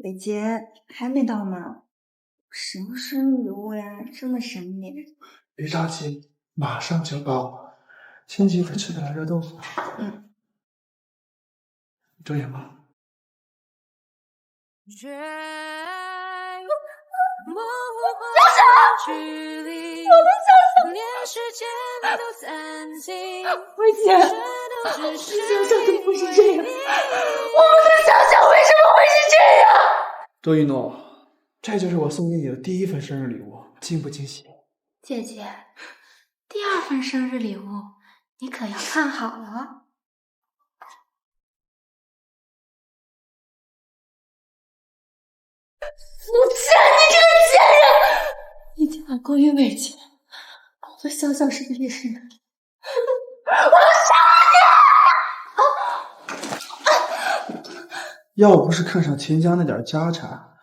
伟杰还没到吗？什么生日礼物呀？这么神秘？别着急，马上就到。先急着吃点热豆腐。睁眼吧。小小，我的小小，伟杰，小小怎么会是这样？我的小小为什么会是这样？周一诺，这就是我送给你的第一份生日礼物，惊不惊喜？姐姐，第二份生日礼物你可要看好了。苏倩，你这个贱人！你竟然勾引伟杰，我的小小是个夜市人，我要杀你！要我不是看上钱家那点家产，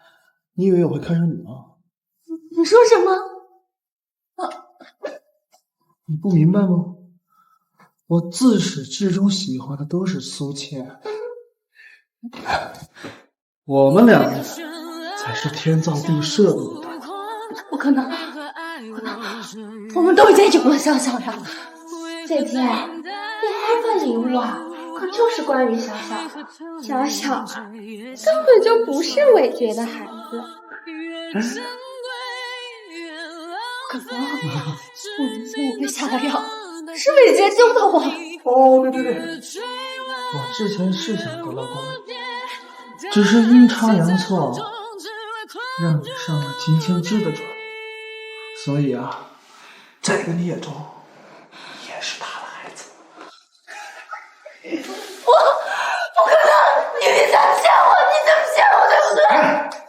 你以为我会看上你吗？你说什么？你不明白吗？我自始至终喜欢的都是苏倩，我们两个才是天造地设的舞台。不可能，我们都已经有了小小呀。姐姐，第二份礼物啊，可就是关于小小。小小啊，根本就不是伟杰的孩子。可能，我被下了药，是伟杰救的我。哦，对，我之前是想得了光，只是阴差阳错让你上了金千枝的床，所以啊，这个孽种也是他的孩子。我不可能！你别想骗我！你怎么骗我的事？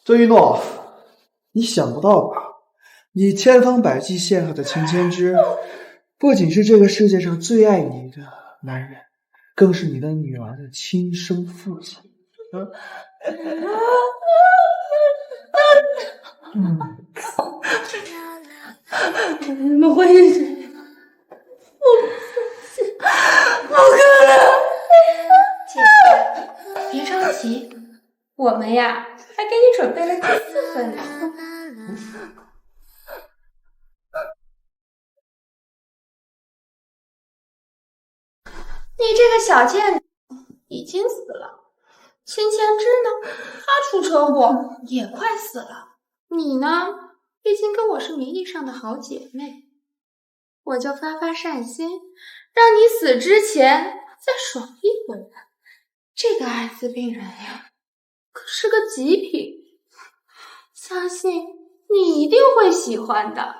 周一诺，你想不到吧？你千方百计陷害的秦千枝，不仅是这个世界上最爱你的男人，更是你的女儿的亲生父亲。怎么会是这样？不可能！姐姐，别着急，我们呀还给你准备了第四份礼物。你这个小贱人已经死了，秦千枝呢，她出车祸也快死了。你呢，毕竟跟我是名义上的好姐妹，我就发善心，让你死之前再爽一回。这个艾滋病人呀，可是个极品，相信你一定会喜欢的。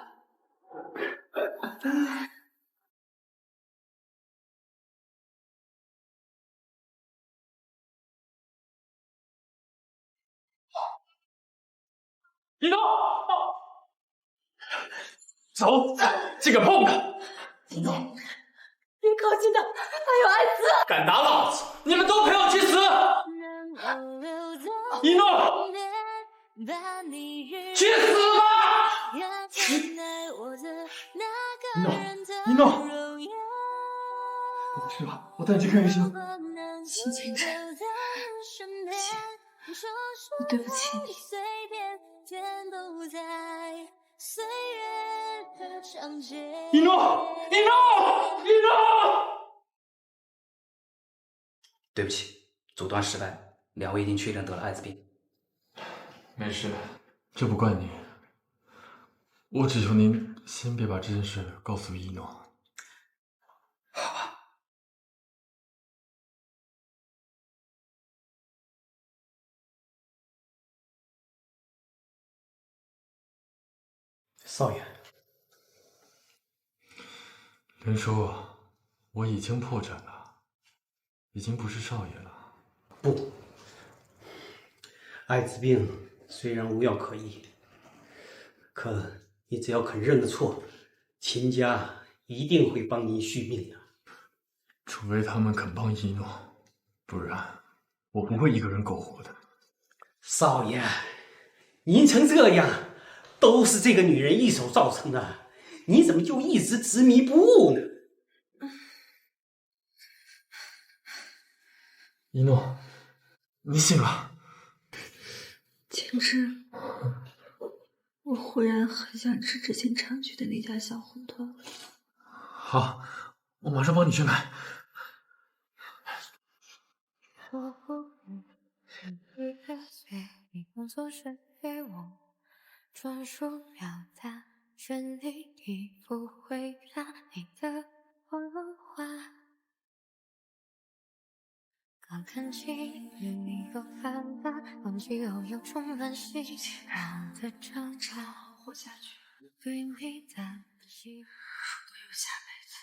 一诺，走，这个碰的。一诺，别靠近他，他有艾滋！敢打老子，你们都陪我去死！一诺，去死吧！一诺，没事吧？我带你去看医生。秦千枝，我对不起你。一诺，对不起，阻断失败，两位已经确诊得了艾滋病。没事，这不怪你。我只求您先别把这件事告诉一诺。好吧。少爷，林叔，我已经破产了，已经不是少爷了。不，艾滋病虽然无药可医，可你只要肯认了错，秦家一定会帮您续命的。除非他们肯帮一诺，不然我不会一个人苟活的。少爷，您成这样，都是这个女人一手造成的，你怎么就一直执迷不悟呢？一诺，你醒了。青之，我忽然很想吃之前常去的那家小馄饨。好，我马上帮你去买。专属表达，绚丽已不会让你的火花。刚看清你又反答，忘记后又充满希望的挣扎。活下去，对你的喜欢，都有下辈子。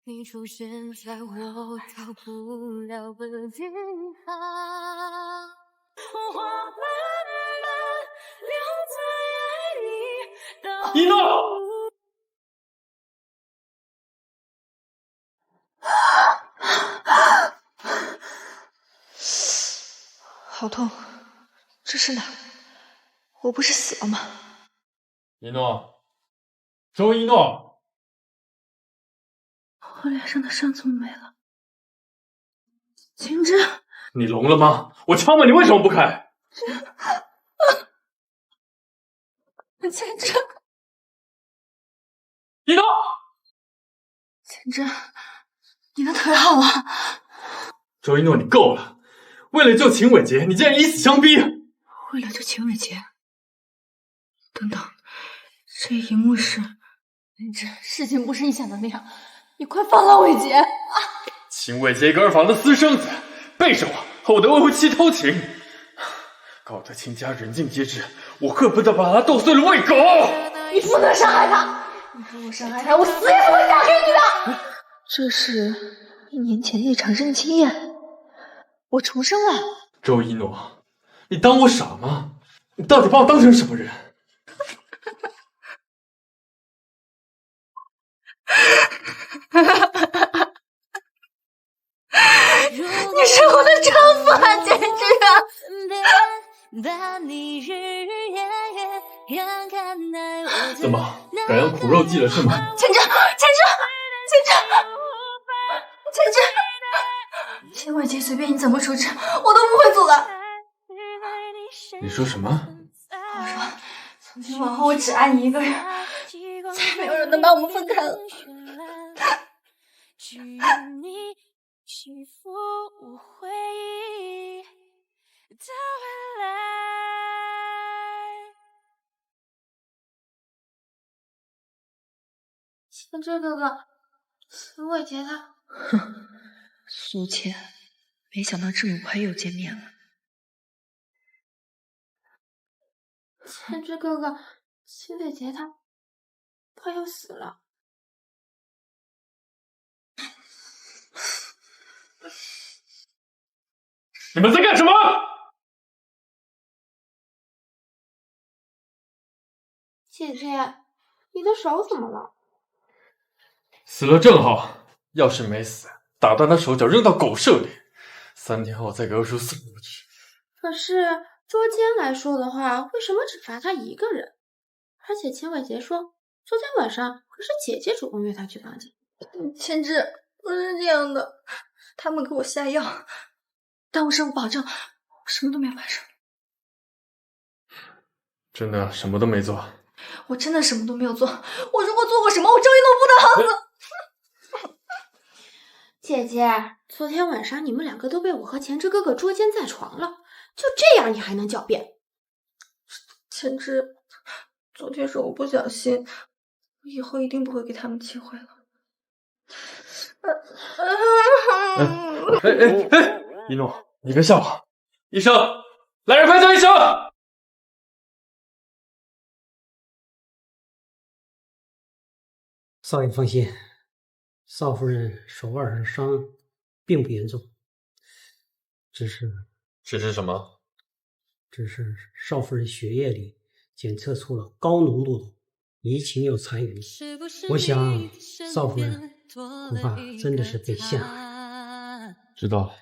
你出现在我到不了的地方，我花慢慢留在爱里的。一诺，好痛，这是哪？我不是死了吗？一诺，周一诺，我脸上的伤怎么没了？青之，你聋了吗？我敲门，你为什么不开？青之，一诺，青之，你的腿好了？周一诺，你够了！为了救秦伟杰，你竟然以死相逼！为了救秦伟杰，等等，这一幕是……青之，事情不是你想的那样，你快放了伟杰！秦伟杰一个二房的私生子，背着我和我的未婚妻偷情，搞得秦家人尽皆知，我恨不得把他剁碎了喂狗！你不能伤害他！你如果伤害他，我死也不会嫁给你的！这是1年前的一场认亲宴，我重生了。周一诺，你当我傻吗？你到底把我当成什么人？你是我的丈夫啊，简直啊！怎么，敢让苦肉计了是吗？千之，秦伟杰随便你怎么处置，我都不会阻拦。你说什么？我说，从今往后我只爱你一个人，再没有人能把我们分开了。只愿你幸福无回忆的未来。千之哥哥，秦伟杰他……哼，苏倩，没想到这么快又见面了。千之哥哥，秦伟杰他要死了。你们在干什么？姐姐，你的手怎么了？死了正好，要是没死，打断他手脚扔到狗舍里，3天后再给二叔送过去。可是捉奸来说的话，为什么只罚他一个人？而且秦伟杰说，昨天晚上可是姐姐主动约他去房间。千之，不是这样的，他们给我下药，但我生我保证，我什么都没有发生。真的什么都没做？我真的什么都没有做，我如果做过什么，我周一诺不得好死。姐姐，昨天晚上你们2个都被我和钱之哥哥捉奸在床了，就这样你还能狡辩？千之，昨天是我不小心，我以后一定不会给他们机会了。一诺，你别笑我。医生，来人，快叫医生！少爷放心，少夫人手腕上的伤并不严重，只是什么？只是少夫人血液里检测出了高浓度的移情药残余，我想少夫人恐怕真的是被陷害。知道了。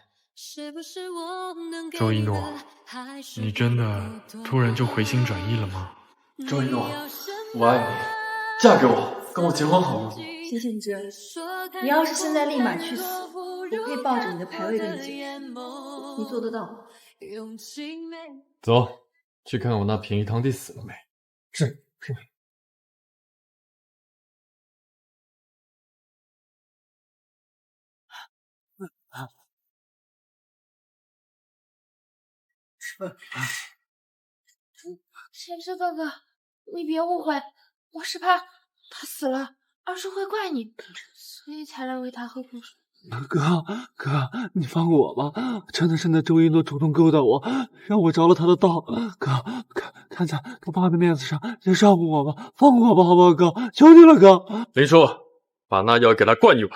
周一诺，你真的突然就回心转意了吗？周一诺，我爱你，嫁给我，跟我结婚好吗？谢谢之，你要是现在立马去死，我可以抱着你的牌位跟你结婚，你做得到吗？走。去看我那便宜堂弟死了没？是。千之哥哥，你别误会，我是怕他死了，二叔会怪你，所以才来为他喝苦水。哥，你放过我吧！真的是那周一诺主动勾搭我，让我着了他的道。哥，看在爸的面子上，就照顾我吧，放过我吧，好不好，哥？求你了，哥！林叔，把那药给他灌一碗。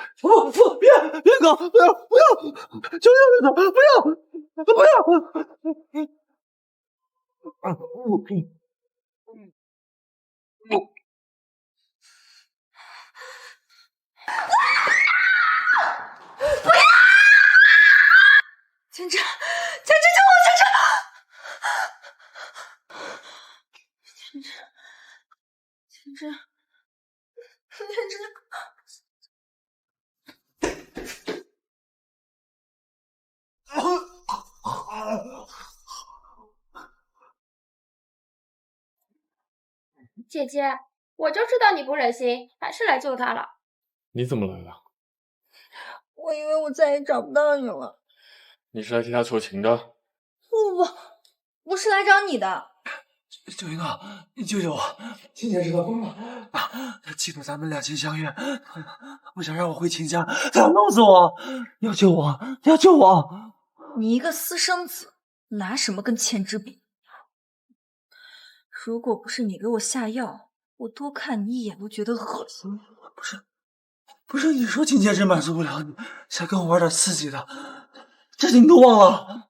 别哥，不要！求你了，哥，不要！千之，救我！千之。姐姐，我就知道你不忍心，还是来救他了。你怎么来了？我以为我再也找不到你了。你是来替他求情的？不，我是来找你的。周一诺，你救救我！秦姐知道疯了，他嫉妒咱们两情相悦，不想让我回秦家，他要弄死我！你要救我！你一个私生子，拿什么跟千之比？如果不是你给我下药，我多看你一眼都觉得恶心。不是你说秦姐真满足不了你，想跟我玩点刺激的，这些你都忘了？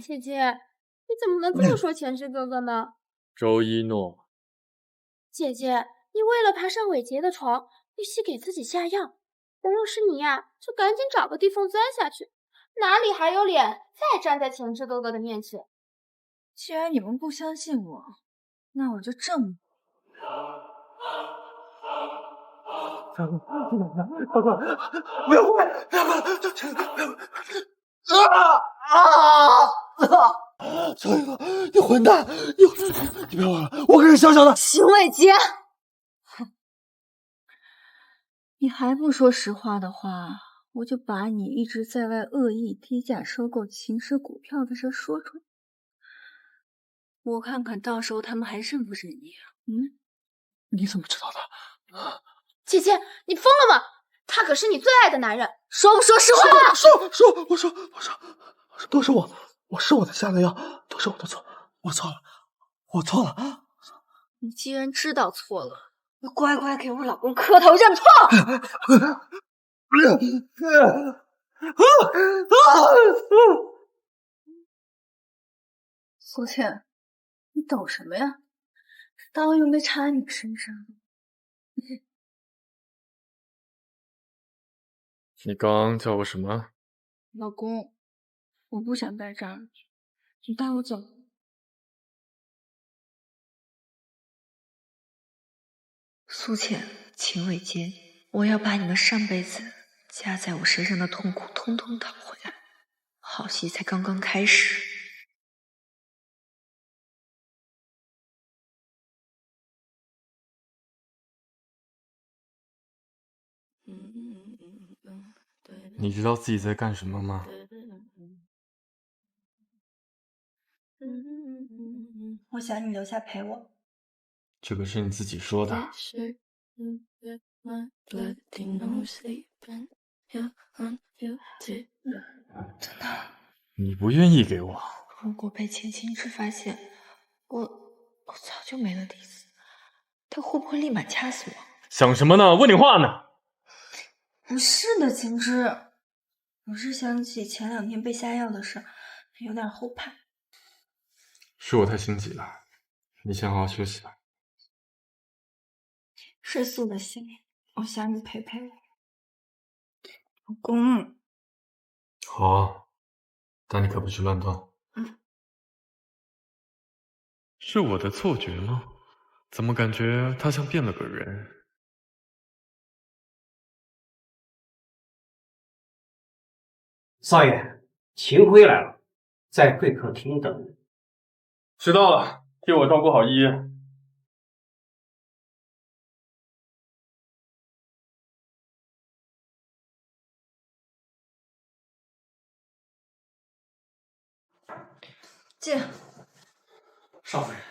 姐姐，你怎么能这么说千之哥哥呢？周一诺，姐姐，你为了爬上伟杰的床，必须给自己下药。我要是你呀，就赶紧找个地缝钻下去，哪里还有脸再站在千之哥哥的面前？既然你们不相信我，那我就证明。不要过来！周一诺，你混蛋！你别忘了，我可是小小的邢伟杰，你还不说实话的话，我就把你一直在外恶意低价收购秦氏股票的事说出来。我看看到时候他们还认不认你啊？你怎么知道的？姐姐，你疯了吗？他可是你最爱的男人，说不说实话？我说，都是我的下的药，都是我的错，我错了。你既然知道错了，就乖乖给我老公磕头认错。苏倩，你抖什么呀？刀又没插你身上。你刚叫我什么？老公，我不想待这儿，你带我走。苏浅，秦伟杰，我要把你们上辈子加在我身上的痛苦通通讨回来。好戏才刚刚开始。你知道自己在干什么吗？我想你留下陪我。这个是你自己说的。真的？你不愿意给我？如果被千金之发现，我早就没了理思。他会不会立马掐死我？想什么呢？问你话呢。不是的，秦之，我是想起前2天被下药的事，有点后怕。是我太心急了，你先好好休息吧。是素的心，我想你陪陪我。老公。好，但你可不许乱动。是我的错觉吗？怎么感觉他像变了个人？少爷，秦晖来了，在会客厅等你。知道了，替我照顾好依依。进。少夫人，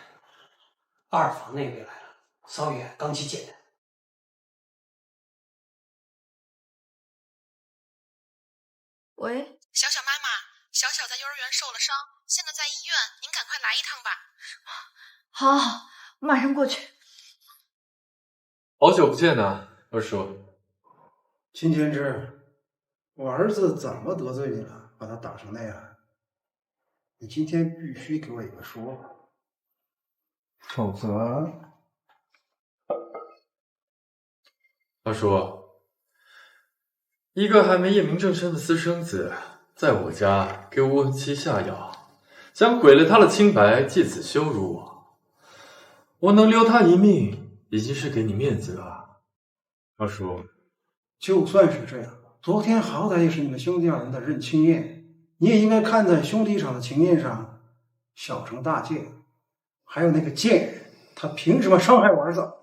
二房那位来了，骚月刚去接的。喂，小小妈妈，小小在幼儿园受了伤，现在在医院，您赶快来一趟吧。好，我马上过去。好久不见呐，二叔。秦天之，我儿子怎么得罪你了，把他打成那样？你今天必须给我一个说，否则……二叔，一个还没验明正身的私生子，在我家给我吻妻下药，想毁了他的清白，借此羞辱我。我能留他一命，已经是给你面子了。二叔，就算是这样，昨天好歹也是你们兄弟二人的认亲宴，你也应该看在兄弟场的情面上，小惩大戒。还有那个贱人，他凭什么伤害我儿子？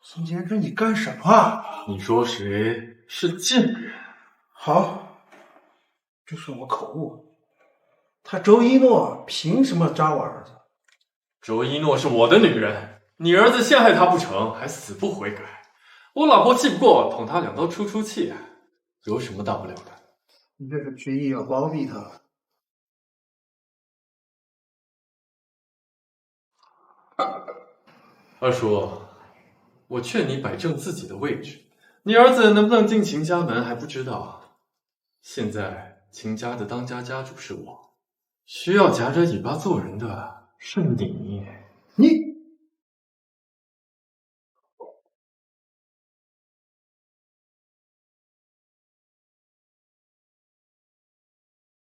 宋天之，你干什么？你说谁是贱人？好，这是我口误。他周一诺凭什么扎我儿子？周一诺是我的女人，你儿子陷害她不成，还死不悔改。我老婆气不过，捅他2刀出气，有什么大不了的？你这是执意要包庇他。二叔，我劝你摆正自己的位置。你儿子能不能进秦家门还不知道，现在秦家的当家家主是我，需要夹着尾巴做人的是你。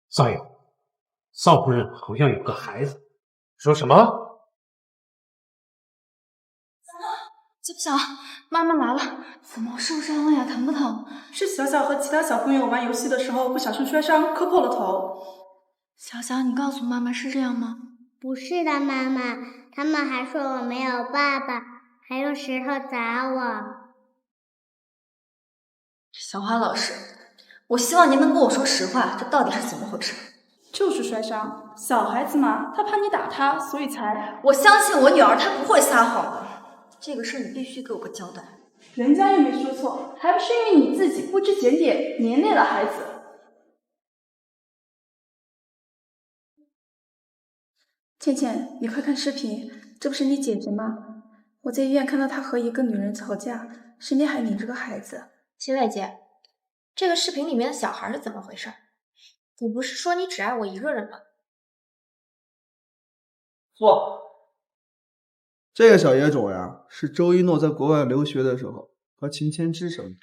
少爷，少夫人好像有个孩子。说什么？小小，妈妈来了，怎么受伤了呀？疼不疼？是小小和其他小朋友玩游戏的时候不小心摔伤，磕破了头。小小，你告诉妈妈是这样吗？不是的，妈妈，他们还说我没有爸爸，还用石头砸我。小花老师，我希望您能跟我说实话，这到底是怎么回事？就是摔伤，小孩子嘛，他怕你打他，所以才……我相信我女儿，她不会撒谎的。这个事你必须给我个交代。人家又没说错，还不是因为你自己不知检点，连累了孩子。倩倩，你快看视频，这不是你姐姐吗？我在医院看到她和一个女人吵架，身边还领着个孩子。秦伟姐，这个视频里面的小孩是怎么回事？你不是说你只爱我一个人吗？错。这个小野种呀，是周一诺在国外留学的时候和秦千之生的。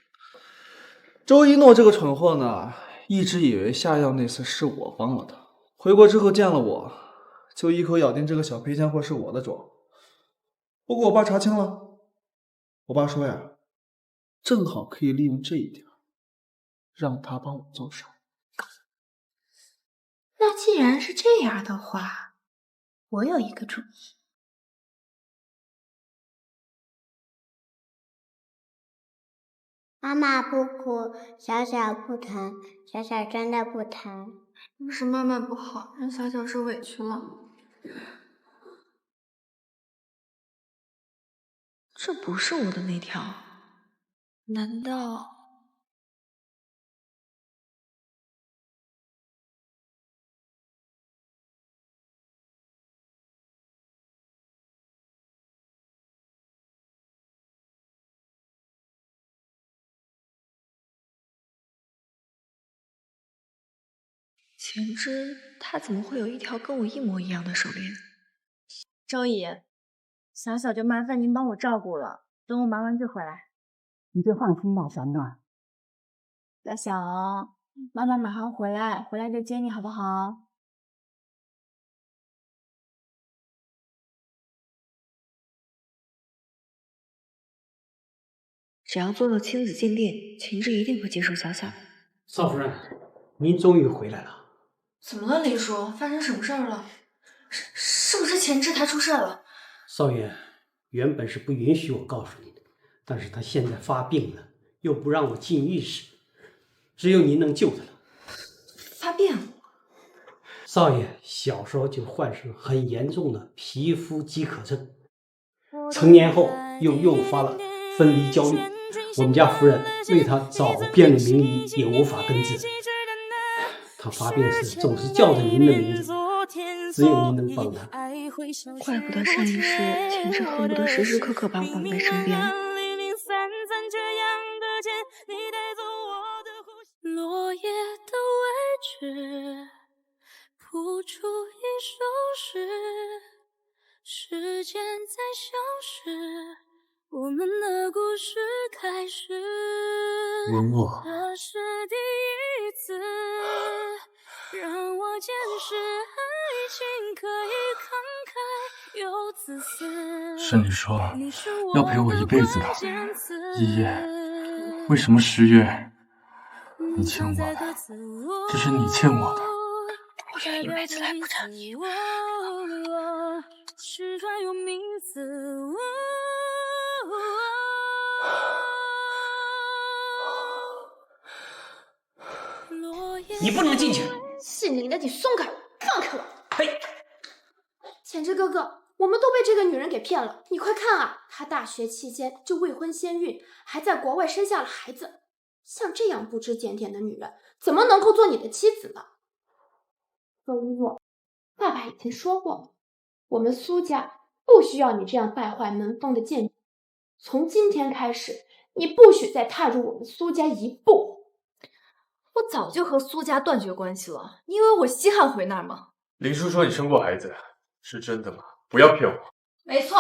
周一诺这个蠢货呢，一直以为下药那次是我帮了他，回国之后见了我，就一口咬定这个小赔钱货是我的种。不过我爸查清了，我爸说呀，正好可以利用这一点，让他帮我做事。那既然是这样的话，我有一个主意。妈妈不哭，小小不疼，小小真的不疼。不是妈妈不好，让小小受委屈了。这不是我的那条，难道？前知他怎么会有一条跟我一模一样的手链？周姨，小小就麻烦您帮我照顾了，等我忙完就回来。你别放心吧，小诺。小小，妈妈马上回来，回来就接你好不好？只要做了亲子鉴定，秦志一定会接受小小。少夫人，您终于回来了。怎么了，林叔？发生什么事儿了？是不是前置台出事了？少爷原本是不允许我告诉你的，但是他现在发病了，又不让我进浴室，只有您能救他了。发病？少爷小时候就患上很严重的皮肤饥渴症，成年后又诱发了分离焦虑。我们家夫人为他找遍了名医，也无法根治。他发病时总是叫着您的名字，只有您能帮他。怪不得单医师前世恨不得时时刻刻把我绑在身边。落叶的位置，谱出一首诗，时间在消失，我们的故事开始。文墨，这是第一次让我见识爱情可以慷慨又自私。是你说要陪我一辈子的一夜，为什么10月你欠我的，这是你欠我的。我愿意一辈子来不成。是专有名词。你不能进去！姓林的，你松开，放开我！嘿，浅之哥哥，我们都被这个女人给骗了。你快看啊，她大学期间就未婚先孕，还在国外生下了孩子。像这样不知检点的女人，怎么能够做你的妻子呢？周一诺，爸爸以前说过，我们苏家不需要你这样败坏门风的贱女。从今天开始，你不许再踏入我们苏家一步。我早就和苏家断绝关系了，你以为我稀罕回那儿吗？林叔说你生过孩子，是真的吗？不要骗我。没错，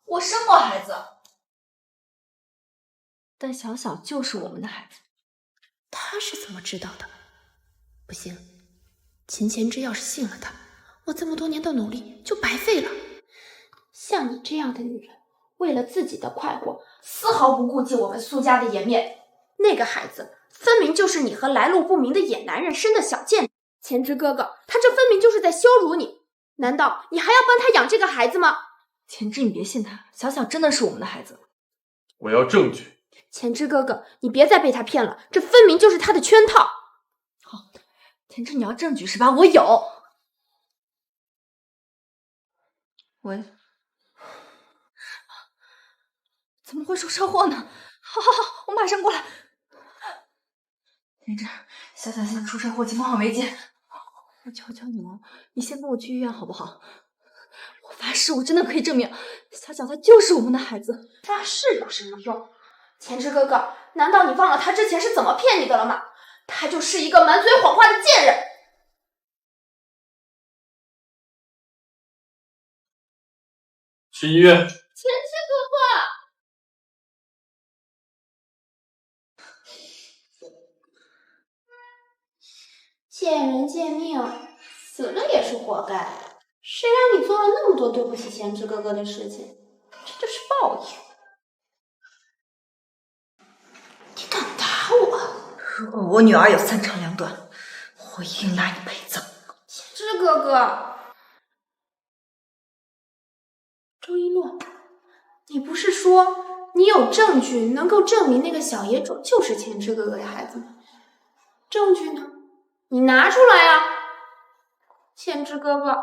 我生过孩子，但小小就是我们的孩子。他是怎么知道的？不行，秦前之要是信了他，我这么多年的努力就白费了。像你这样的女人，为了自己的快活，丝毫不顾及我们苏家的颜面。那个孩子分明就是你和来路不明的野男人生的小贱女。前之哥哥，他这分明就是在羞辱你。难道你还要帮他养这个孩子吗？前之，你别信他，小小真的是我们的孩子。我要证据。前之哥哥，你别再被他骗了，这分明就是他的圈套。好，前之，你要证据是吧？我有。喂，怎么会出车祸呢？好，我马上过来。前之，小小现在出车祸，情况很危急，我求求你了，你先跟我去医院好不好？我发誓，我真的可以证明，小小她就是我们的孩子。发誓有什么用？前之哥哥，难道你忘了他之前是怎么骗你的了吗？他就是一个满嘴谎话的贱人。去医院。前之哥哥，见人见命，死了也是活该。谁让你做了那么多对不起前之哥哥的事情，这就是报应。你敢打我？如果我女儿有3长2短，我一定拉你陪葬。前之哥哥，周一诺，你不是说你有证据能够证明那个小野种就是前之哥哥的孩子吗？证据呢？你拿出来啊！前之哥哥，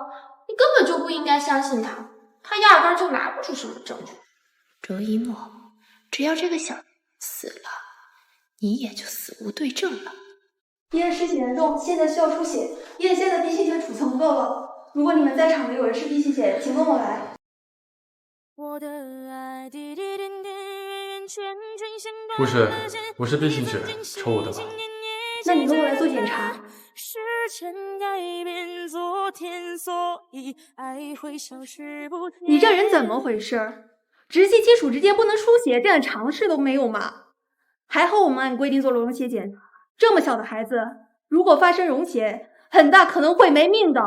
你根本就不应该相信他，他压根儿就拿不出什么证据。周一诺，只要这个小死了，你也就死无对证了。医院失血严重，现在需要出血，院线的 B 型血储存不够了。如果你们在场的有人是 B 型血，请跟我来。不是，我是 B 型血，抽我的吧。那你跟我来做检查。你这人怎么回事？直系亲属之间不能输血，这样的常识都没有吗？还好我们按规定做了溶血检查，这么小的孩子，如果发生溶血，很大可能会没命的。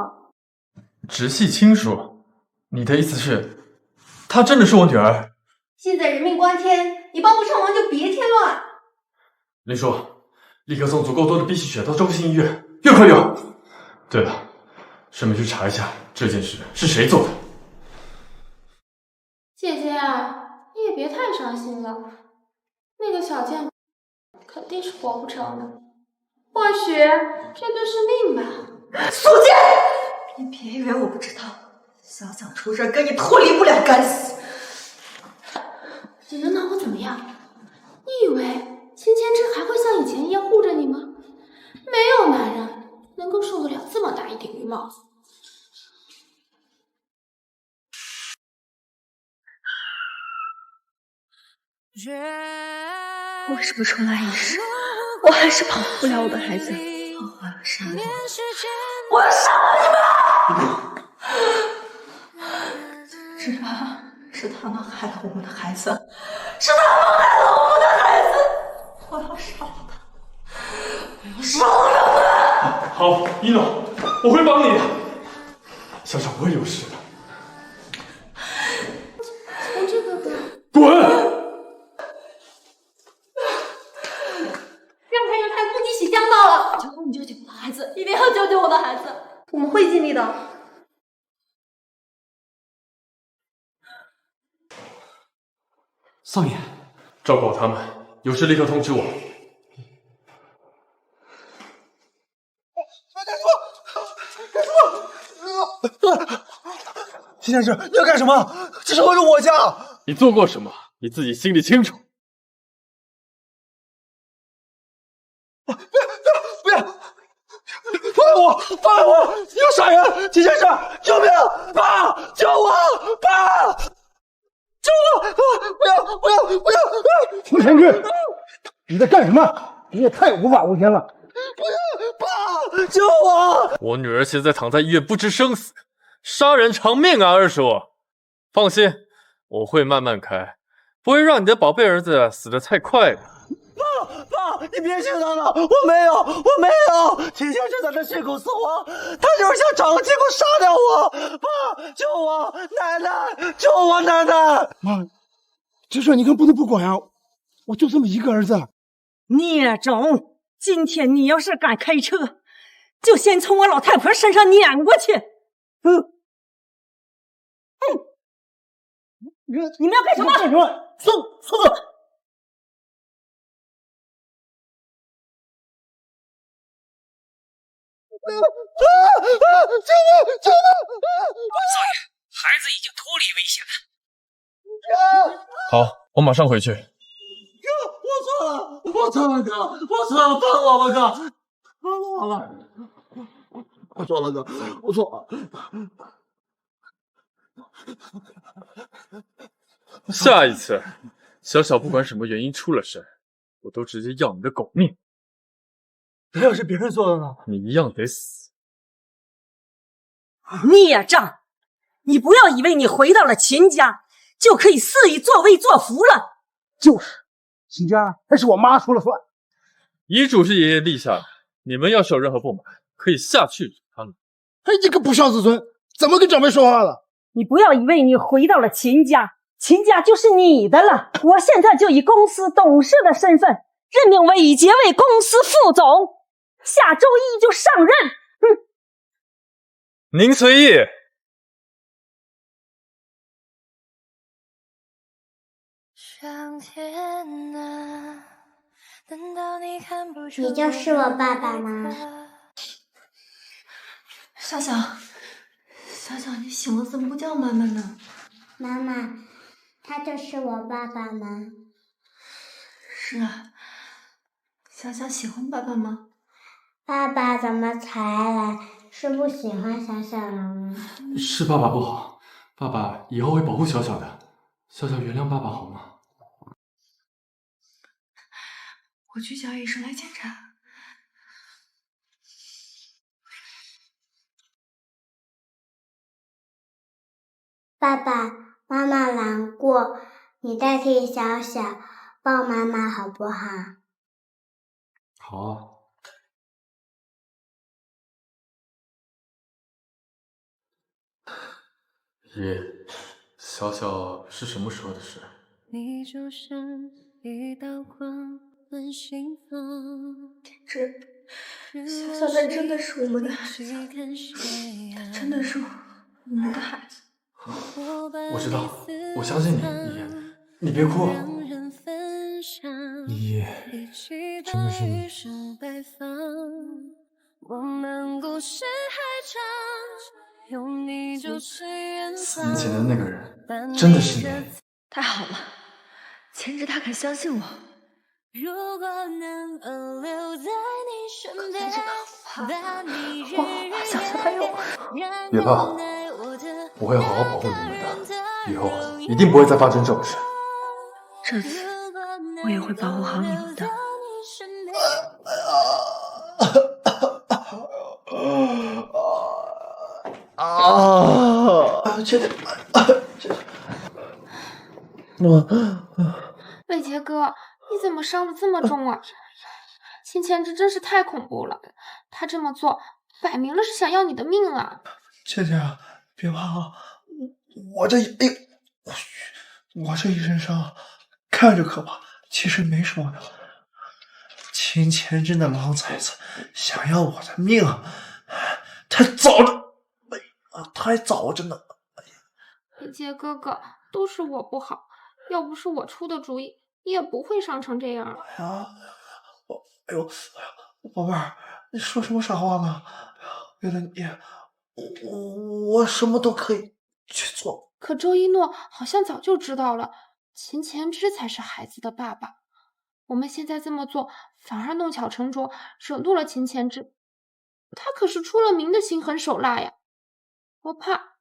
直系亲属？你的意思是，她真的是我女儿？现在人命关天，你帮不上忙就别添乱。林叔，立刻送足够多的 B 型血到中心医院，越快越好。对了，顺便去查一下这件事是谁做的。姐姐啊，你也别太伤心了，那个小贱肯定是活不成的，或许这就是命吧。苏姐，你别以为我不知道，小小出事跟你脱离不了干系。你能拿我怎么样？你以为秦千之还会像以前一样护着你吗？没有男人能够受得了这么大一顶绿帽子。为什么重来一世，我还是保护不了我的孩子？我要杀了你们！我要杀了你们！是他们害了我们的孩子，是他们害了我们的孩子！我要杀了他！我要杀了他！好，一诺，我会帮你的。小小，我也有事了。从这个哥，滚！让太阳太公鸡洗将到了，求求你救救我的孩子，一定要救救我的孩子，我们会尽力的。少爷，照顾好他们，有事立刻通知我。秦先生，你要干什么？这是为了我家。你做过什么，你自己心里清楚。不要！放我！放我！你要杀人！秦先生，救命！爸，救我！爸，救我！不要！秦前之，你在干什么？你也太无法无天了！爸，救我！我女儿现在躺在医院不知生死，杀人偿命啊，二叔。放心，我会慢慢开，不会让你的宝贝儿子死得太快的。爸，你别信他了，我没有，秦先生在这血口死亡，他就是想找个借口杀掉我。爸，救我！奶奶，救我！奶奶，妈，这事你可不能不管呀，我就这么一个儿子。孽种！今天你要是敢开车，就先从我老太婆身上撵过去。你们要干什么？干什么？松口！救我！少爷，孩子已经脱离危险了。好，我马上回去。我错了，哥，我错了，帮我吧，哥，帮我了，我错了，哥，我错了。下一次，小小不管什么原因出了事，我都直接要你的狗命。那要是别人做的呢？你一样得死。孽障！你不要以为你回到了秦家就可以肆意作威作福了。就是，秦家还是我妈说了算。遗嘱是爷爷立下的，你们要是有任何不满，可以下去找他们。哎，你个不孝子孙，怎么跟长辈说话了？你不要以为你回到了秦家，秦家就是你的了。我现在就以公司董事的身份任命伟杰为公司副总，下周一就上任。您随意。你就是我爸爸吗？小小，你醒了怎么不叫妈妈呢？妈妈，他就是我爸爸吗？是啊，小小喜欢爸爸吗？爸爸怎么才来？是不喜欢小小了吗？是爸爸不好，爸爸以后会保护小小的。小小原谅爸爸好吗？我去叫医生来检查。爸爸妈妈难过，你代替小小抱妈妈好不好？好啊。爷，小小是什么时候的事？你就像一道光，很心痛。天之，小小真的是我们的孩子，他真的是我们的孩子。我知道，我相信你，你别哭。你真的是你。4年前的那个人，真的是你。太好了，千之他肯相信我。可小小他又别怕，我会好好保护你们的，以后一定不会再发生这种事。这次我也会保护好你们的。伟杰哥，你怎么伤得这么重啊？秦千之真是太恐怖了，他这么做摆明了是想要你的命啊！倩倩，别怕啊，我这一身伤看着可怕，其实没什么的。秦千之那狼崽子想要我的命，太早着呢。伟杰哥哥，都是我不好，要不是我出的主意，你也不会伤成这样。宝贝儿，你说什么傻话呢？为了你，我什么都可以去做。可周一诺好像早就知道了，秦千之才是孩子的爸爸。我们现在这么做，反而弄巧成拙，惹怒了秦千之。他可是出了名的心狠手辣呀，我怕。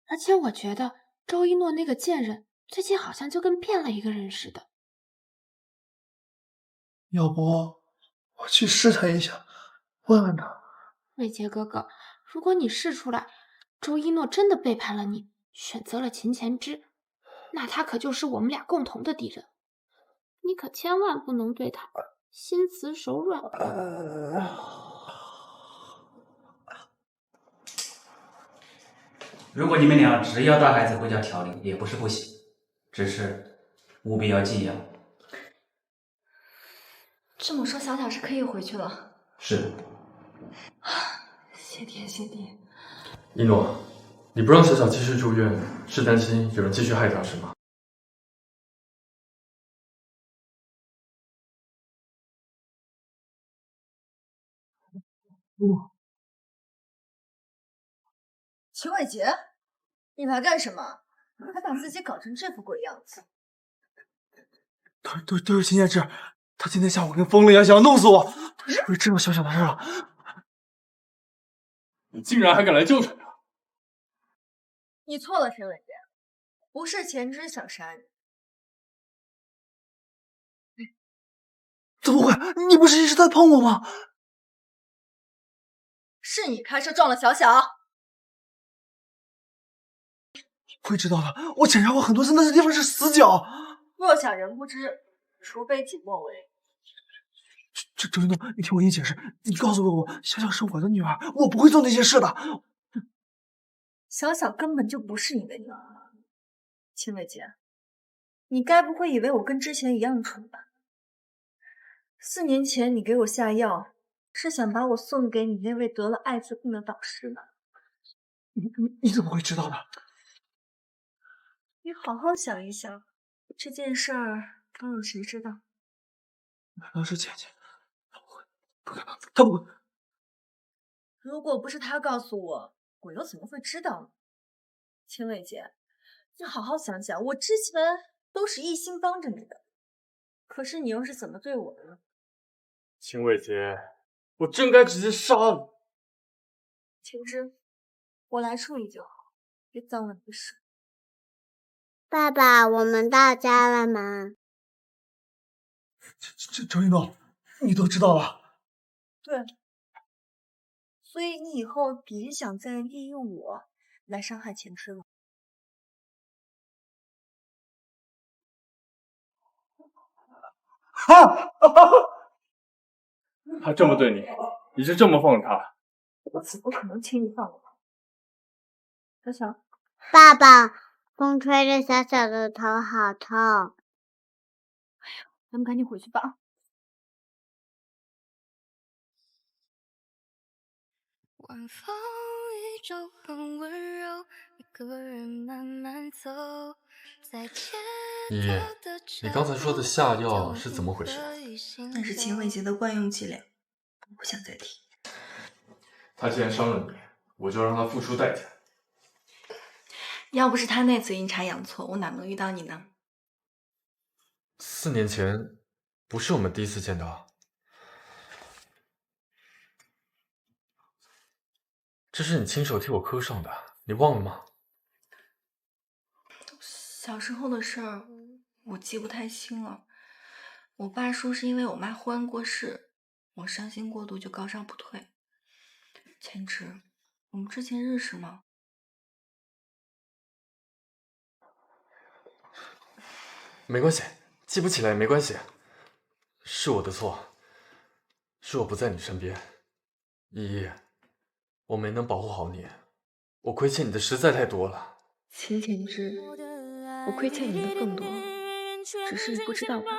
而且我觉得周一诺那个贱人最近好像就跟骗了一个人似的。要不我去试探一下，问问他。伟杰哥哥，如果你试出来，周一诺真的背叛了你，选择了秦千之，那他可就是我们俩共同的敌人。你可千万不能对他心慈手软。如果你们俩只要带孩子回家调理，也不是不行，只是务必要静养。这么说，小小是可以回去了。是。谢天谢地。一诺，你不让小小继续住院，是担心有人继续害他是吗？秦伟杰，你来干什么？还把自己搞成这副鬼样子！都是秦千之，他今天下午跟疯了一样，想要弄死我。是不是这么小小的事啊？你竟然还敢来纠缠他！你错了，秦伟杰，不是钱之想杀你。怎么会？你不是一直在碰我吗？是你开车撞了小小。会知道的，我检查过很多次，那些地方是死角。若想人不知，除非己莫为。周一诺，你听我给你解释，你告诉我，小小是我的女儿，我不会做那些事的。小小根本就不是你的女儿，秦伟杰，你该不会以为我跟之前一样蠢吧？4年前你给我下药，是想把我送给你那位得了艾滋病的导师吧？你怎么会知道的？你好好想一想，这件事儿刚有谁知道？难道是姐姐？不可能，她不会。如果不是他告诉我，我又怎么会知道呢？秦伟杰，你好好想想，我之前都是一心帮着你的，可是你又是怎么对我的呢？秦伟杰，我真该直接杀了。秦之，我来处理就好，别脏了你的手。爸爸，我们到家了吗？周一诺，你都知道了。对，所以你以后别想再利用我来伤害钱之了。他这么对你，你就这么放他？我怎么可能轻易放过他？小小，爸爸，风吹着小小的头好痛。咱们赶紧回去吧。晚风依旧很温柔，一个人慢慢走在街依依，你刚才说的下药是怎么回事？那是秦伟杰的惯用伎俩，我不想再提。他既然伤了你，我就让他付出代价。要不是他那次阴差阳错，我哪能遇到你呢4年前，不是我们第一次见到。这是你亲手替我刻上的，你忘了吗？小时候的事儿，我记不太清了。我爸说是因为我妈忽然过世，我伤心过度就高烧不退。千池，我们之前认识吗？没关系，记不起来也没关系，是我的错，是我不在你身边。依依，我没能保护好你，我亏欠你的实在太多了。秦千之，我亏欠你的更多，只是你不知道吧。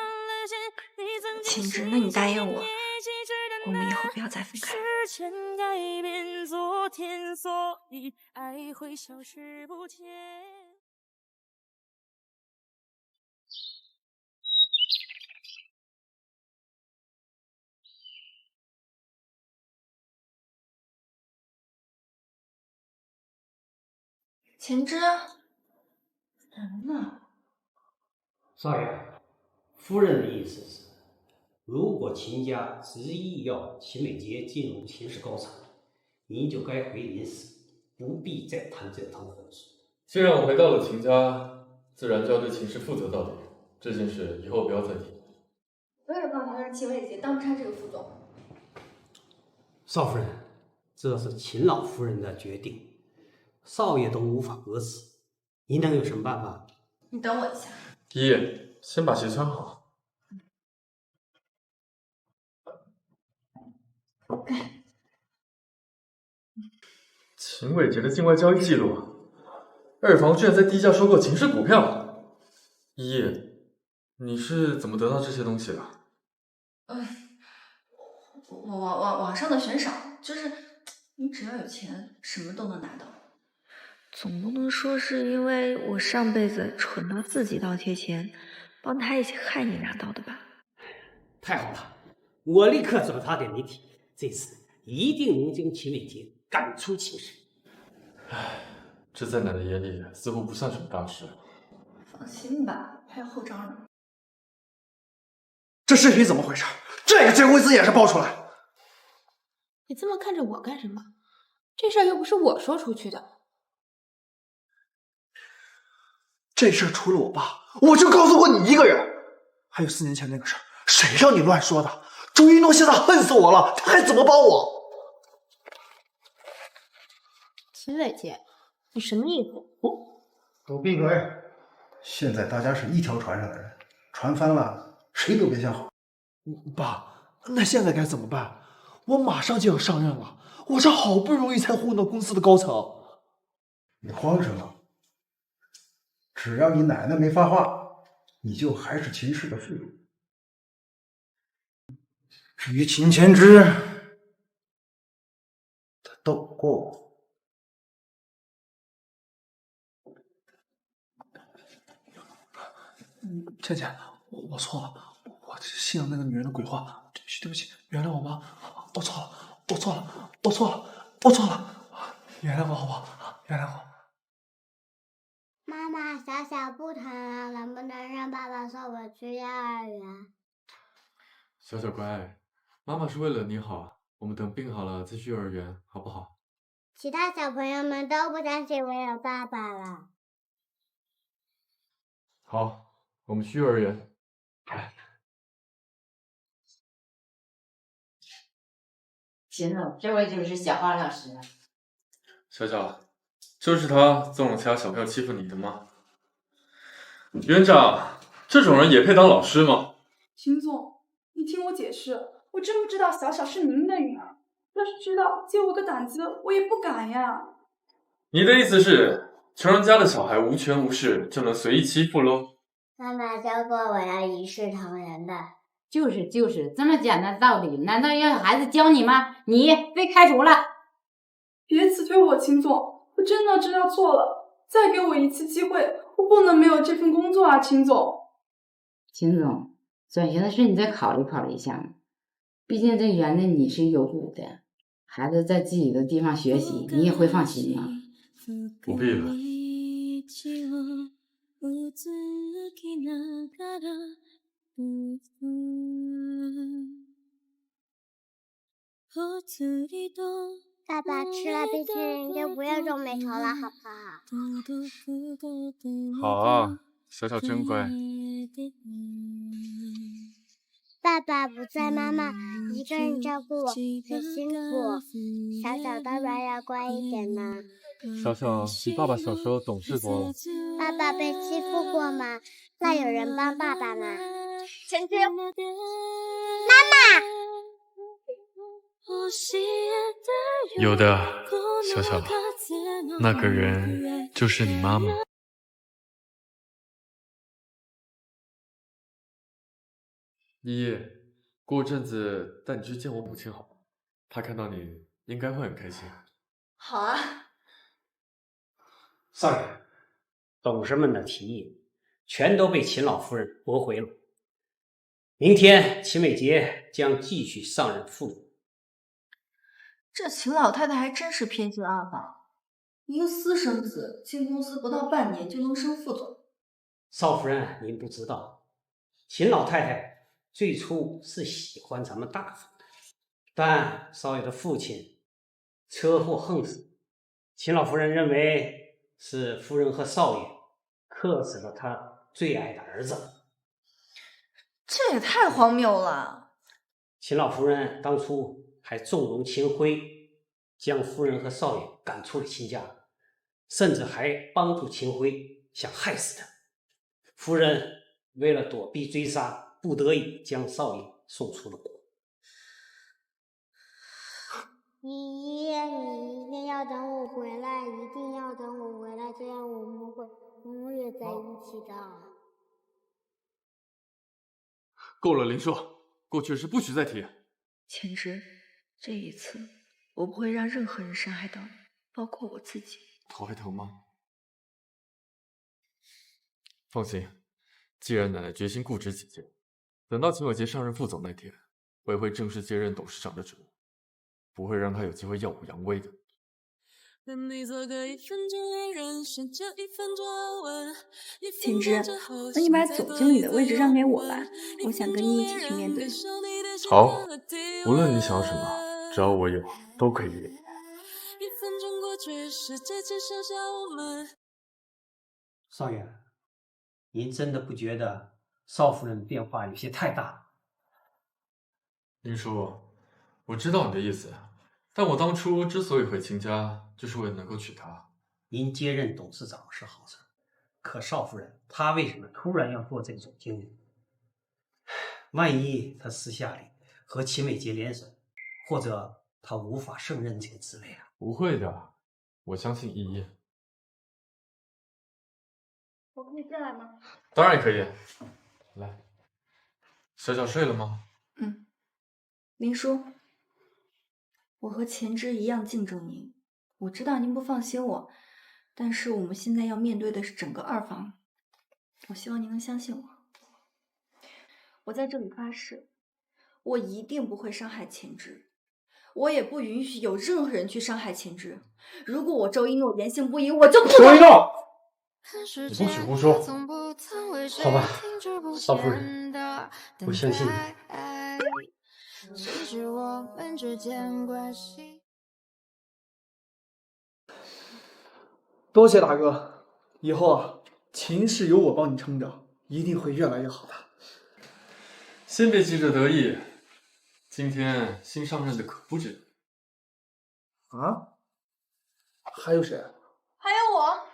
千之，那你答应我，我们以后不要再分开。千之，人呢？少爷，夫人的意思是，如果秦家执意要秦美杰进入秦氏高层，你就该回林氏，不必再谈这趟婚事。既然我回到了秦家，自然就要对秦氏负责到底。这件事以后不要再提。我也帮他让秦伟杰当不上这个副总。少夫人，这是秦老夫人的决定，少爷都无法革辞，您能有什么办法？你等我一下。依依，先把鞋穿好。秦伟杰的境外交易记录，二房居然在低价收购秦氏股票。依依，你是怎么得到这些东西的？网上的悬赏，就是你只要有钱，什么都能拿到。总不能说是因为我上辈子蠢到自己倒贴钱，帮他一起害你拿到的吧？太好了，我立刻转发给媒体，这次一定能将秦伟杰赶出秦氏。唉，这在奶奶眼里似乎不算什么大事。放心吧，还有后招呢。这视频怎么回事？这个结婚字也是爆出来。你这么看着我干什么？这事儿又不是我说出去的。这事儿除了我爸，我就告诉过你一个人。还有4年前那个事儿，谁让你乱说的？周一诺现在恨死我了，他还怎么帮我？秦伟杰，你什么意思？都闭嘴！现在大家是一条船上的人，船翻了，谁都别想好。爸，那现在该怎么办？我马上就要上任了，我这好不容易才混到公司的高层。你慌什么？只要你奶奶没发话，你就还是秦氏的副主。至于秦千之，他斗不过我。倩倩，我错了，我信了那个女人的鬼话，对不起，原谅我吧，我错了，原谅我好不好？原谅我。妈妈，小小不疼了，能不能让爸爸送我去幼儿园？小小乖，妈妈是为了你好，我们等病好了再去幼儿园，好不好？其他小朋友们都不相信我有爸爸了。好，我们去幼儿园。行了，这位就是小花老师了。小小，就是他纵容其他小朋友欺负你的吗？园长，这种人也配当老师吗？秦总，你听我解释，我真不知道小小是您的女儿，要是知道，借我个胆子，我也不敢呀。你的意思是，穷人家的小孩无权无势就能随意欺负喽？妈妈教过我要一视同仁的。就是这么简单的道理，难道要孩子教你吗？你被开除了。别辞退我，秦总，我真的知道错了，再给我一次机会，我不能没有这份工作啊，秦总。秦总，转学的事你再考虑考虑一下嘛，毕竟这园子你是有主的，孩子在自己的地方学习，你也会放心吗？不必了。爸爸吃了冰淇淋就不要皱眉头了，好不好？好啊，小小真乖。爸爸不在，妈妈一个人照顾我，很辛苦。小小当然要乖一点呢。小小比爸爸小时候懂事多了。爸爸被欺负过吗？那有人帮爸爸吗？前妻，妈妈。有的，小小，那个人就是你妈妈。依依，过阵子带你去见我母亲好吗？她看到你应该会很开心。好啊。少爷，董事们的提议全都被秦老夫人驳回了。明天秦美杰将继续上任副总。这秦老太太还真是偏心阿房，一个私生子进公司不到半年就能升副总。少夫人，您不知道，秦老太太最初是喜欢咱们大房的，但少爷的父亲车祸横死，秦老夫人认为是夫人和少爷克死了她最爱的儿子。这也太荒谬了！秦老夫人当初还纵容秦晖，将夫人和少爷赶出了秦家，甚至还帮助秦晖想害死他。夫人为了躲避追杀，不得已将少爷送出了国。依依，你一定要等我回来，一定要等我回来，这样我们会永远在一起的。够了，林硕，过去的事不许再提。千之，这一次我不会让任何人伤害到你，包括我自己。头还疼吗？放心，既然奶奶决心固执己见，等到秦伟杰上任副总那天，我也会正式接任董事长的职务，不会让他有机会耀武扬威的。秦之，那你把总经理的位置让给我吧，我想跟你一起去面对。好，无论你想要什么，只要我有，都可以给你。少爷，您真的不觉得少夫人变化有些太大了？林叔，我知道你的意思，但我当初之所以回秦家，就是为了能够娶她。您接任董事长是好事，可少夫人她为什么突然要做这个总经理？万一她私下里和秦美杰联手，或者她无法胜任这个职位啊？不会的，我相信依依。我可以进来吗？当然可以。来，小小睡了吗？嗯。林叔，我和前之一样竞争您，我知道您不放心我，但是我们现在要面对的是整个二房，我希望您能相信我。我在这里发誓，我一定不会伤害前之，我也不允许有任何人去伤害前之。如果我周一诺言行不一，我就不周一诺，你不许胡说。好吧，少夫人，我相信你。多谢大哥，以后啊，秦氏有我帮你撑着，一定会越来越好的。先别急着得意，今天新上任的可不止你。啊？还有谁？还有我。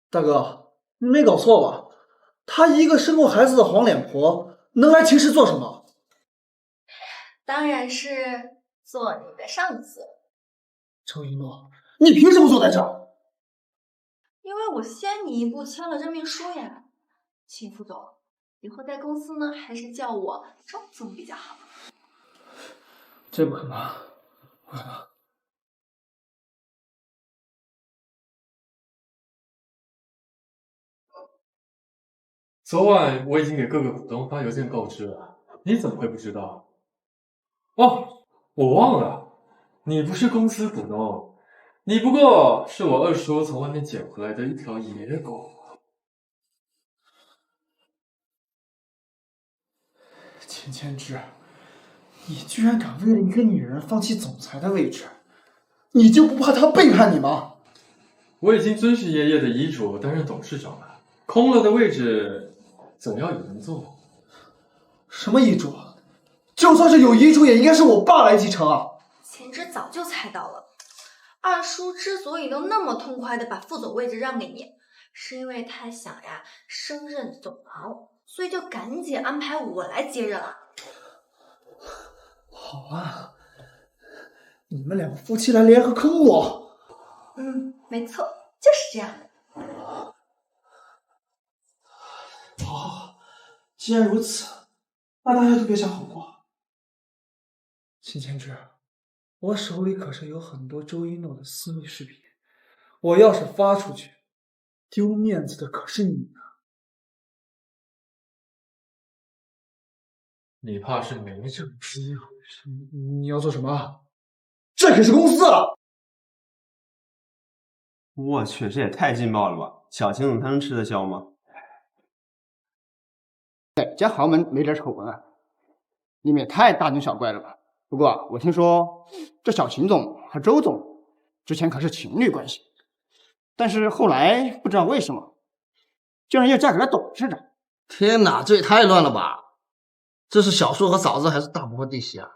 大哥，你没搞错吧？她一个生过孩子的黄脸婆，能来秦氏做什么？当然是做你的上司。周一诺，你凭什么坐在这儿？因为我先你一步签了任命书呀。秦副总，以后在公司呢，还是叫我周总比较好。这不可能，不可能。昨晚我已经给各个股东发邮件告知了，你怎么会不知道？哦，我忘了，你不是公司股东，你不过是我二叔从外面捡回来的一条野狗。钱谦之，你居然敢为了一个女人放弃总裁的位置，你就不怕她背叛你吗？我已经遵循爷爷的遗嘱担任董事长了，空了的位置总要有人坐。什么遗嘱？就算是有遗嘱，也应该是我爸来继承啊！钱之早就猜到了，二叔之所以能那么痛快的把副总位置让给你，是因为他想呀升任总行，所以就赶紧安排我来接任了。好啊，你们两个夫妻来联合坑我。没错，就是这样的。好，既然如此，那大家都别想好过。秦谦之，我手里可是有很多周一诺的私密视频，我要是发出去，丢面子的可是你啊！你怕是没这个机会。你要做什么？这可是公司啊！我去，这也太劲爆了吧！小秦总他能吃得消吗？哪家豪门没点丑闻啊？你们也太大惊小怪了吧！不过我听说这小秦总和周总之前可是情侣关系，但是后来不知道为什么，竟然又嫁给了董事长。天哪，这也太乱了吧！这是小叔和嫂子还是大伯和弟媳啊？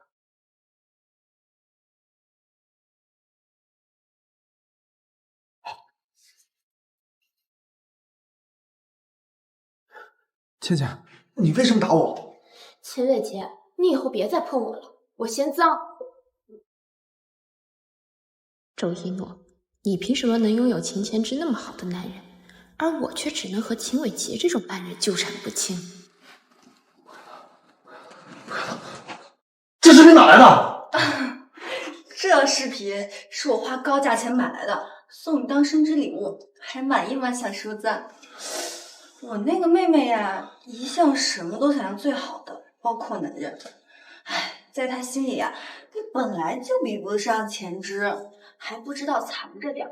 倩倩，你为什么打我？秦伟杰，你以后别再碰我了，我嫌脏。周一诺，你凭什么能拥有秦谦之那么好的男人，而我却只能和秦伟杰这种烂人纠缠不清？这视频哪来的？这视频是我花高价钱买来的，送你当生日礼物，还满意吗，小叔子？我那个妹妹呀，一向什么都想要最好的，包括男人。哎，在她心里呀，你本来就比不上钱之，还不知道藏着点。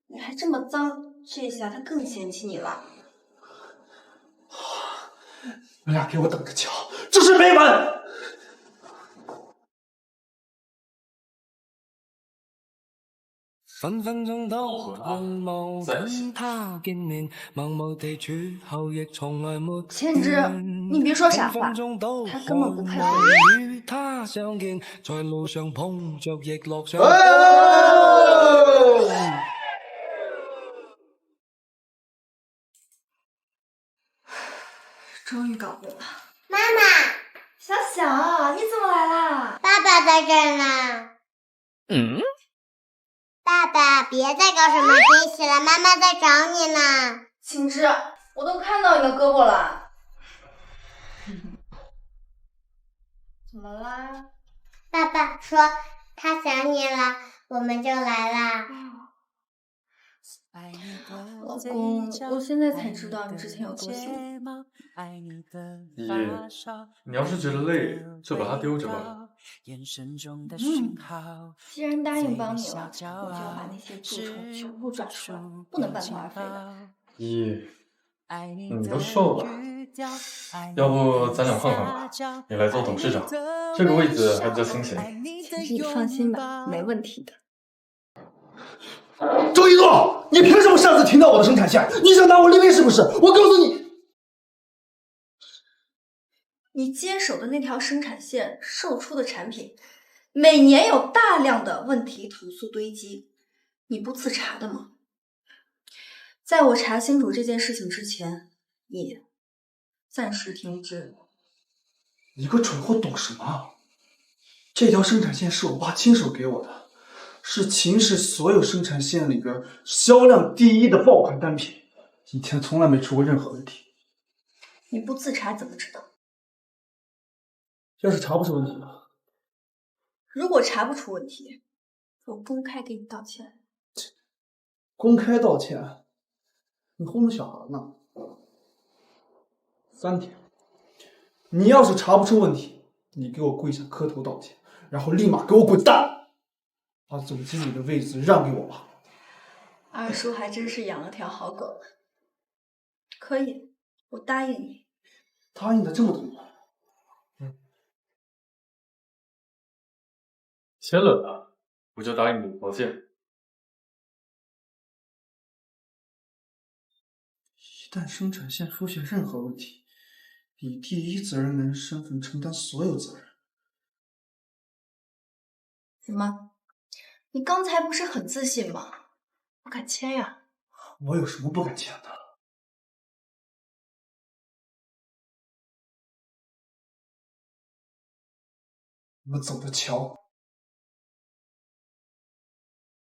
你还这么脏，这下她更嫌弃你了。你俩给我等着瞧，这是没完！分分鐘都盼望跟他見面，茫無地處後亦從來沒千之，你別說傻話，他根本不配合你。與他相見，在路上碰着亦落上。終於搞定了。媽媽，小小，你怎麼來啦？爸爸在這兒呢。爸爸，別再搞什麼驚喜了，媽媽在找你呢。秦之，我都看到你的胳膊了。怎麼啦？爸爸說他想你了，我們就來啦。老公，我現在才知道你之前有多喜歡。你要是覺得累，就把它丟着吧。既然答應幫你了，我就要把那些蛀蟲全部抓出來，不能半途而廢的。你都瘦了，要不咱俩換換吧？你來做董事長，這個位置還比較清閒。前世你放心吧，沒問題的。周一諾，你憑什麼擅自停掉我的生產線？你想拿我立威是不是？我告訴你，你接手的那條生產線售出的產品，每年有大量的問題投訴堆積，你不自查的嗎？在我查清楚這件事情之前，你暫時停止。你個蠢貨懂什麼？這條生產線是我爸親手給我的。是秦氏所有生產線裏邊銷量第一的爆款單品，以前從來沒出過任何問題。你不自查怎么知道？要是查不出问题呢？如果查不出问题，我公开给你道歉。公开道歉？你糊弄小孩呢？3天。你要是查不出问题，你给我跪下磕头道歉，然后立马给我滚蛋，把总经理的位置让给我吧。二叔还真是养了条好狗呢。可以，我答应你。答应的这么痛快？签了的，我就答应你的条件。一旦生产线出现任何问题，以第一责任人身份承担所有责任。怎么？你刚才不是很自信吗？不敢签呀？我有什么不敢签的？我们走着瞧。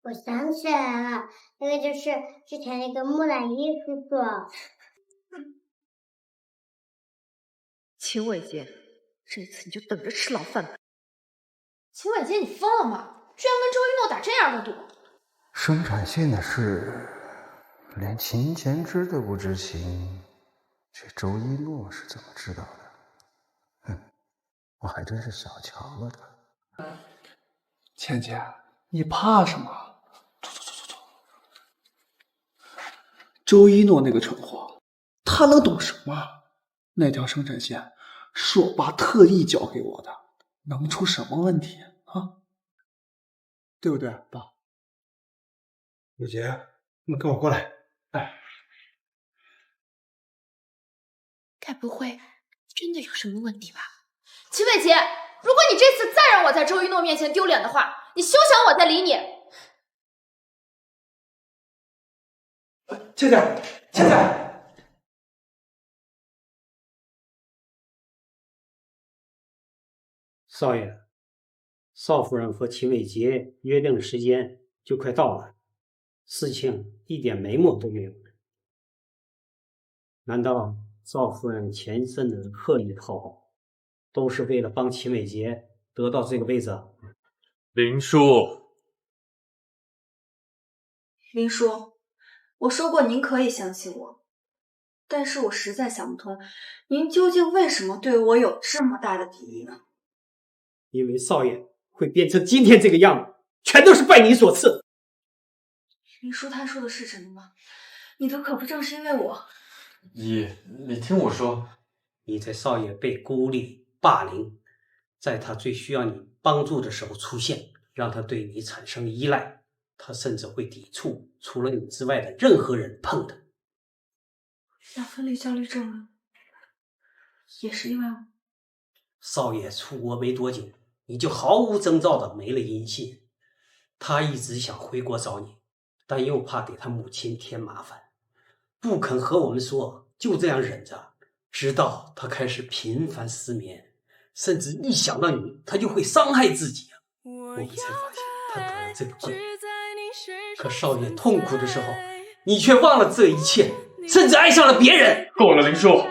我想起来了，那个就是之前那个木乃伊叔叔。秦伟杰，这次你就等着吃牢饭吧。秦伟杰，你疯了吗？居然跟周一诺打这样的赌！生产线的事，连秦前之都不知情，这周一诺是怎么知道的？哼，我还真是小瞧了他。倩倩，你怕什么？走。周一诺那个蠢货，他能懂什么？那条生产线是我爸特意交给我的，能出什么问题啊？对不对，爸？伟杰，你跟我过来。哎，该不会真的有什么问题吧？秦伟杰，如果你这次再让我在周一诺面前丢脸的话，你休想我再理你。倩倩。少爷，少夫人和秦伟杰约定的时间就快到了，事情一点眉目都没有。难道少夫人前阵子刻意讨好，都是为了帮秦伟杰得到这个位置？林叔，林叔，我说过您可以相信我，但是我实在想不通，您究竟为什么对我有这么大的敌意呢？因为少爷会变成今天这个样子，全都是拜你所赐。林叔他说的是真的吗？你的可不正是因为我？你听我说，你在少爷被孤立霸凌，在他最需要你帮助的时候出现，让他对你产生依赖，他甚至会抵触除了你之外的任何人碰他。那分离焦虑症也是因为我。少爷出国没多久，你就毫无征兆的没了音信。他一直想回国找你，但又怕给他母亲添麻烦，不肯和我们说，就这样忍着，直到他开始频繁失眠，甚至一想到你，他就会伤害自己。我们才发现他得了这个病。可少爷痛苦的时候，你却忘了这一切，甚至爱上了别人。够了，林叔。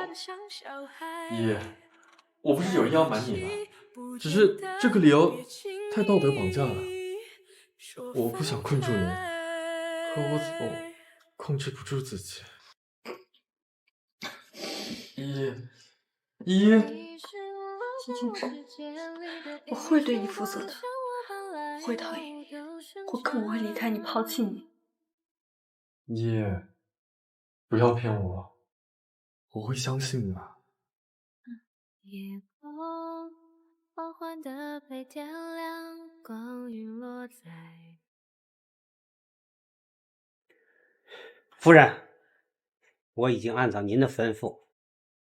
我不是有意要瞒你吗？只是这个理由太道德绑架了。我不想困住你，可我总控制不住自己。秦清之，我会对你负责的，我会讨厌你，我更不会离开你，抛弃你。不要骗我，我会相信你的。夜空缓缓地被点亮，光晕落在。夫人，我已经按照您的吩咐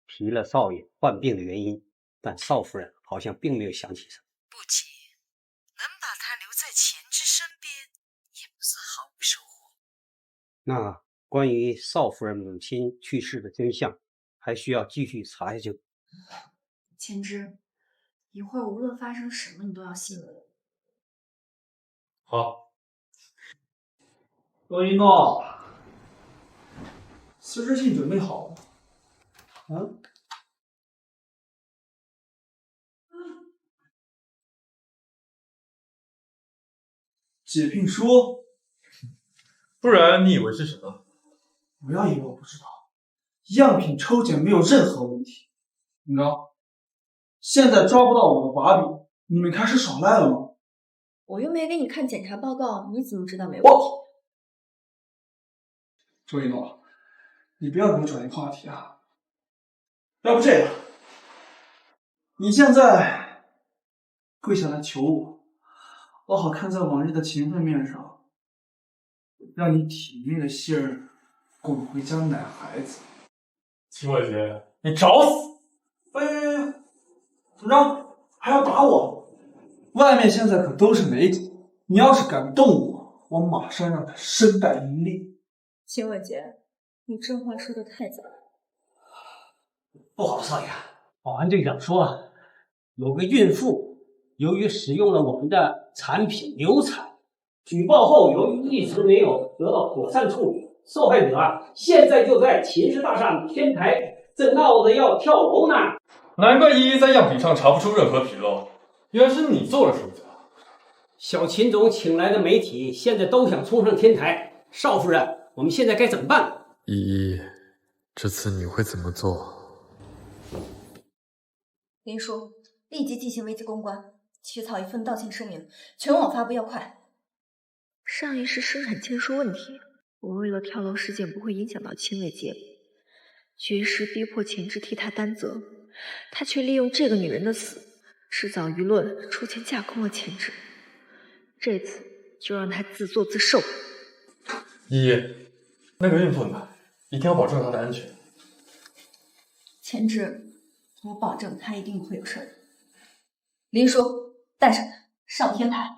提了少爷患病的原因，但少夫人好像并没有想起什么。不急，能把他留在前之身边，也不是毫无收获。那关于少夫人母亲去世的真相，还需要继续查下去。千之，一会儿无论发生什么，你都要信我。好。周一诺，辞职信准备好了？解聘书，不然你以为是什么？不要以为我不知道，样品抽检没有任何问题。怎么着？现在抓不到我的把柄，你们开始耍赖了吗？我又没给你看检查报告，你怎么知道没问题？周一诺，你不要给我转移话题啊！要不这样，你现在跪下来求我，我好看在往日的情分面上，让你体面的信儿滚回家奶孩子。秦伟杰，你找死！哎，怎么着？还要打我？外面现在可都是媒体，你要是敢动我，我马上让他身败名裂。秦伟杰，你这话说的太早了。不好，少爷，保安队长说，有个孕妇由于使用了我们的产品流产，举报后由于一直没有得到妥善处理，受害者现在就在秦氏大厦天台，正闹着要跳楼呢。难怪依依在样品上查不出任何纰漏，原来是你做了手脚。小秦总请来的媒体现在都想冲上天台，邵夫人，我们现在该怎么办？依依，这次你会怎么做？林叔，立即进行危机公关，起草一份道歉声明，全网发布要快。上一世生产技术问题，我为了跳楼事件不会影响到秦伟杰，绝食逼迫秦芝替他担责，他却利用这个女人的死制造舆论，出钱架空了秦芝。这次就让他自作自受。依依，那个孕妇呢？一定要保证她的安全。秦芝，我保证她一定不会有事的。林叔，带上她上天台。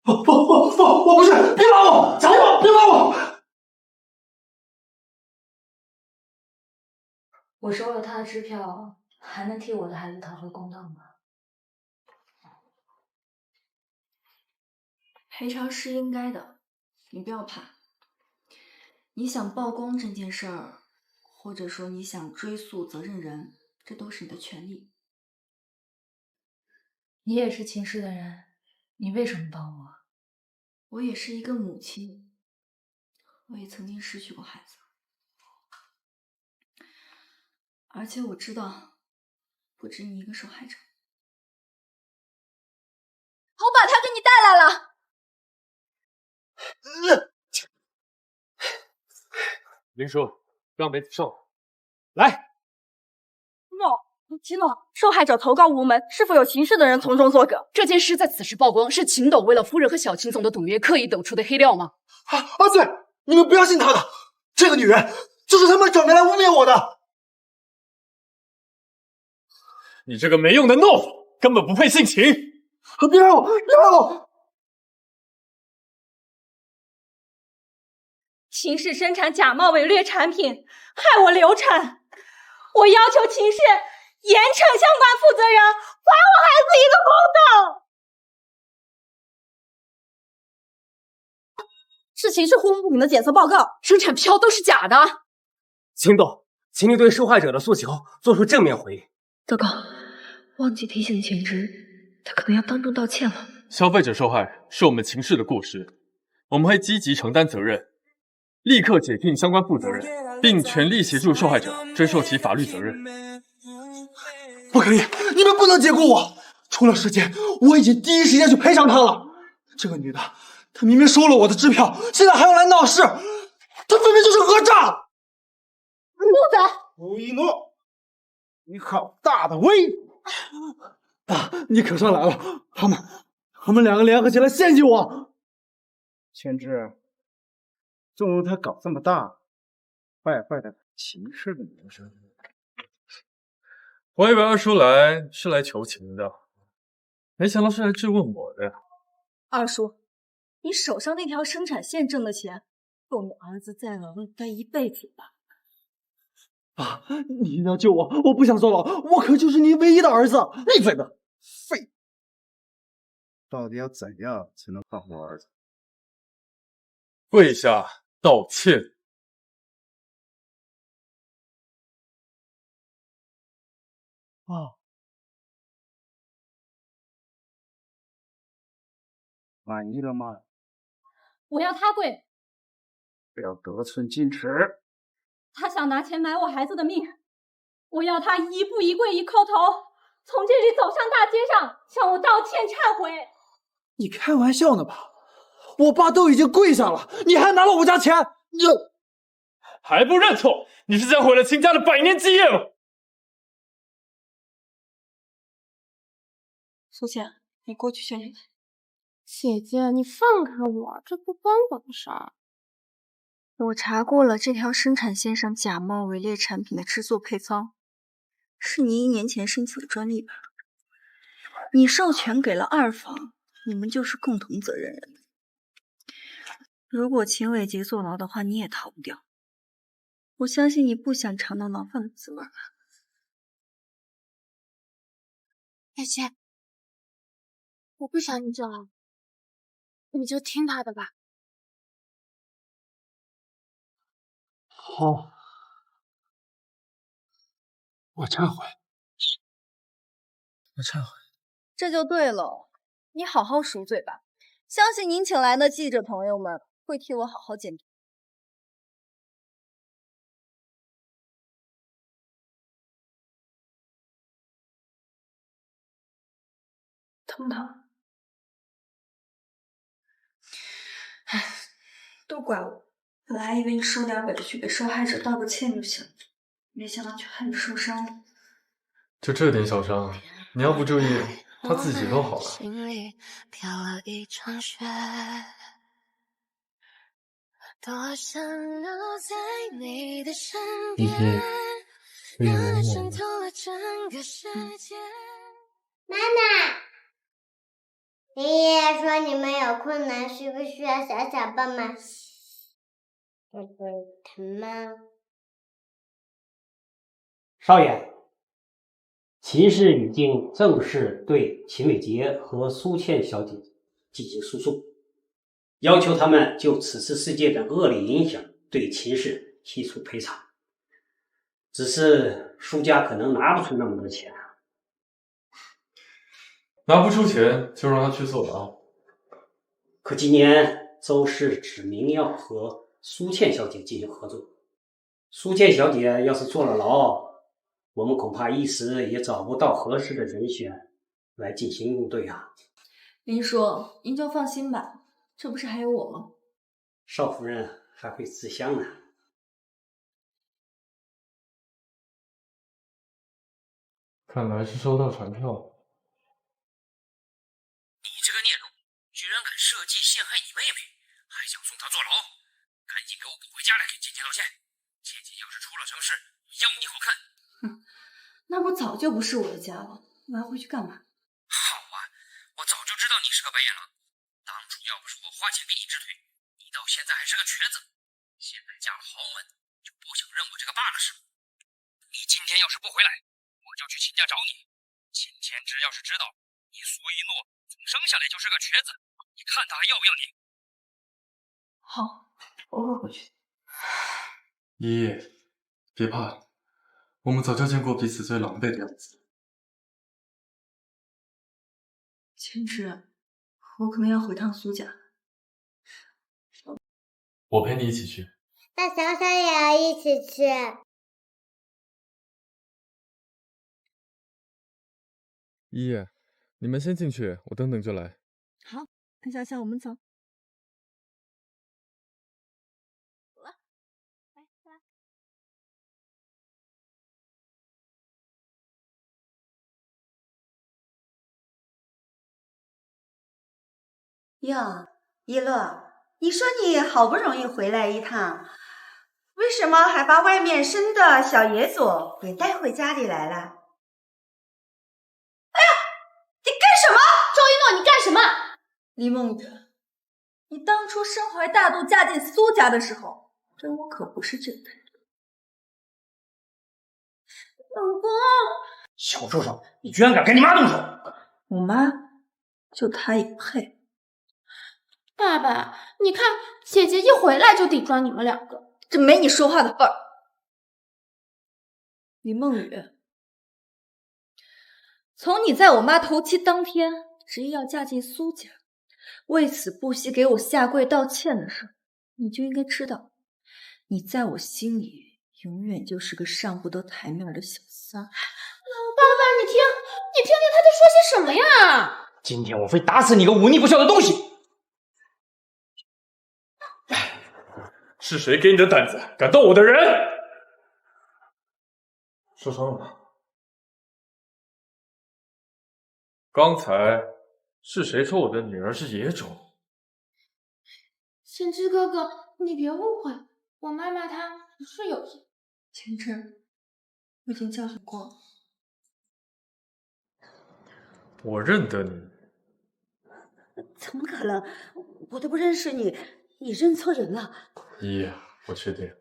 我不是，别拉我，找我，别拉我！我收了他的支票，还能替我的孩子讨回公道吗？赔偿是应该的，你不要怕。你想曝光这件事儿，或者说你想追溯责任人，这都是你的权利。你也是秦氏的人，你为什么帮我？我也是一个母亲，我也曾经失去过孩子，而且我知道，不止你一个受害者。我把他给你带来了。林叔，让梅子上来。秦总，受害者投告无门，是否有秦氏的人从中作梗？这件事在此时曝光，是秦董为了夫人和小秦总的赌约刻意抖出的黑料吗？对，你们不要信他的，这个女人就是他们找人来污蔑我的。你这个没用的懦夫，根本不配姓秦！别拉我，别拉我！秦氏生产假冒伪劣产品，害我流产。我要求秦氏严惩相关负责人，还我孩子一个公道。是秦氏护肤品的检测报告，生产票都是假的。秦董，请你对受害者的诉求做出正面回应。糟糕，忘记提醒秦芝，他可能要当众道歉了。消费者受害是我们秦氏的过失，我们会积极承担责任，立刻解聘相关负责人，并全力协助受害者追究其法律责任。不可以，你们不能解雇我！出了事件，我已经第一时间去赔偿她了。这个女的，她明明收了我的支票，现在还要来闹事，她分明就是讹诈！顾仔，周一诺，你好大的威！爸，你可算来了，他们两个联合起来陷阱我。千芝，纵容他搞这么大，坏的秦氏的名声。我以为二叔来是来求情的，没想到是来质问我的。二叔，你手上那条生产线挣的钱，够你儿子在牢里待一辈子吧？爸，你一定要救我！我不想坐牢，我可就是你唯一的儿子。闭嘴吧，废！到底要怎样才能放过儿子？跪下道歉。啊！满意了吗？我要他跪，不要得寸进尺。他想拿钱买我孩子的命，我要他一步一跪一叩头，从这里走上大街上向我道歉忏悔。你开玩笑呢吧？我爸都已经跪下了，你还拿了我家钱，你还不认错？你是想毁了秦家的100年基业吗？苏倩，你过去劝劝他。姐姐，你放开我，这不关我的事儿。我查过了，这条生产线上假冒伪劣产品的制作配方，是你1年前申请的专利吧？你授权给了二房，你们就是共同责任人。如果秦伟杰坐牢的话，你也逃不掉。我相信你不想尝到牢饭的滋味吧？姐姐，我不想你坐牢，你就听他的吧。好，我忏悔，我忏悔。这就对了，你好好赎罪吧。相信您请来的记者朋友们会替我好好检查。疼不疼？唉，都怪我，本来以为你受点委屈，给受害者道个歉就行了，没想到却害你受伤了。就这点小伤，你要不注意，他自己都好了。心里飘了一场雪，多想留在你的身边，它渗透了整个世界。妈妈，爷爷说你们有困难，需不需要小小帮忙？会疼吗？少爷，秦氏已经正式对秦伟杰和苏倩小姐进行诉讼，要求他们就此次事件的恶劣影响对秦氏提出赔偿。只是苏家可能拿不出那么多钱啊。拿不出钱就让他去坐牢。可今年周氏指明要和苏倩小姐进行合作，苏倩小姐要是坐了牢，我们恐怕一时也找不到合适的人选来进行应对啊。林叔，您就放心吧，这不是还有我吗？少夫人还会自香呢。看来是收到传票。你这个孽种，居然敢设计陷害你妹妹，还想送她坐牢！赶紧给我滚回家来，给倩倩道歉！倩倩要是出了什么事，要你好看！哼，那不早就不是我的家了，我还回去干嘛？好啊，我早就知道你是个白眼狼。当初要不是我花钱给你治腿，你到现在还是个瘸子。现在嫁了豪门，就不想认我这个爸了是吗？你今天要是不回来，我就去秦家找你。秦千之要是知道你苏一诺从生下来就是个瘸子，你看他还要不要你？好，我会回去。爷爷，别怕，我们早就见过彼此最狼狈的样子。千之，我可能要回趟苏家。我陪你一起去。那小小也要一起去。依依，你们先进去，我等等就来。好，那小小，我们走。哟，一乐，你说你好不容易回来一趟，为什么还把外面生的小野种给带回家里来了？哎呀，你干什么？周一诺，你干什么？李梦雨，你当初身怀大度嫁进苏家的时候，对我可不是这个态度。老公，小畜生，你居然敢跟你妈动手！我妈就她也配。爸爸，你看姐姐一回来就得抓你们两个，这没你说话的份儿。李梦雨，从你在我妈头七当天执意要嫁进苏家，为此不惜给我下跪道歉的事，你就应该知道，你在我心里永远就是个上不得台面的小三。老爸爸，你听他在说些什么呀？今天我非打死你个忤逆不孝的东西！是谁给你的胆子，敢动我的人？受伤了吗？刚才是谁说我的女儿是野种？千之哥哥，你别误会，我妈妈她不是有意。千之，我已经叫醒过。我认得你。怎么可能？我都不认识你，你认错人了。依依，我确定，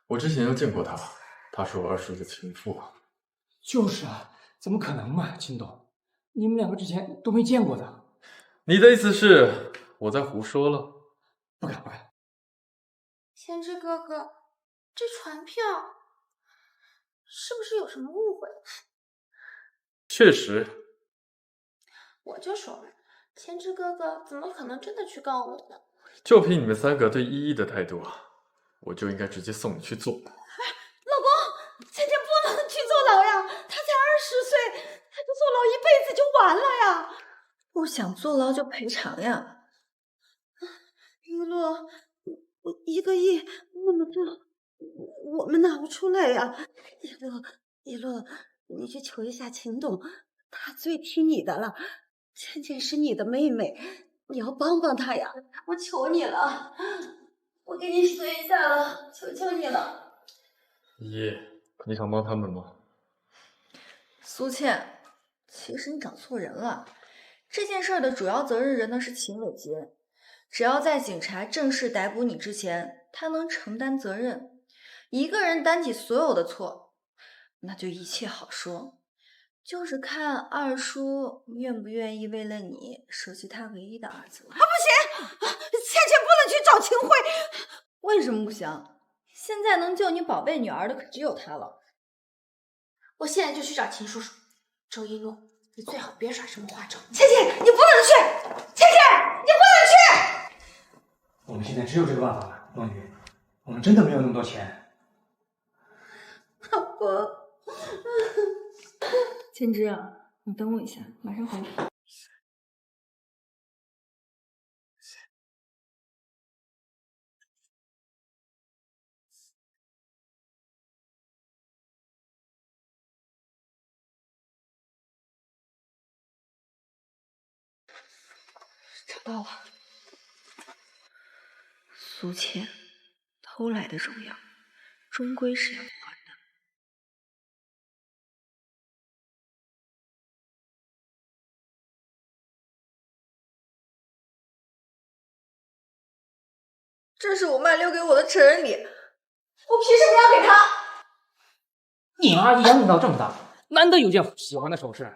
我之前又见过她，她是我二叔的情妇。就是啊，怎么可能嘛，秦董，你们两个之前都没见过的。你的意思是我在胡说了？不敢不敢。千之哥哥，这船票是不是有什么误会？确实。我就说嘛，千之哥哥怎么可能真的去告我呢？就凭你们三个对依依的态度，我就应该直接送你去坐。老公，千千不能去坐牢呀，他才20岁，他就坐牢一辈子就完了呀。不想坐牢就赔偿呀。一洛，1个亿那么多，我们拿不出来呀。一洛，你去求一下秦董，他最听你的了。倩倩是你的妹妹，你要帮帮她呀！我求你了，我给你学一下了，求求你了。依依，你想帮他们吗？苏倩，其实你找错人了。这件事的主要责任人呢是秦伟杰，只要在警察正式逮捕你之前，他能承担责任。一个人担起所有的错，那就一切好说。就是看二叔愿不愿意为了你舍弃他唯一的儿子了。不行，倩倩不能去找秦桧。为什么不行？现在能救你宝贝女儿的可只有他了。我现在就去找秦叔叔。周一诺，你最好别耍什么花招。倩倩，你不能去！倩倩，你不能去！我们现在只有这个办法了，梦雨，我们真的没有那么多钱。老公。千之啊，你等我一下，马上回来。找到了，苏倩，偷来的荣耀，终归是要还的。这是我妈留给我的成人礼，我凭什么要给她？你阿姨养你到这么大，难得有件喜欢的首饰，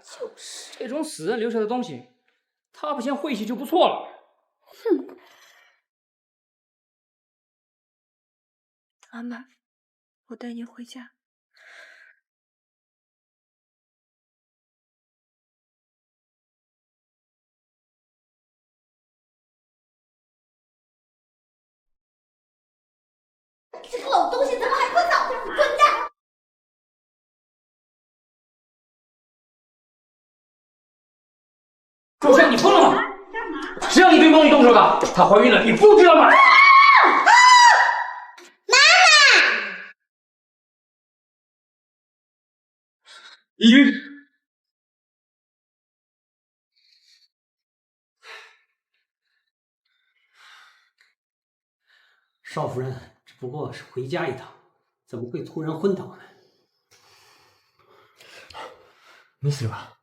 这种死人留下的东西，她不嫌晦气就不错了。哼！妈妈，我带你回家。这个老东西怎么还不走？滚蛋！周轩，你疯了吗？谁让你对梦雨动手的？她怀孕了，你不知道吗？妈妈！依依，少夫人只不过是回家一趟，怎么会突然昏倒呢？你醒了，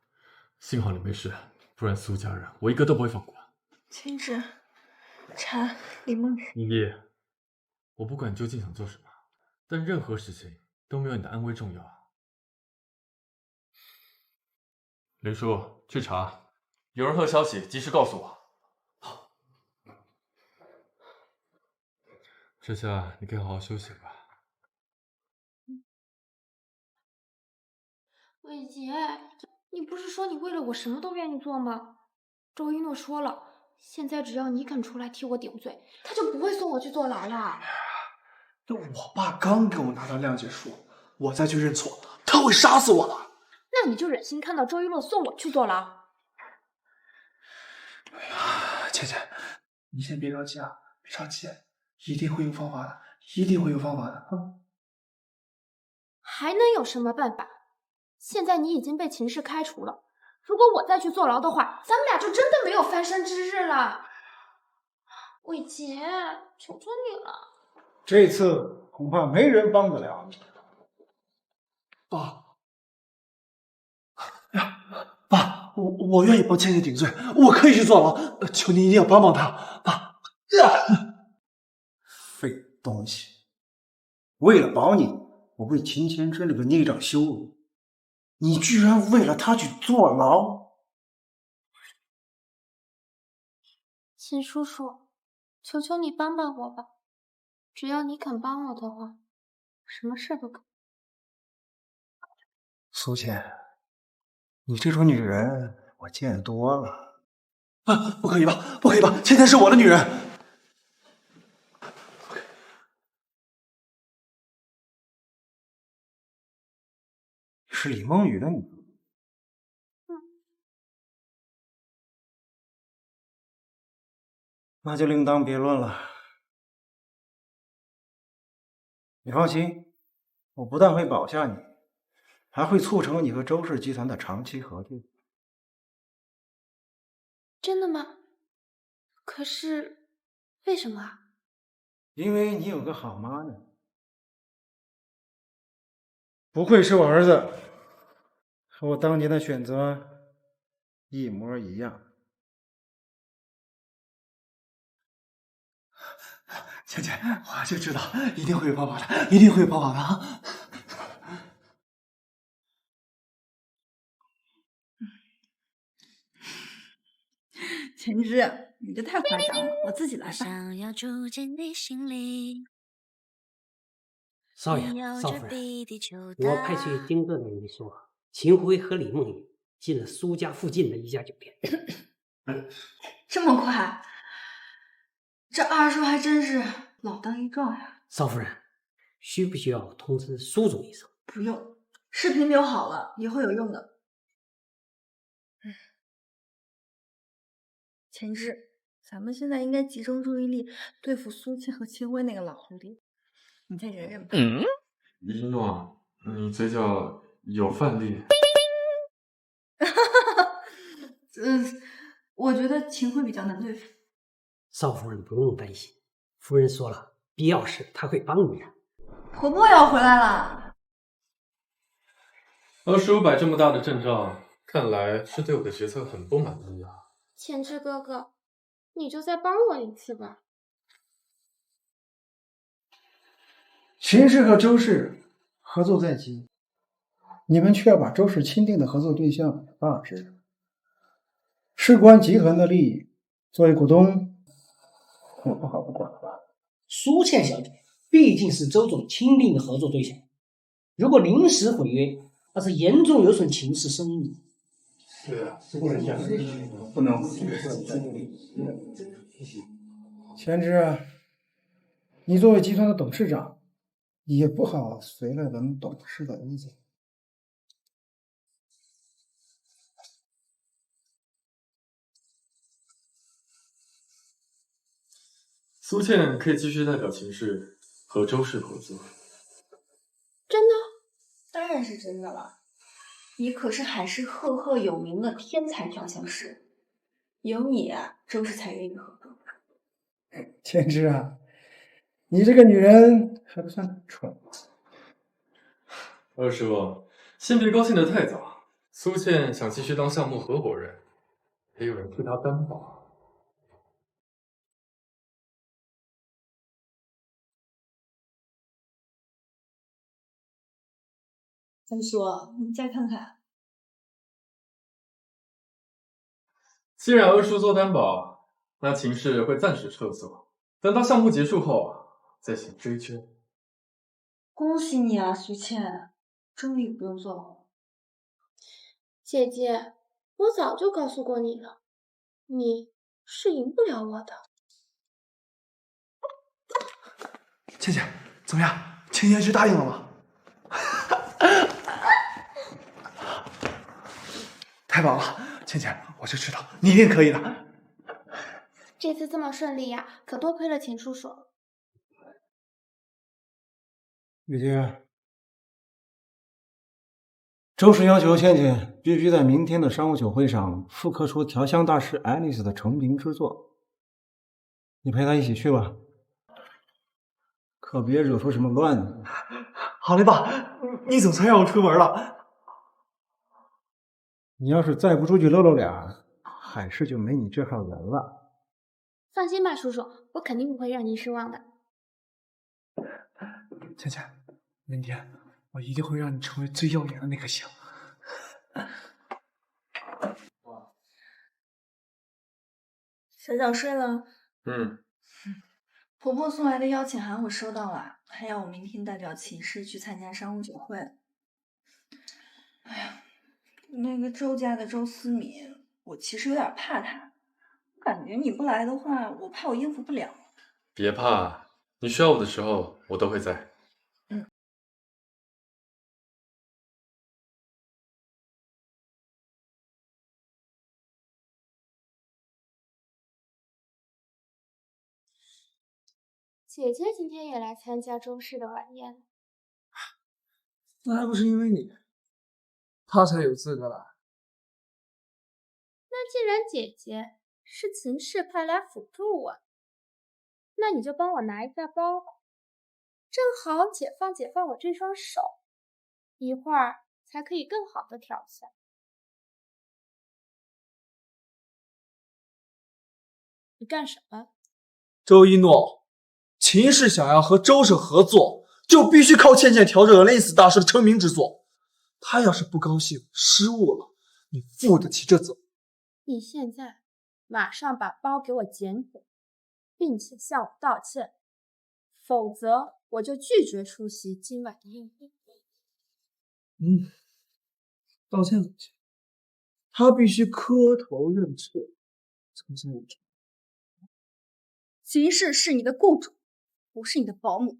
幸好你没事，不然苏家人我一个都不会放过。千之，茶，李梦雨。依依，我不管你究竟想做什么，但任何事情都没有你的安危重要。林叔，去查，有任何消息及时告诉我。好，这下你可以好好休息了吧。伟杰，你不是说你为了我什么都愿意做吗？周一诺说了，现在只要你肯出来替我顶罪，他就不会送我去坐牢了。这我爸刚给我拿到谅解书，我再去认错，他会杀死我的。那你就忍心看到周一洛送我去坐牢？倩倩，你先别着急啊，别着急，一定会有方法的，一定会有方法的啊！还能有什么办法？现在你已经被秦氏开除了，如果我再去坐牢的话，咱们俩就真的没有翻身之日了。伟杰，求求你了。这次恐怕没人帮得了你。爸，爸，我愿意帮倩倩顶罪，我可以去坐牢，求您一定要帮帮她，爸。废东西！为了保你，我为秦千追了个孽障羞辱，你居然为了他去坐牢！秦叔叔，求求你帮帮我吧，只要你肯帮我的话，什么事都可以。苏倩，你这种女人我见多了。不可以吧？不可以吧？倩倩是我的女人。是李梦雨的女儿。那就另当别论了。你放心，我不但会保下你，还会促成你和周氏集团的长期合作。真的吗？可是为什么啊？因为你有个好妈呢。不愧是我儿子，和我当年的选择一模一样。倩倩，我就知道一定会有办法的，一定会有办法的啊！秦之，你这太夸张了，我自己来吧。少爷，少夫人，我派去盯着的人说，秦辉和李梦雨进了苏家附近的一家酒店。这么快？这二叔还真是老当益壮呀。少夫人，需不需要通知苏总一声？不用，视频留好了，以后有用的。秦之，咱们现在应该集中注意力对付苏倩和秦辉那个老狐狸。你再忍忍吧。一诺，你嘴角有饭粒。我觉得秦辉比较难对付。少夫人不用担心，夫人说了，必要时她会帮你的。婆婆要回来了。二叔摆这么大的阵仗，看来是对我的决策很不满意啊。千之哥哥，你就再帮我一次吧。秦氏和周氏合作在即，你们却要把周氏钦定的合作对象放置。事关集团的利益，作为股东，我不好不管了吧？苏倩小姐毕竟是周总钦定的合作对象，如果临时毁约，那是严重有损秦氏声誉。对啊，不能这样，不能。千之啊，你作为集团的董事长，也不好随了人董事的意见。苏倩可以继续代表秦氏和周氏合作。真的？当然是真的了。你可是海市赫赫有名的天才调香师，有你啊，周氏才愿意合作。千之啊，你这个女人还不算蠢。二叔，先别高兴得太早。苏倩想继续当项目合伙人，也有人替她担保。三叔，你再看看。既然二叔做担保，那秦氏会暂时撤诉，等到项目结束后再行追捐。恭喜你啊，苏倩，终于不用做了。姐姐，我早就告诉过你了，你是赢不了我的。倩倩，怎么样？青年是答应了吗？太棒了，倩倩，我就知道你一定可以的。这次这么顺利呀，可多亏了秦叔叔。雨蝶，周氏要求倩倩必须在明天的商务酒会上复刻出调香大师爱丽丝的成名之作。你陪她一起去吧，可别惹出什么乱子。好嘞，爸，你总算让我出门了。你要是再不出去露露脸，海市就没你这号人了。放心吧，叔叔，我肯定不会让您失望的。倩倩，明天我一定会让你成为最耀眼的那颗星。小小睡了。嗯。婆婆送来的邀请函我收到了，还要我明天代表秦氏去参加商务酒会。哎呀，那个周家的周思敏，我其实有点怕她，我感觉你不来的话，我怕我应付不了。别怕，你需要我的时候，我都会在。姐姐今天也来参加周氏的晚宴，那还不是因为你，他才有资格来。那既然姐姐是秦氏派来辅助我，那你就帮我拿一下包，正好解放我这双手，一会儿才可以更好的调香。你干什么？周一诺，秦氏想要和周氏合作，就必须靠倩倩调整雷斯大师的成名之作。他要是不高兴失误了，你负得起这责。你现在马上把包给我捡起，并且向我道歉，否则我就拒绝出席今晚的宴会。道歉怎么行？他必须磕头认错，重新认错。秦氏是你的雇主，不是你的保姆。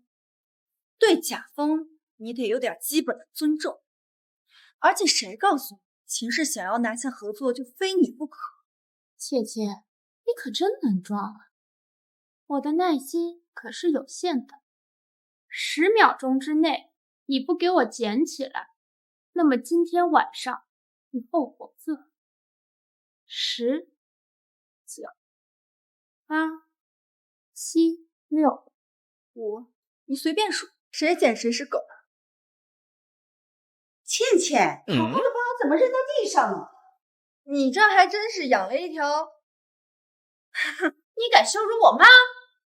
对甲方你得有点基本的尊重。而且谁告诉你秦氏想要拿下合作就非你不可？倩倩，你可真能装啊！我的耐心可是有限的，10秒钟之内你不给我捡起来，那么今天晚上你后果自负。10、9、8、7、6、5，你随便数，谁捡谁是狗。倩倩，好好的包怎么扔到地上了？你这还真是养了一条……你敢羞辱我妈？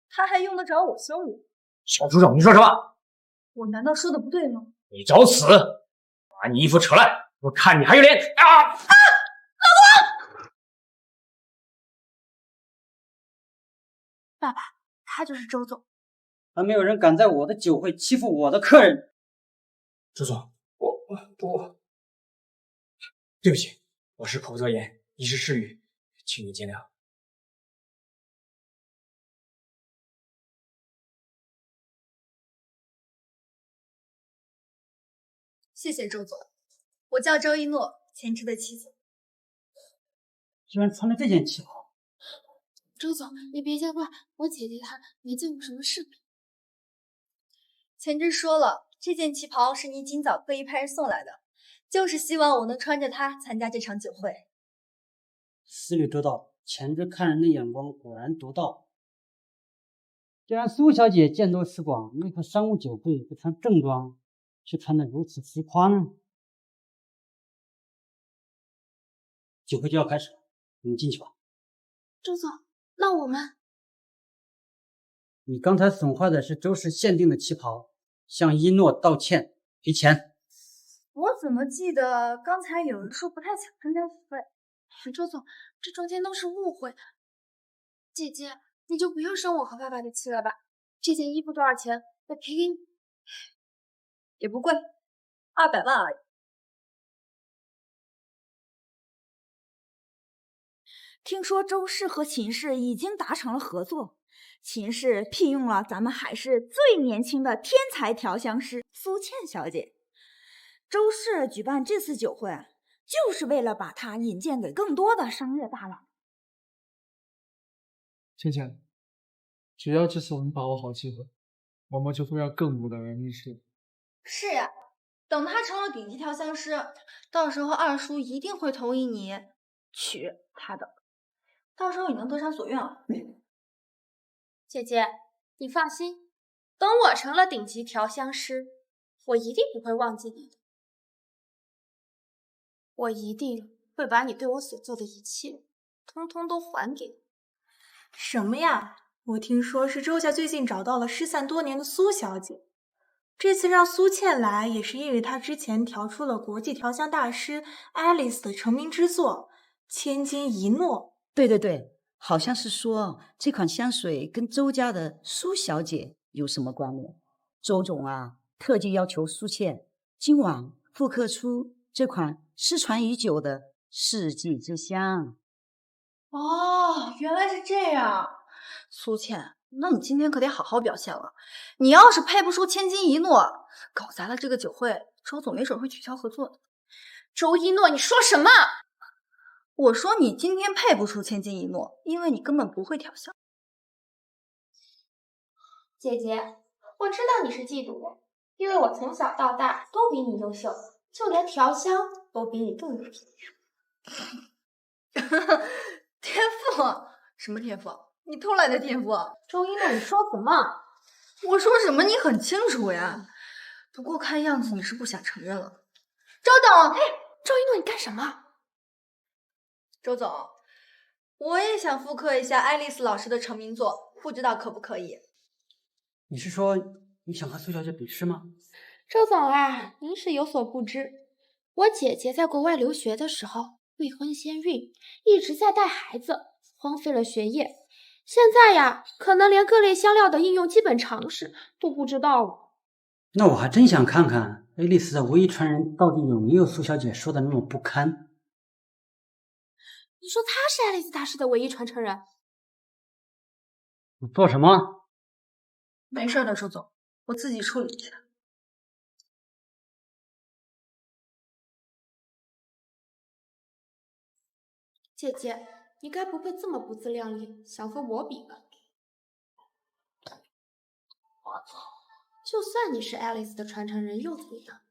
他还用得着我羞辱？小组长，你说什么？我难道说的不对吗？你找死！把你衣服扯来，我看你还有脸！啊！老公！爸爸，他就是周总。还没有人敢在我的酒会欺负我的客人。周总，我，对不起，我是口不择言，一时失语，请你见谅。谢谢周总，我叫周一诺，前池的妻子。居然穿了这件旗袍。周总，你别见怪，我姐姐她没见过什么世面。前池说了，这件旗袍是你今早特意派人送来的，就是希望我能穿着它参加这场酒会。思虑周到，前池看人的眼光果然独到。既然苏小姐见多识广，那个商务酒会不穿正装，却穿得如此浮夸呢？酒会就要开始了，你们进去吧。周总，那我们……你刚才损坏的是周氏限定的旗袍，向一诺道歉，赔钱。我怎么记得刚才有人说不太想参加酒会？周总，这中间都是误会。姐姐，你就不要生我和爸爸的气了吧？这件衣服多少钱？我赔给你。也不贵，200万而已。听说周氏和秦氏已经达成了合作，秦氏聘用了咱们海市最年轻的天才调香师苏倩小姐。周氏举办这次酒会，就是为了把她引荐给更多的商业大佬。倩倩，只要这次我们把握好机会，我们就会让更多的人认识。是呀，等他成了顶级调香师，到时候二叔一定会同意你娶他的，到时候你能得偿所愿了。姐姐，你放心，等我成了顶级调香师，我一定不会忘记你的。我一定会把你对我所做的一切，通通都还给你。什么呀？我听说是周家最近找到了失散多年的苏小姐，这次让苏倩来，也是因为她之前调出了国际调香大师 Alice 的成名之作《千金一诺》。对，好像是说这款香水跟周家的苏小姐有什么关联。周总啊，特地要求苏倩今晚复刻出这款失传已久的世纪之香。哦，原来是这样，苏倩，那你今天可得好好表现了。你要是配不出千金一诺，搞砸了这个酒会，周总没准会取消合作的。周一诺，你说什么？我说你今天配不出千金一诺，因为你根本不会调香。姐姐，我知道你是嫉妒我，因为我从小到大都比你优秀，就连调香都比你更有天赋。天赋？什么天赋？你偷来的天赋？周一诺，你说什么？我说什么你很清楚呀，不过看样子你是不想承认了。周总，嘿，周一诺，你干什么？周总，我也想复刻一下爱丽丝老师的成名作，不知道可不可以？你是说你想和苏小姐比试吗？周总啊，您是有所不知，我姐姐在国外留学的时候未婚先孕，一直在带孩子，荒废了学业。现在呀，可能连各类香料的应用基本常识都不知道了。那我还真想看看爱丽丝的唯一传人到底有没有苏小姐说的那么不堪。你说他是爱丽丝大师的唯一传承人？你做什么？没事的，周总，我自己处理一下。姐姐，你该不会这么不自量力，想和我比吧？我操！就算你是爱丽丝的传承人又怎样？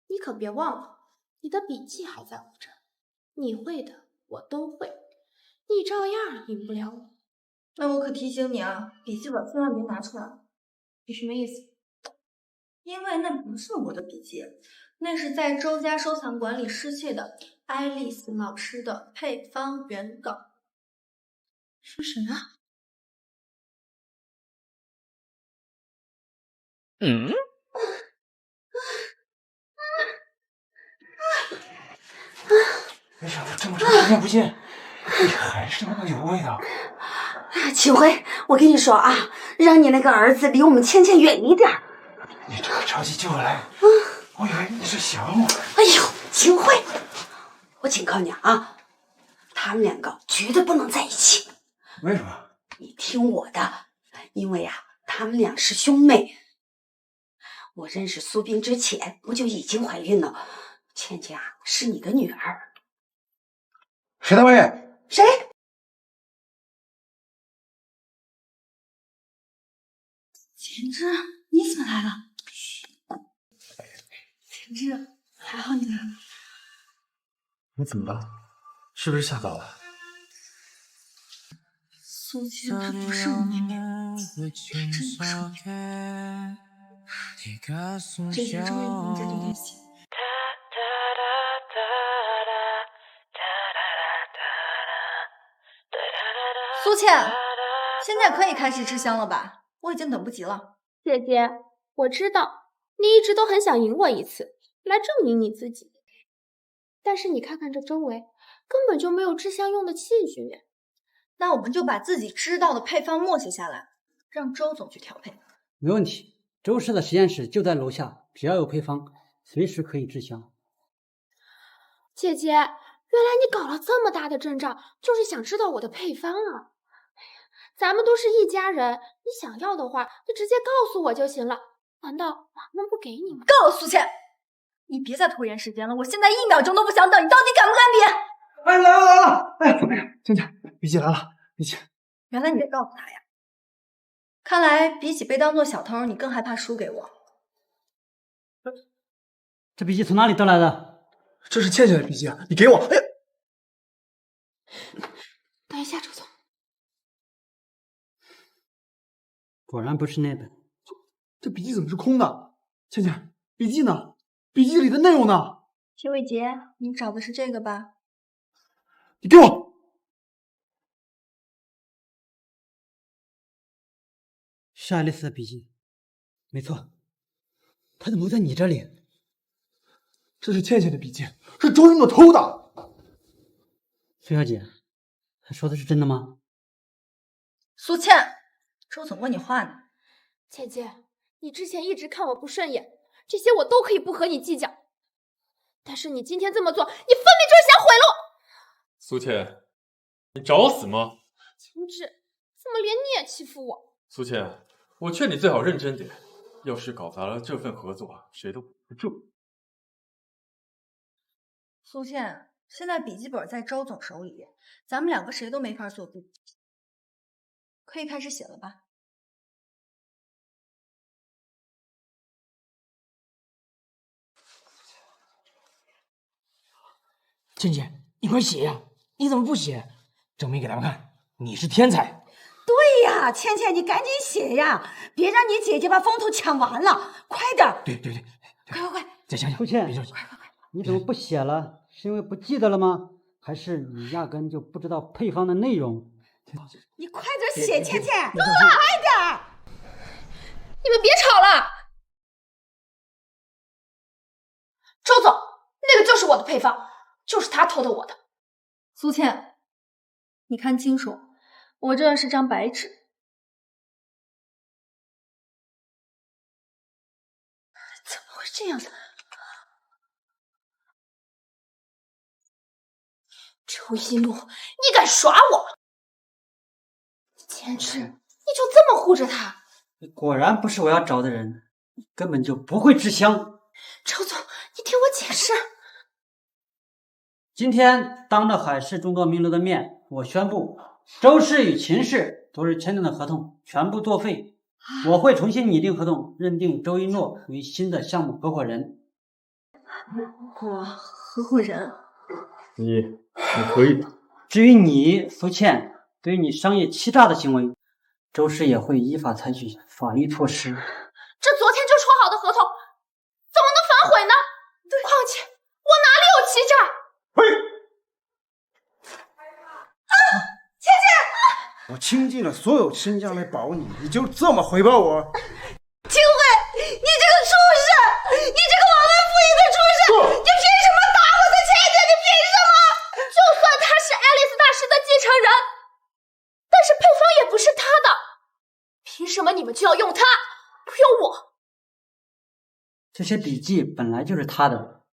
你可别忘了，你的笔记还在我这儿，你会的我都会，你照样赢不了我。那我可提醒你啊，笔记本千万别拿出来。你什么意思？因为那不是我的笔记，那是在周家收藏馆里失窃的爱丽丝老师的配方原稿。说什么？没想到这么长时间不见，你还是那么有味道。启辉，我跟你说啊，让你那个儿子离我们倩倩远一点。你这么着急就来，我以为你是想我。哎呦，启辉，我警告你啊，他们两个绝对不能在一起。为什么？你听我的，因为啊，他们俩是兄妹。我认识苏冰之前，不就已经怀孕了？倩倩啊，是你的女儿。石大卫，谁？简之，你怎么来了？简之，还好你来了。你怎么了？是不是吓到了？苏倩，她不是我妹妹，她真不是我妹妹。这是终于能在这联系。苏倩，现在可以开始吃香了吧？我已经等不及了。姐姐，我知道你一直都很想赢我一次，来证明你自己。但是你看看这周围，根本就没有制香用的器具呀。那我们就把自己知道的配方默写下来，让周总去调配。没问题，周氏的实验室就在楼下，只要有配方，随时可以制香。姐姐，原来你搞了这么大的阵仗，就是想知道我的配方啊！咱们都是一家人，你想要的话就直接告诉我就行了。难道妈妈不给你吗？够，苏倩，你别再拖延时间了，我现在1秒钟都不想等，你到底敢不敢比？哎，来了！哎，倩倩，笔记来了，笔记。原来你得告诉他呀！看来比起被当做小偷，你更害怕输给我。这笔记从哪里得来的？这是倩倩的笔记，你给我。哎呀，等一下，周总。果然不是那本。这笔记怎么是空的？倩倩，笔记呢？笔记里的内容呢？邱伟杰，你找的是这个吧？你给我！是爱丽丝的笔记，没错。他怎么会在你这里？这是倩倩的笔记，是周一诺偷的。苏小姐，他说的是真的吗？苏倩，周总问你话呢。倩倩，你之前一直看我不顺眼，这些我都可以不和你计较。但是你今天这么做，你分明就是想毁了我。苏倩，你找死吗？秦志，怎么连你也欺负我？苏倩，我劝你最好认真点，要是搞砸了这份合作，谁都不住。苏倩，现在笔记本在周总手里，咱们2个谁都没法做笔记，可以开始写了吧？倩倩，你快写呀！你怎么不写？证明给他们看你是天才。对呀，倩倩，你赶紧写呀，别让你姐姐把风头抢完了，快点！对，快！再想想。苏倩，快！你怎么不写了？是因为不记得了吗？还是你压根就不知道配方的内容？你快点写，倩倩，快点！你们别吵了。周总，那个就是我的配方，就是他偷的我的。苏倩，你看清楚，我这是张白纸。怎么会这样子？周一诺，你敢耍我？简直，你就这么护着他？果然不是我要找的人，根本就不会制香。周总，你听我解释。今天当着海市众多名流的面，我宣布周氏与秦氏昨日签订的合同全部作废。我会重新拟定合同，认定周一诺为新的项目合伙人。我合伙人？你可以的。至于你，苏倩，对于你商业欺诈的行为，周氏也会依法采取法律措施。这昨天就说好的合同，怎么能反悔呢？况且我哪里有欺诈？倩倩，我倾尽了所有身家来保你，你就这么回报我？秦桧，你这个畜生，你这个忘恩负义的畜生，你凭什么打我的倩倩？你凭什么？就算他是爱丽丝大师的继承人，但是配方也不是他的，凭什么你们就要用他，不用我？这些笔记本来就是他的，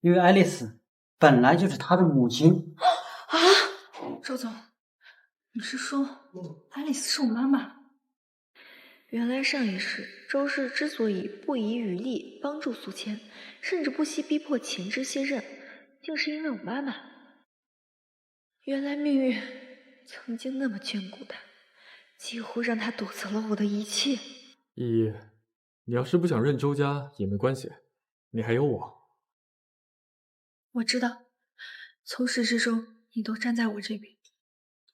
因为爱丽丝本来就是他的母亲。啊，周总，你是说爱丽丝是我妈妈？原来上一世周氏之所以不遗余力帮助苏千，甚至不惜逼迫秦之卸任，竟是因为我妈妈。原来命运曾经那么眷顾他，几乎让他夺走了我的一切。依依，你要是不想认周家也没关系，你还有我。我知道，从始至终你都站在我这边，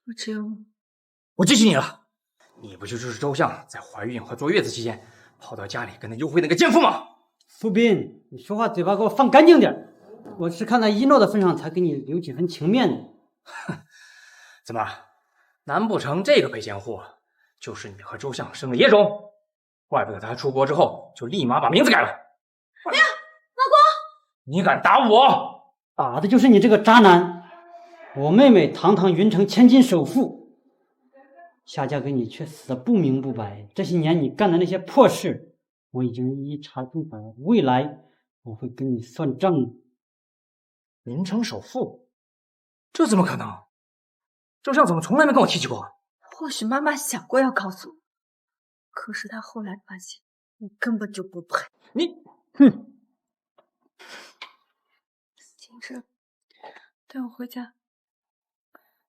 我只有……我记起你了，你不就是周相在怀孕和坐月子期间跑到家里跟那幽会那个奸夫吗？苏斌，你说话嘴巴给我放干净点，我是看在一诺的份上才给你留几分情面的。怎么，难不成这个配奸户就是你和周相生的野种？怪不得他出国之后就立马把名字改了。哎呀，老公，你敢打我？打的就是你这个渣男！我妹妹堂堂云城千金首富，下嫁给你却死得不明不白。这些年你干的那些破事，我已经一一查清楚了。未来我会跟你算账。云城首富？这怎么可能？周相怎么从来没跟我提起过？或许妈妈想过要告诉我，可是她后来发现你根本就不配。你，哼！景致，带我回家。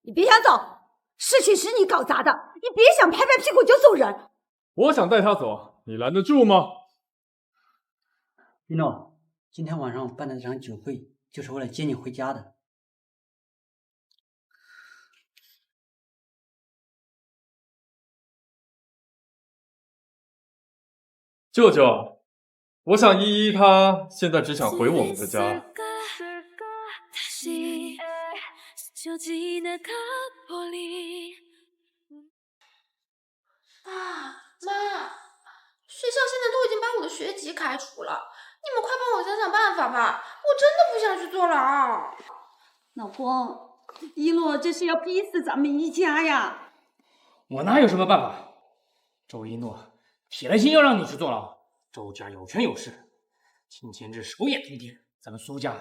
你别想走，事情是你搞砸的，你别想拍拍屁股就走人。我想带他走，你拦得住吗？一诺，今天晚上我办的这场酒会，就是为了接你回家的。舅舅，我想依依她现在只想回我们的家。爸妈，学校现在都已经把我的学籍开除了，你们快帮我想想办法吧，我真的不想去坐牢。老公，一诺这是要逼死咱们一家呀！我哪有什么办法？周一诺铁了心要让你去坐牢，周家有权有势，秦千志手眼通天，咱们苏家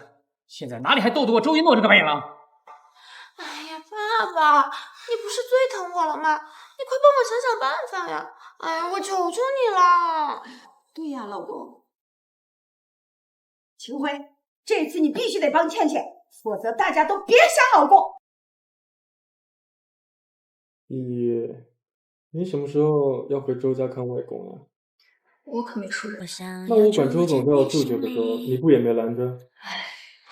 现在哪里还斗得过周一诺这个白眼狼？哎呀，爸爸，你不是最疼我了吗？你快帮我想想办法呀！哎呀，我求求你了。对呀，老公。秦晖，这次你必须得帮倩倩，否则大家都别想好过。依依，你什么时候要回周家看外公啊？我可没说人。那我管周总要住这个周，你不也没拦着？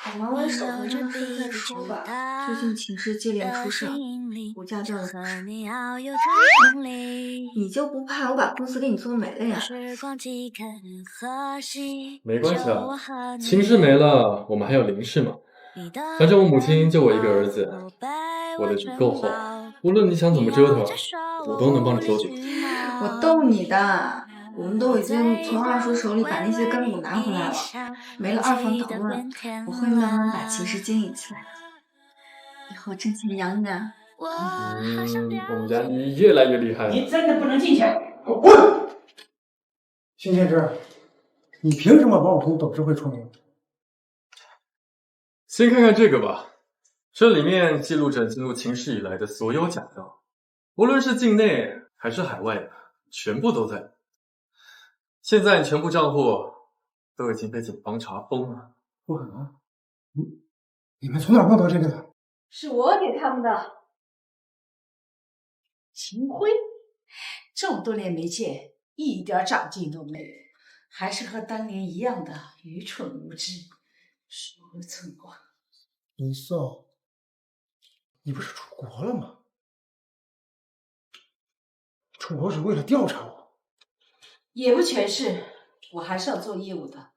等忙完手头上的事再说吧。最近寝室接连出事，吴家调了不少。你就不怕我把公司给你做没了呀？没关系啊，秦氏没了，我们还有林氏嘛。反正我母亲就我一个儿子，我的底够厚，无论你想怎么折腾，我都能帮你收紧。我逗你的。我们都已经从二叔手里把那些干股拿回来了，没了二房捣乱，我会慢慢把秦氏经营起来的。以后挣钱养你啊！我们家你越来越厉害了。你真的不能进去！给我滚！辛千之，你凭什么把我从董事会除名？先看看这个吧，这里面记录着进入秦氏以来的所有假账，无论是境内还是海外的，全部都在。现在全部账户都已经被警方查封了。不可能！你们从哪弄到这个的？是我给他们的。秦晖，这么多年没见，一点长进都没有，还是和当年一样的愚蠢无知，说不寸光。林少，你不是出国了吗？出国是为了调查我。也不全是，我还是要做业务的，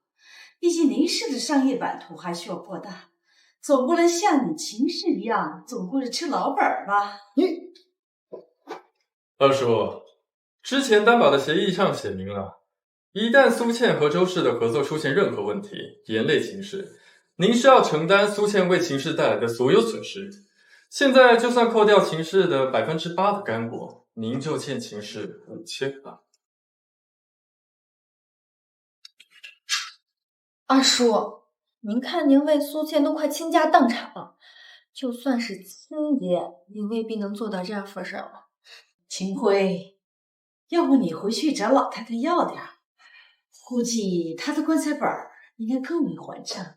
毕竟林氏的商业版图还需要扩大，总不能像你秦氏一样总顾着吃老本吧？二叔，之前担保的协议上写明了，一旦苏倩和周氏的合作出现任何问题，连累秦氏，您是要承担苏倩为秦氏带来的所有损失。现在就算扣掉秦氏的8%的干股，您就欠秦氏5000万。二叔，您看您为苏倩都快倾家荡产了，就算是亲爹，也未必能做到这样份上了。秦晖，要不你回去找老太太要点，估计她的棺材本应该够你还账。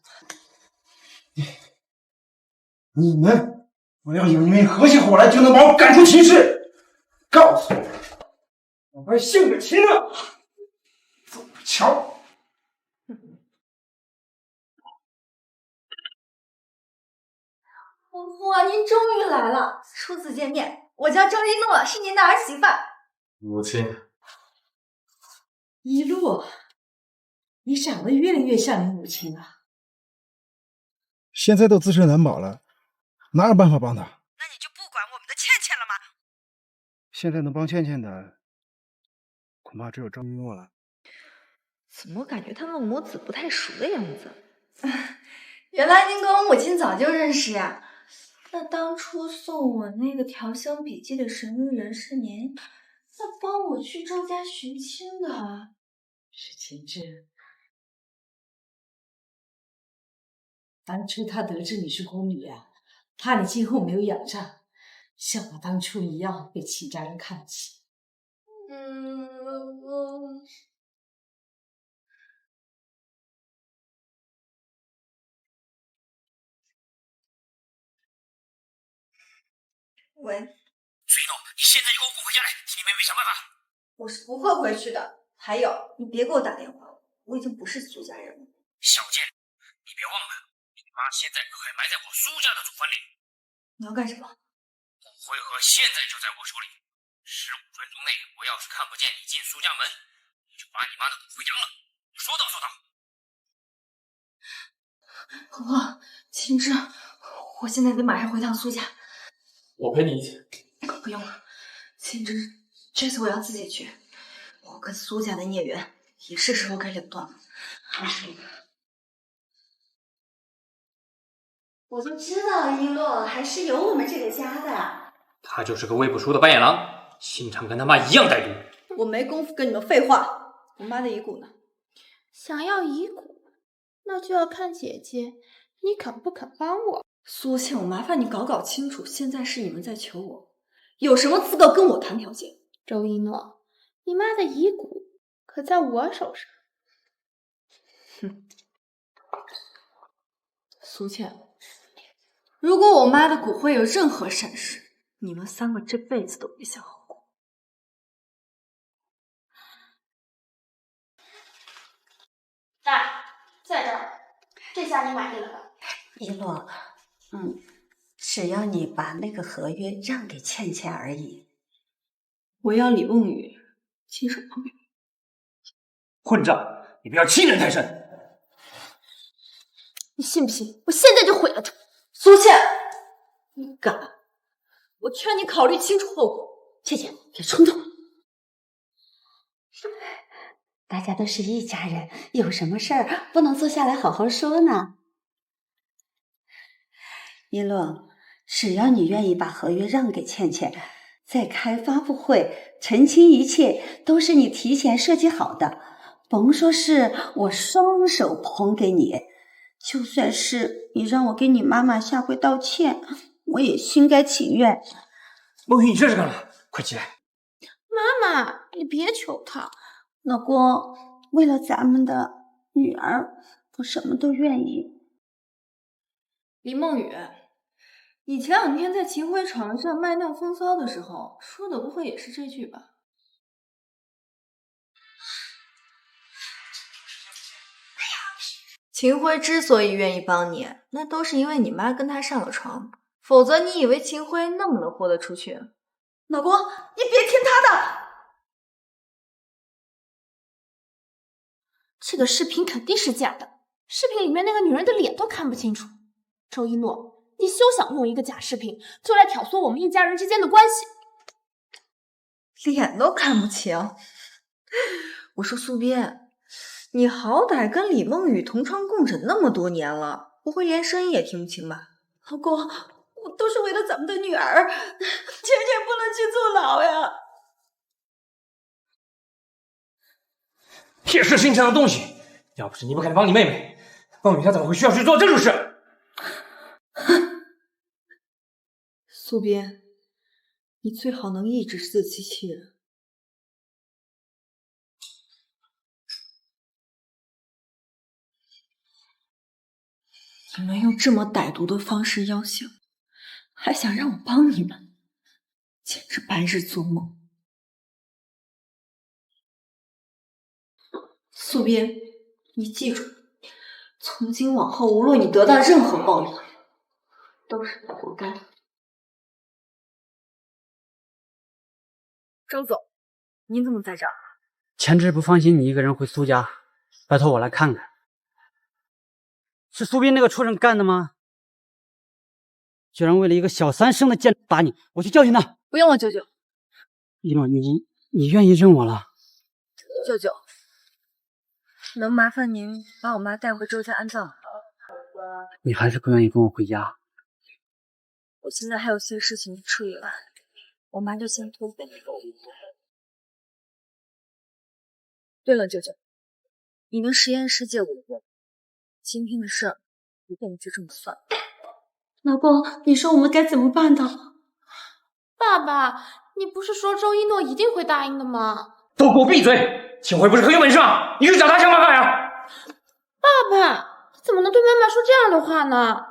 你们，我要有你们合起伙来，就能把我赶出秦氏。告诉你，我还姓个秦呢，走着瞧。哇，您终于来了！初次见面，我叫周一诺，是您的儿媳妇。母亲，一诺，你长得越来越像你母亲了。现在都自身难保了，哪有办法帮他？那你就不管我们的倩倩了吗？现在能帮倩倩的，恐怕只有周一诺了。怎么感觉他们母子不太熟的样子？原来您跟我母亲早就认识呀？那当初送我那个调香笔记的神秘人是您，那帮我去周家寻亲的是秦志。当初他得知你是宫女啊，怕你今后没有仰仗，像我当初一样被秦家人看不起。喂，水诺，你现在就给我滚回家来，替你妹妹想办法。我是不会回去的。还有，你别给我打电话，我已经不是苏家人了。小贱，你别忘了，你妈现在可还埋在我苏家的祖坟里。你要干什么？骨灰盒现在就在我手里，15分钟内我要是看不见你进苏家门，你就把你妈的骨灰扬了。说到做到。我秦之，我现在得马上回趟苏家。我陪你一起。不用了，秦之，这次我要自己去。我跟苏家的孽缘也是时候该了断了。我就知道璎珞还是有我们这个家的。他就是个喂不熟的白眼狼，心肠跟他妈一样歹毒。我没工夫跟你们废话。我妈的遗骨呢？想要遗骨，那就要看姐姐你肯不肯帮我。苏倩，我麻烦你搞清楚，现在是你们在求我，有什么资格跟我谈条件？周一诺，你妈的遗骨可在我手上。哼，苏倩，如果我妈的骨灰有任何闪失，你们3个这辈子都别想好过。爸，在这儿，这下你满意了吧？璎珞，只要你把那个合约让给倩倩而已。我要李梦雨亲手帮给我。混账！你不要欺人太甚！你信不信？我现在就毁了他！苏倩，你敢！我劝你考虑清楚后果。倩倩，别冲动。大家都是一家人，有什么事儿不能坐下来好好说呢？璎珞，只要你愿意把合约让给倩倩，再开发布会澄清一切，都是你提前设计好的，甭说是我双手捧给你，就算是你让我给你妈妈下跪道歉，我也心甘情愿。梦雨，你这是干嘛？快起来！妈妈，你别求他。老公，为了咱们的女儿，我什么都愿意。李梦雨，你前2天在秦晖床上卖弄风骚的时候，说的不会也是这句吧？秦晖之所以愿意帮你，那都是因为你妈跟他上了床，否则你以为秦晖那么能豁得出去？老公，你别听他的。这个视频肯定是假的，视频里面那个女人的脸都看不清楚。周一诺，你休想用一个假视频就来挑唆我们一家人之间的关系。脸都看不清。我说苏边，你好歹跟李梦雨同床共枕那么多年了，不会连声音也听不清吧？老公，我都是为了咱们的女儿，倩倩不能去坐牢呀。铁石心肠的东西，要不是你不肯帮你妹妹，梦雨她怎么会需要去做这种事？苏边，你最好能抑制自欺欺人。你们用这么歹毒的方式要挟我，还想让我帮你们，简直白日做梦。苏边，你记住，从今往后，无论你得到任何报应，都是你活该。周总，您怎么在这儿？前知不放心你一个人回苏家，拜托我来看看。是苏斌那个畜生干的吗？居然为了一个小三生的贱打你，我去教训他。不用了，舅舅。一诺，你愿意认我了？舅舅，能麻烦您把我妈带回周家安葬吗？你还是不愿意跟我回家？我现在还有些事情没处理完，我妈就先托付你。对了，舅舅，你跟实验室借5个，今天的事儿，不过就这么算了。老公，你说我们该怎么办呢？爸爸，你不是说周一诺一定会答应的吗？都给我闭嘴！庆辉不是很有本事吗？你去找他想办法呀！爸爸，你怎么能对妈妈说这样的话呢？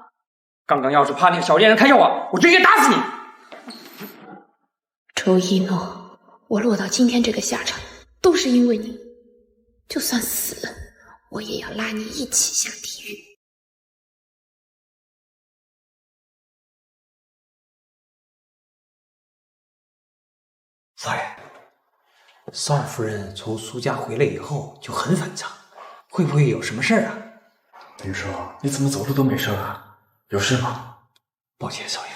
刚刚要是怕那个小贱人开窍我就应该打死你！周一诺，我落到今天这个下场，都是因为你。就算死了，我也要拉你一起下地狱。少爷，少夫人从苏家回来以后就很反常，会不会有什么事儿啊？林叔，你怎么走路都没声啊？有事吗？抱歉，少爷，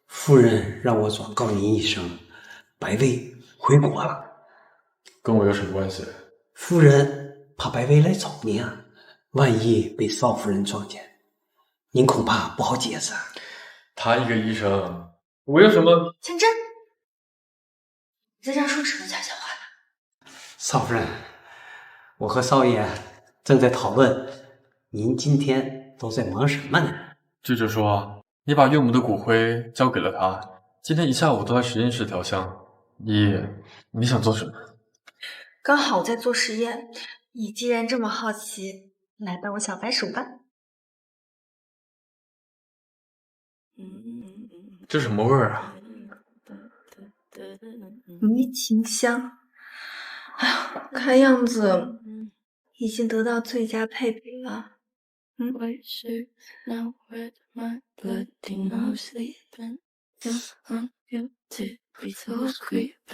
夫人让我转告您一声，白薇回国了。跟我有什么关系？夫人怕白薇来找您啊，万一被少夫人撞见，您恐怕不好解释啊。他一个医生，我有什么？千真，你在这儿说什么悄悄话呢？少夫人，我和少爷正在讨论，您今天都在忙什么呢？就是说，你把岳母的骨灰交给了他，今天一下午都在实验室调香。你想做什么？刚好我在做实验，你既然这么好奇，来当我小白鼠吧。这什么味儿啊？迷情香。哎呀，看样子已经得到最佳配比了。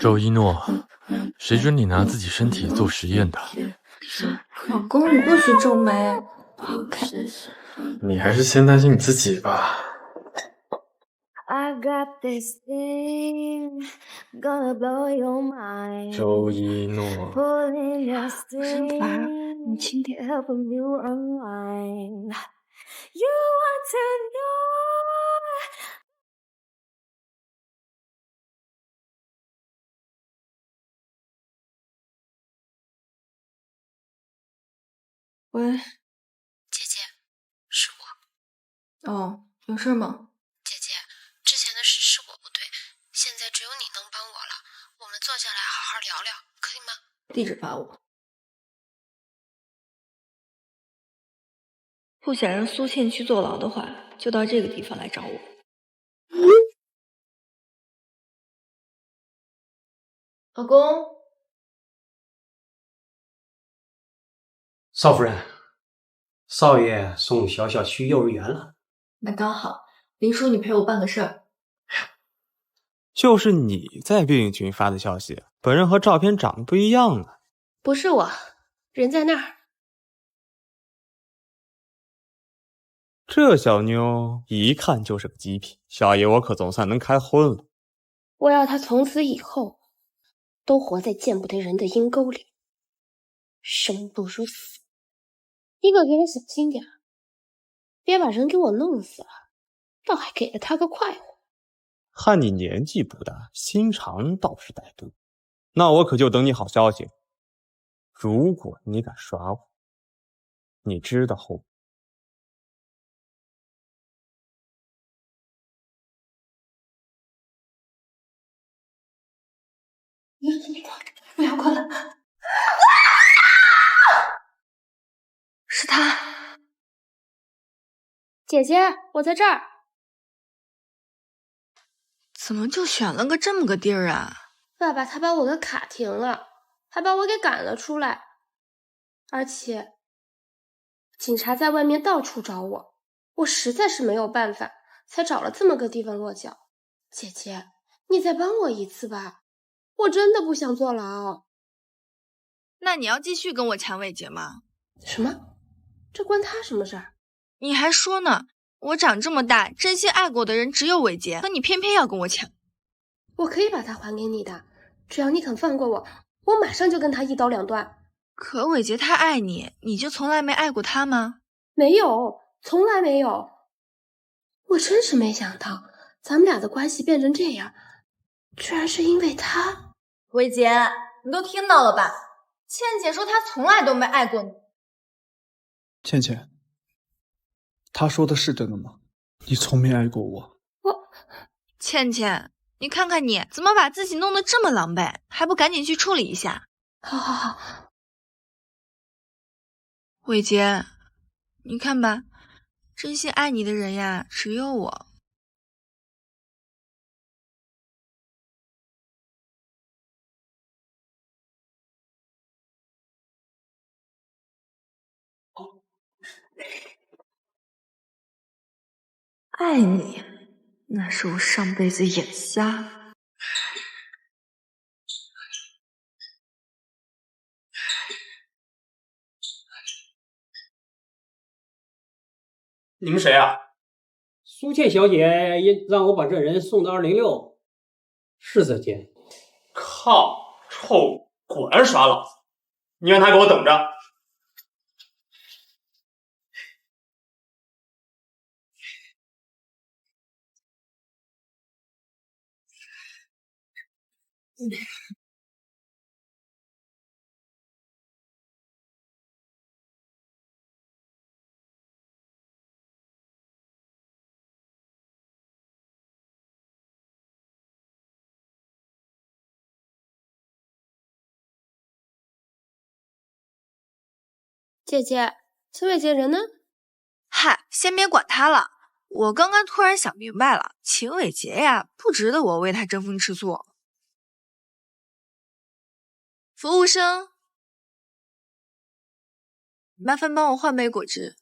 周一诺，谁准你拿自己身体做实验的？老公，你不许皱眉，不好看。你还是先担心你自己吧。周一诺，生烦，你轻点。喂，姐姐，是我。哦，有事吗？姐姐，之前的事是我不对，现在只有你能帮我了。我们坐下来好好聊聊，可以吗？地址发我。不想让苏倩去坐牢的话，就到这个地方来找我。老公。少夫人，少爷送小小去幼儿园了。那刚好，林叔，你陪我办个事儿。就是你在病友群发的消息，本人和照片长得不一样呢。不是我，人在那儿。这小妞一看就是个极品，少爷我可总算能开荤了。我要她从此以后都活在见不得人的阴沟里，生不如死。一个给他小心点，别把人给我弄死了，倒还给了他个快活。看你年纪不大，心肠倒是歹毒，那我可就等你好消息。如果你敢耍我，你知道后果。不要过来！是他。姐姐，我在这儿。怎么就选了个这么个地儿啊？爸爸他把我的卡停了，还把我给赶了出来，而且警察在外面到处找我，我实在是没有办法，才找了这么个地方落脚。姐姐，你再帮我一次吧，我真的不想坐牢。那你要继续跟我抢伟杰吗？什么？这关他什么事儿？你还说呢，我长这么大，真心爱过的人只有伟杰，可你偏偏要跟我抢。我可以把他还给你的，只要你肯放过我，我马上就跟他一刀两断。可伟杰他爱你，你就从来没爱过他吗？没有，从来没有。我真是没想到，咱们俩的关系变成这样，居然是因为他。伟杰，你都听到了吧？倩姐说她从来都没爱过你。倩倩，她说的是真的吗？你从没爱过我。倩倩，你看看你怎么把自己弄得这么狼狈，还不赶紧去处理一下？好。伟杰，你看吧，真心爱你的人呀，只有我。爱你，那是我上辈子眼瞎。你们谁啊？苏倩小姐也让我把这人送到206，是这间。靠，臭，果然耍老子！你让他给我等着。姐姐，秦伟杰人呢？嗨，先别管他了。我刚刚突然想明白了，秦伟杰呀，不值得我为他争风吃醋。服务生，麻烦帮我换杯果汁。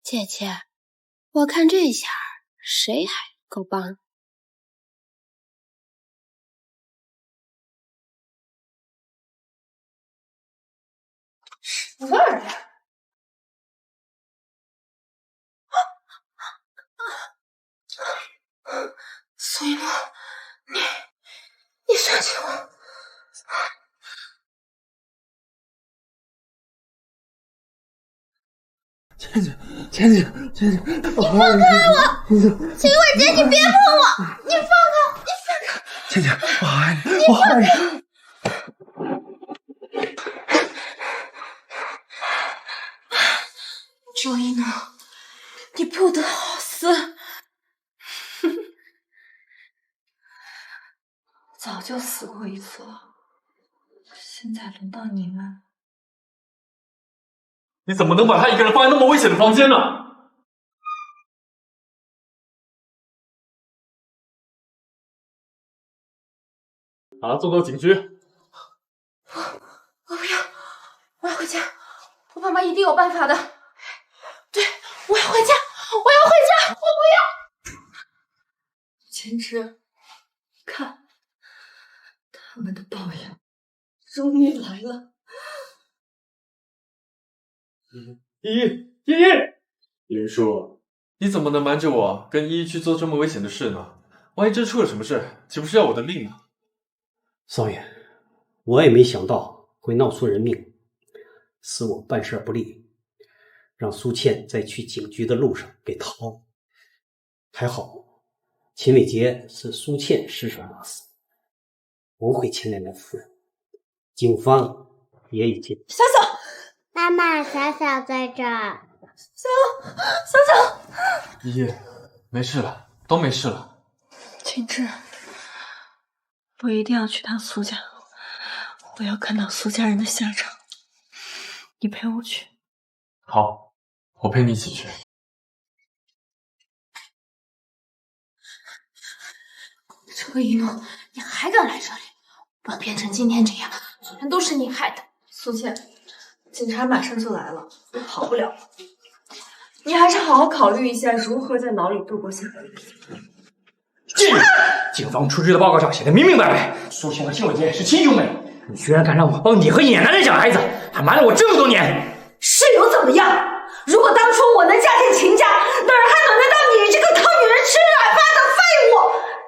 姐姐，我看这下谁还够帮？什么味儿呀？苏一诺，你算计我！倩倩，你放开我！秦伟杰，你别碰我！你放开！倩倩，我爱你，我爱你。周一诺，你不得好死！早就死过一次了，现在轮到你们。你怎么能把他一个人放在那么危险的房间呢？把他送到警局。我不要，我要回家，我爸妈一定有办法的。对，我要回家，我要回家，我不要。千枝，看，他们的报应终于来了。依依，林叔，你怎么能瞒着我跟依依去做这么危险的事呢？万一真出了什么事，岂不是要我的命呢？少爷，我也没想到会闹出人命，是我办事不力，让苏倩在去警局的路上给逃。还好，秦伟杰是苏倩失手打死，不会牵连到夫人。警方也已经……小小，妈妈，小小在这儿。小，依依，没事了，都没事了。秦志，我一定要去趟苏家，我要看到苏家人的下场。你陪我去。好，我陪你一起去。这个一诺，你还敢来这里？我变成今天这样，全都是你害的。苏倩，警察马上就来了，你跑不了了。你还是好好考虑一下如何在牢里度过下个月。近日，警方出具的报告上写的明明白白，苏倩和秦伟杰是亲兄妹。你居然敢让我帮你和野男人养孩子，还瞒了我这么多年！是又怎么样？如果当初我能嫁进秦家，哪儿还轮得到你这个靠女人吃软饭的废物？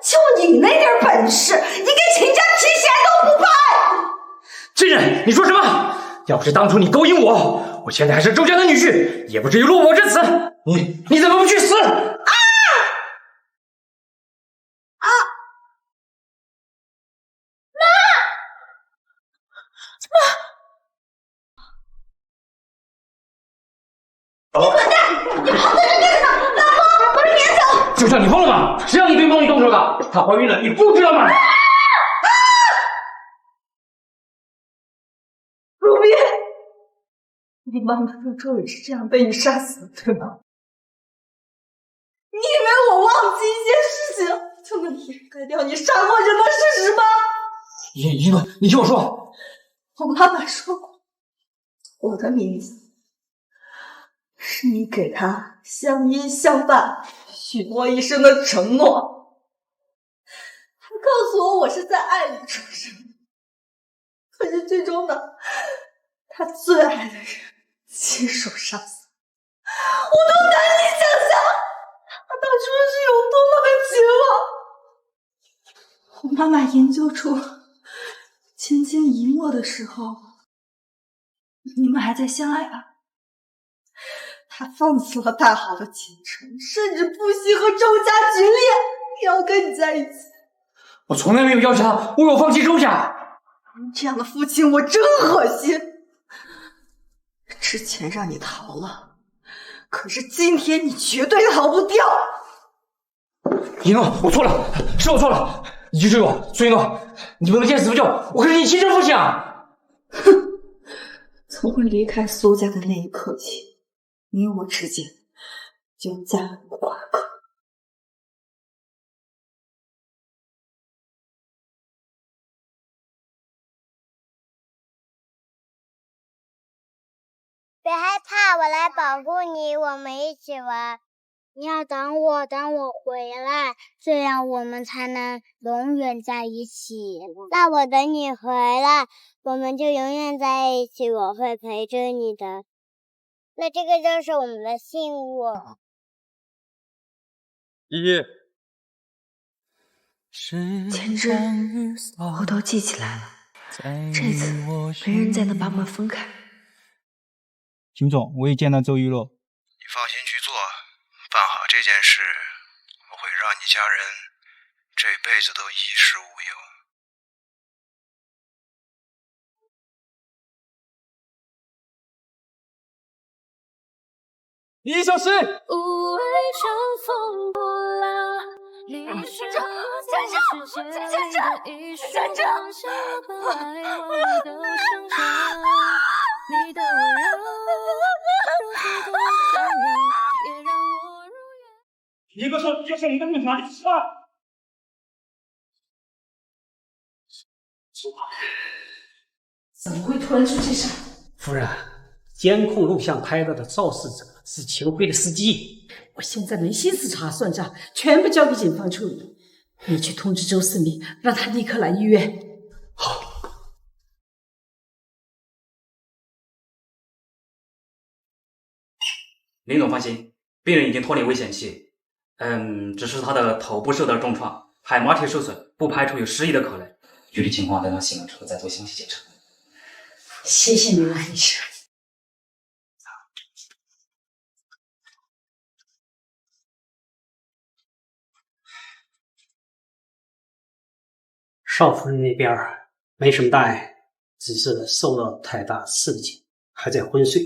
就你那点本事，你给秦家提鞋都不配！真人，你说什么？要不是当初你勾引我，我现在还是周家的女婿，也不至于落我这死。你怎么不去死？你滚蛋！你跑在这干什么？老公，把你撵走！就像你疯了吧？谁让你对梦怡动手的？她怀孕了，你不知道吗？如冰，你妈妈说周宇是这样被你杀死的，对吗？你以为我忘记一件事情就能掩盖掉你杀过人的事实吗？一诺，你听我说，我妈妈说过，我的名字是你给她相依相伴、许诺一生的承诺。她告诉我是在爱里出生，可是最终呢，她最爱的人亲手杀死，我都难以想象她当初是有多么的绝望。我妈妈研究出千金一诺的时候，你们还在相爱吧？他放弃了大好的前程，甚至不惜和周家决裂，也要跟你在一起。我从来没有要求他为我放弃周家。这样的父亲我真恶心。之前让你逃了，可是今天你绝对逃不掉。一诺，我错了，是我错了，你去追我，苏一诺，你不能见死不救，我可是你亲生父亲啊！哼，从我离开苏家的那一刻起，你我之间就再无瓜葛。别害怕，我来保护你，我们一起玩。你要等我回来，这样我们才能永远在一起。那我等你回来，我们就永远在一起，我会陪着你的。那这个就是我们的信物。依依，千枝，我都记起来了，这次没人再能把我们分开。秦总，我也见到周一洛。你放心去做，办好这件事，我会让你家人这辈子都衣食无忧。1小时。无畏乘风破浪，历史和世界里的艺术，放下本来我的成长，你的温柔如此的张扬，也让我如愿。一个说就是一个女孩啊！怎么会突然出这事？夫人，监控录像拍到的肇事者是秦晖的司机。我现在没心思查算账，全部交给警方处理。你去通知周思明，让他立刻来医院。林总放心，病人已经脱离危险期，只是他的头部受到重创，海马体受损，不排除有失忆的可能。具体情况等他醒了之后再做详细检查。谢谢你，兰医生。少夫人那边没什么大碍，只是受到太大刺激，还在昏睡。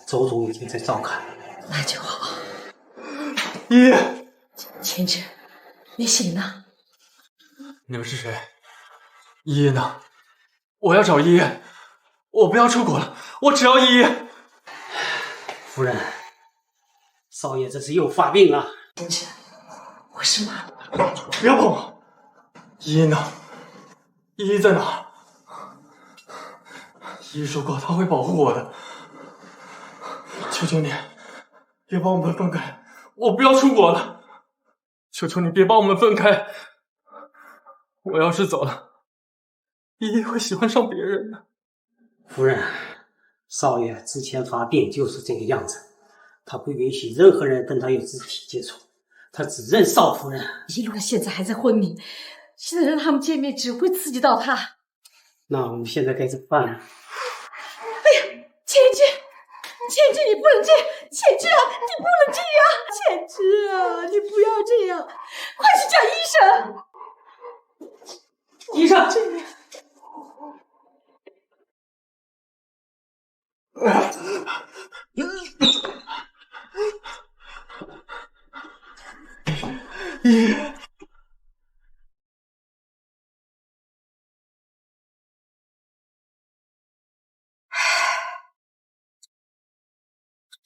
周总已经在照看，那就好。依依，千枝，你醒了？你们是谁？依依呢？我要找依依，我不要出国了，我只要依依。夫人，少爷这是又发病了。千枝，我是妈妈。不要碰我！依依呢？依依在哪？依依说过她会保护我的，求求你，别把我们分开，我不要出国了！求求你别把我们分开！我要是走了，依依会喜欢上别人的。夫人，少爷之前发病就是这个样子，他不允许任何人跟他有肢体接触，他只认少夫人。一路现在还在昏迷，现在让他们见面只会刺激到他。那我们现在该怎么办呢？哎呀，千枝，千枝，你不能这样！千枝啊，你不能这样！千枝啊，你不要这样！快去叫医生！医生！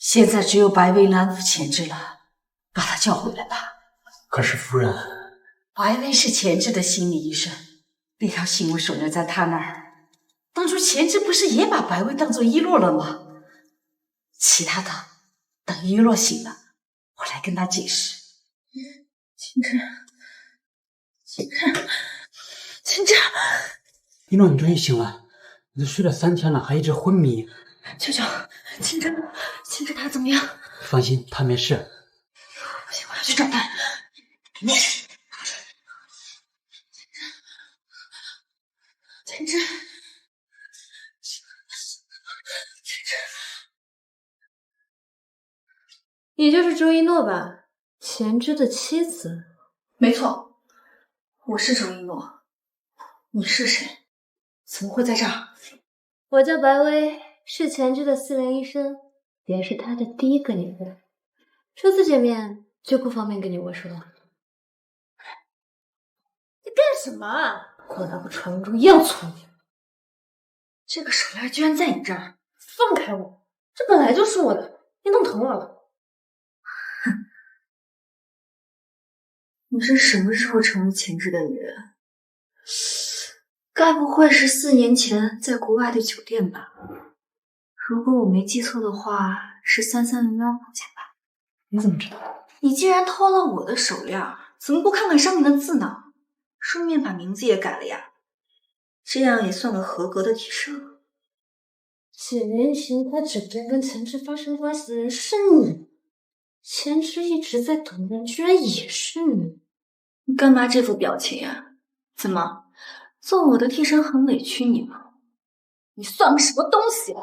现在只有白薇安抚钱之了，把他叫回来吧。可是夫人，白薇是钱之的心理医生，那条幸福手链在他那儿。当初钱之不是也把白薇当做一洛了吗？其他的等一洛醒了，我来跟他解释。秦之，一诺，你终于醒了，你都睡了3天了，还一直昏迷。舅舅，秦之他怎么样？放心，他没事。不行，我要去找他。秦之，你就是周一诺吧？钱之的妻子？没错，我是周一诺。你是谁？怎么会在这儿？我叫白薇，是钱之的私人医生，也是他的第一个女人。初次见面就不方便跟你握手了。你干什么啊？跟那个传闻中一样聪明。这个手链居然在你这儿！放开我！这本来就是我的，你弄疼我了。哼！你是什么时候成为钱之的女人？该不会是4年前在国外的酒店吧？如果我没记错的话，是3301号钱吧？你怎么知道？你既然偷了我的手链，怎么不看看上面的字呢？顺便把名字也改了呀，这样也算个合格的替身。几年前他枕边跟钱之发生关系的人是你，钱之一直在等的人居然也是你。你干嘛这副表情啊？怎么？做我的替身很委屈你吗？你算个什么东西？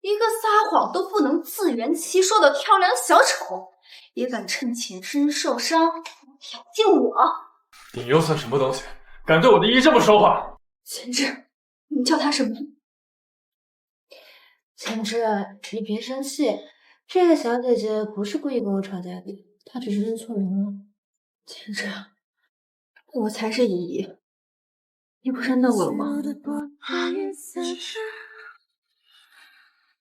一个撒谎都不能自圆其说的跳梁小丑，也敢趁钱之受伤挑衅我？你又算什么东西？敢对我的医这么说话？钱之，你叫他什么？钱之，你别生气，这个小姐姐不是故意跟我吵架的，她只是认错人了。钱之，我才是依依。你不认得我了吗？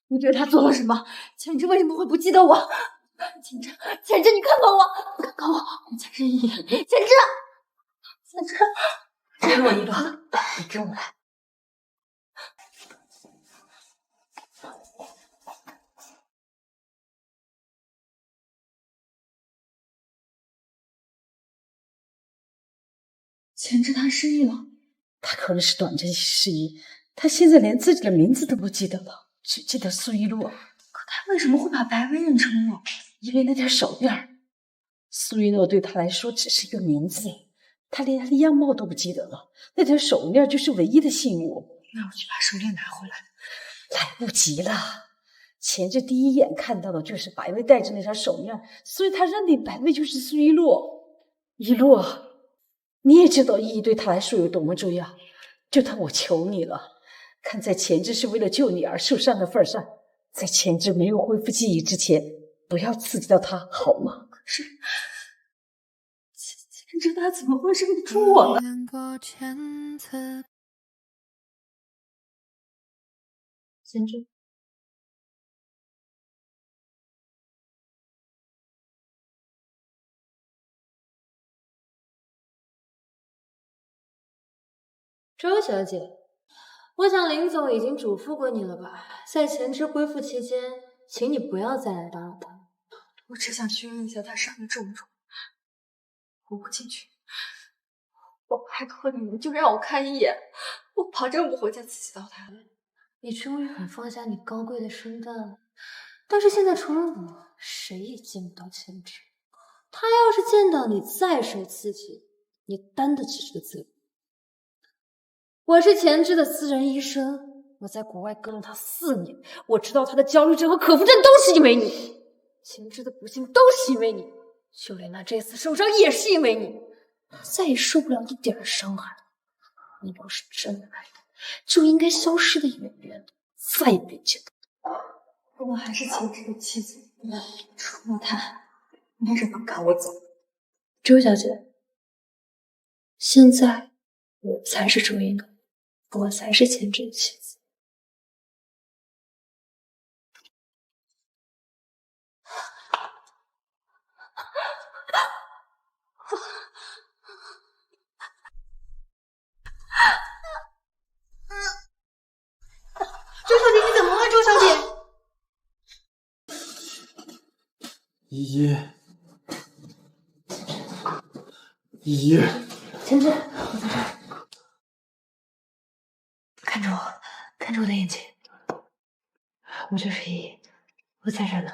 你对他做了什么？钱之为什么会不记得我？钱之，你看看我，我才是依依。钱之，跟我一路，你跟我来。钱之他失忆了。他可能是短暂失忆，他现在连自己的名字都不记得了，只记得苏一洛。可他为什么会把白薇认成我？因为那条手链。苏一洛对他来说只是一个名字，他连他的样貌都不记得了。那条手链就是唯一的信物。那我去把手链拿回来。来不及了，钱之第一眼看到的就是白薇戴着那条手链，所以他认定白薇就是苏一洛。一洛。你也知道意义对他来说有多么重要，就当我求你了，看在钱之是为了救你而受伤的份上，在钱之没有恢复记忆之前，不要刺激到他，好吗？可是钱之他怎么会认出我呢？钱之，周小姐，我想林总已经嘱咐过你了吧，在钱之恢复期间，请你不要再来打扰他。我只想确认一下他伤的重不重，我不进去。我拜托你们就让我看一眼，我保证不会再刺激到他。你终于肯放下你高贵的身段了，但是现在除了我，谁也见不到钱之。他要是见到你再受刺激，你担得起这个责任。我是钱之的私人医生，我在国外跟了他4年，我知道他的焦虑症和可夫症都是因为你，钱之的不幸都是因为你，就连他这次受伤也是因为你，他再也受不了一点伤害。你要是真的爱他，就应该消失的远远的，再也别见到他。我还是钱之的妻子，除了他，没人能赶我走。周小姐，现在我才是周一诺，我才是钱之的妻子。依依，千枝，我在这儿，看着我，看着我的眼睛，我就是依依，我在这儿呢。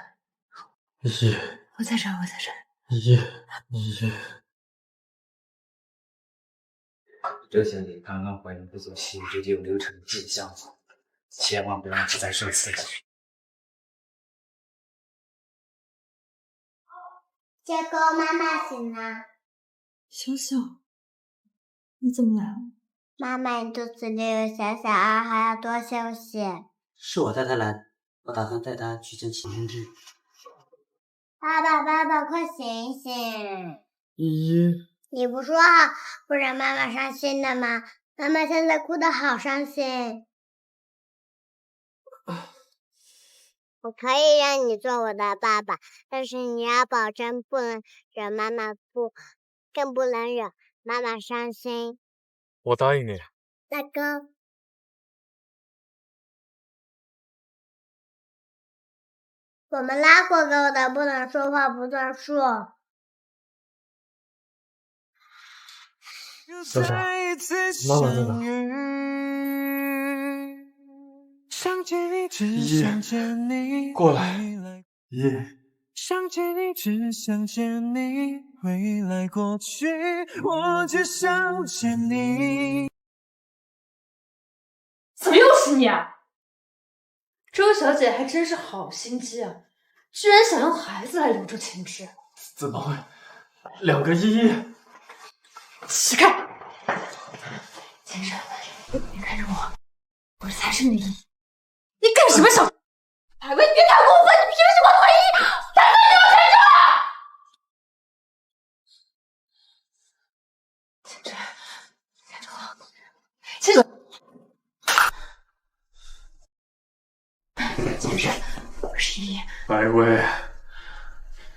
依，我在这儿，我在这儿。依依，周小姐刚刚怀孕不久，其实就有流产的迹象，千万不要让她再受刺激。结果妈妈醒了。小小，你怎么来了？妈妈，你肚子里有小小儿，还要多休息。是我带他来，我打算带他去见秦天志。爸爸，爸爸，快醒醒！依依，你不说好不让妈妈伤心的吗？妈妈现在哭得好伤心。我可以让你做我的爸爸，但是你要保证不能惹妈妈更不能惹妈妈伤心。我答应你。大哥，我们拉过钩的，不能说话不算数。小小，妈妈在哪？依依，过来。依依，想见你，只想见你，未来过去，我只想见你。怎么又是你啊？周小姐还真是好心机啊，居然想用孩子来留住秦之。怎么会？两个依依。起开！秦之，你看着我，我才是你的依依。你干什么小？百威，你别太过分！你凭什么做依依？再问你我秦之！秦之，你看着我，秦之。秦之，我是依依。百威，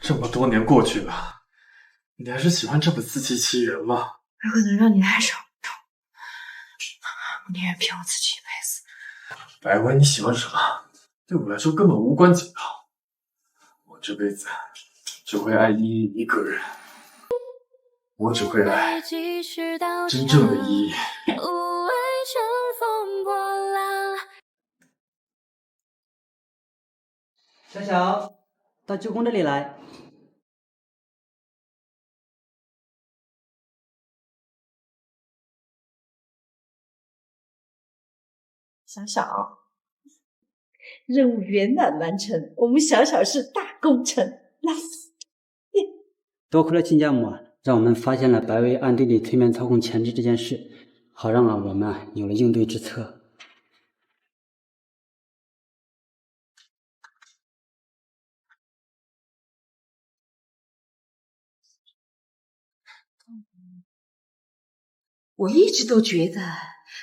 这么多年过去了，你还是喜欢这么自欺欺人吗？如果能让你爱上我，我宁愿骗我自己一辈子。百威，你喜欢什么？对我来说根本无关紧要。我这辈子只会爱依依一个人，我只会爱真正的依依。小小，到舅公这里来。小小，任务圆满完成，我们小小是大功臣。来，多亏了亲家母，让我们发现了白薇暗地里催眠操控前置这件事，好让我们有了应对之策。我一直都觉得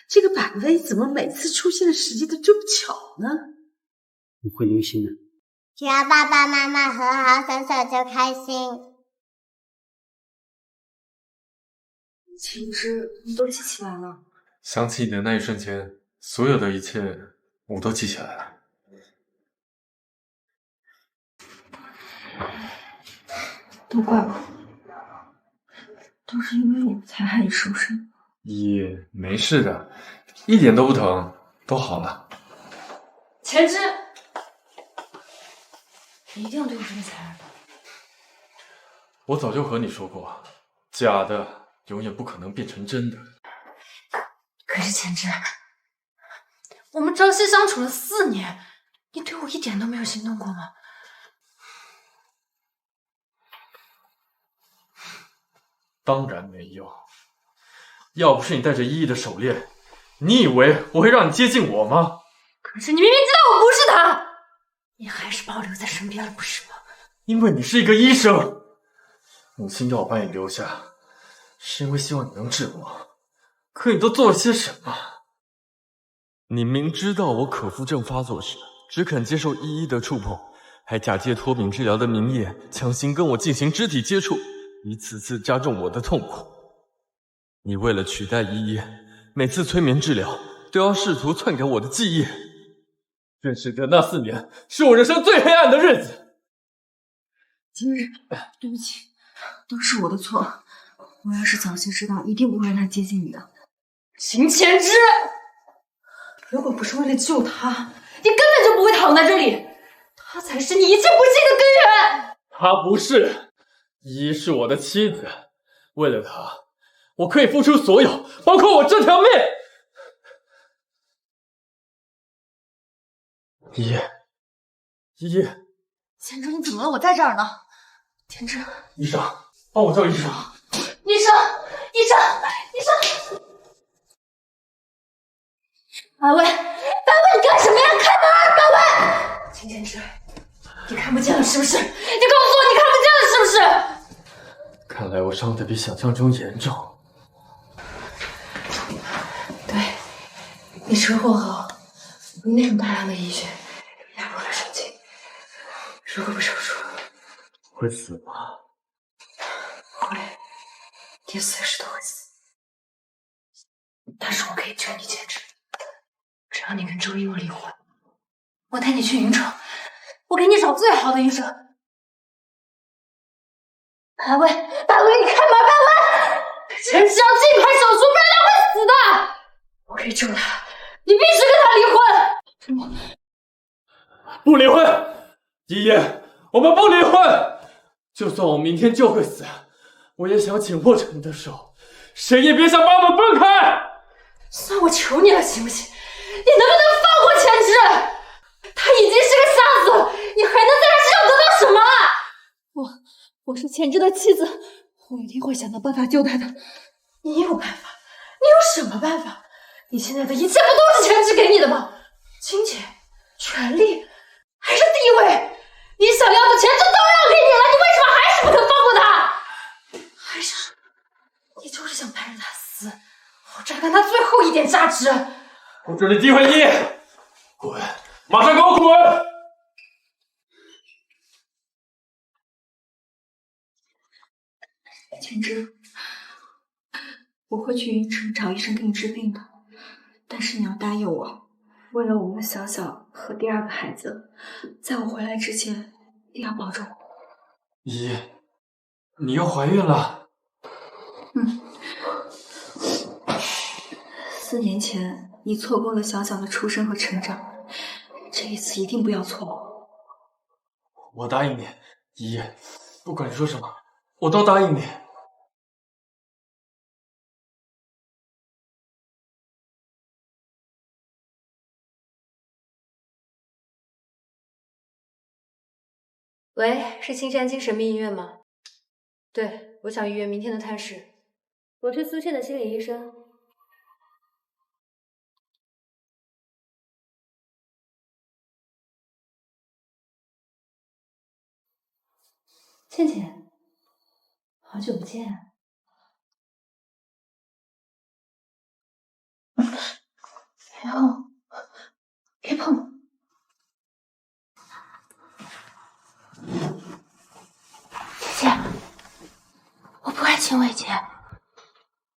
这个百威怎么每次出现的时机都这么巧呢？我会留心的。只要爸爸妈妈和好，小小就开心。秦之，你都记起来了？想起你的那一瞬间，所有的一切我都记起来了。都怪我，都是因为我才害你受伤。依依，没事的，一点都不疼，都好了。前之，你一定要对我这么残忍。我早就和你说过，假的永远不可能变成真的。可是前之，我们朝夕相处了4年，你对我一点都没有心动过吗？当然没有。要不是你戴着依依的手链，你以为我会让你接近我吗？可是你明明知道我不是他，你还是把我留在身边了，不是吗？因为你是一个医生，母亲要我把你留下，是因为希望你能治我。可你都做了些什么？你明知道我可夫症发作时，只肯接受依依的触碰，还假借脱敏治疗的名义，强行跟我进行肢体接触，一次次加重我的痛苦。你为了取代依依，每次催眠治疗都要试图篡改我的记忆。认识的那4年，是我人生最黑暗的日子。今日，对不起，都是我的错。我要是早些知道，一定不会让他接近你的。秦千之，如果不是为了救他，你根本就不会躺在这里。他才是你一切不幸的根源。她不是，依依是我的妻子，为了她，我可以付出所有，包括我这条命。依依，千之，你怎么了？我在这儿呢。千之，医生，帮我叫医生。医生，百威，你干什么呀？开门，百威！秦千之，你看不见了是不是？你告诉我，你看不见了是不是？看来我伤得比想象中严重。对，你车祸后，你那种大量的淤血压迫了神经，如果不手术，会死吗？会，你随时都会死。但是我可以救你千之，只要你跟周一诺离婚，我带你去云城，我给你找最好的医生。百威，你开门，百威！千之要尽快手术，不然他会死的。我可以救他，你必须跟他离婚。不离婚，依依，我们不离婚。就算我明天就会死，我也想紧握着你的手，谁也别想把我们分开。算我求你了，行不行？你能不能放过千之？他已经是个杀子，你还能在他身上得到什么？我是千之的妻子，我一定会想到办法救他的。你有办法？你有什么办法？你现在的一切不都是千之给你的吗？金钱、权利，还是地位？你想要的钱这都让给你了，你为什么还是不肯放过他？还是你就是想盼着他死，好榨干他最后一点价值？我这里诋毁你，滚！马上给我滚！千之，我会去云城找医生给你治病的，但是你要答应我，为了我们的小小和第二个孩子，在我回来之前，一定要保重我。依依，你又怀孕了？ 4年前，你错过了小小的出生和成长，这一次一定不要错过。我答应你，依依，不管你说什么，我都答应你。喂，是青山精神病医院吗？对，我想预约明天的探视。我是苏倩的心理医生。倩倩，好久不见。然后，别碰。姐姐，我不爱秦伟杰，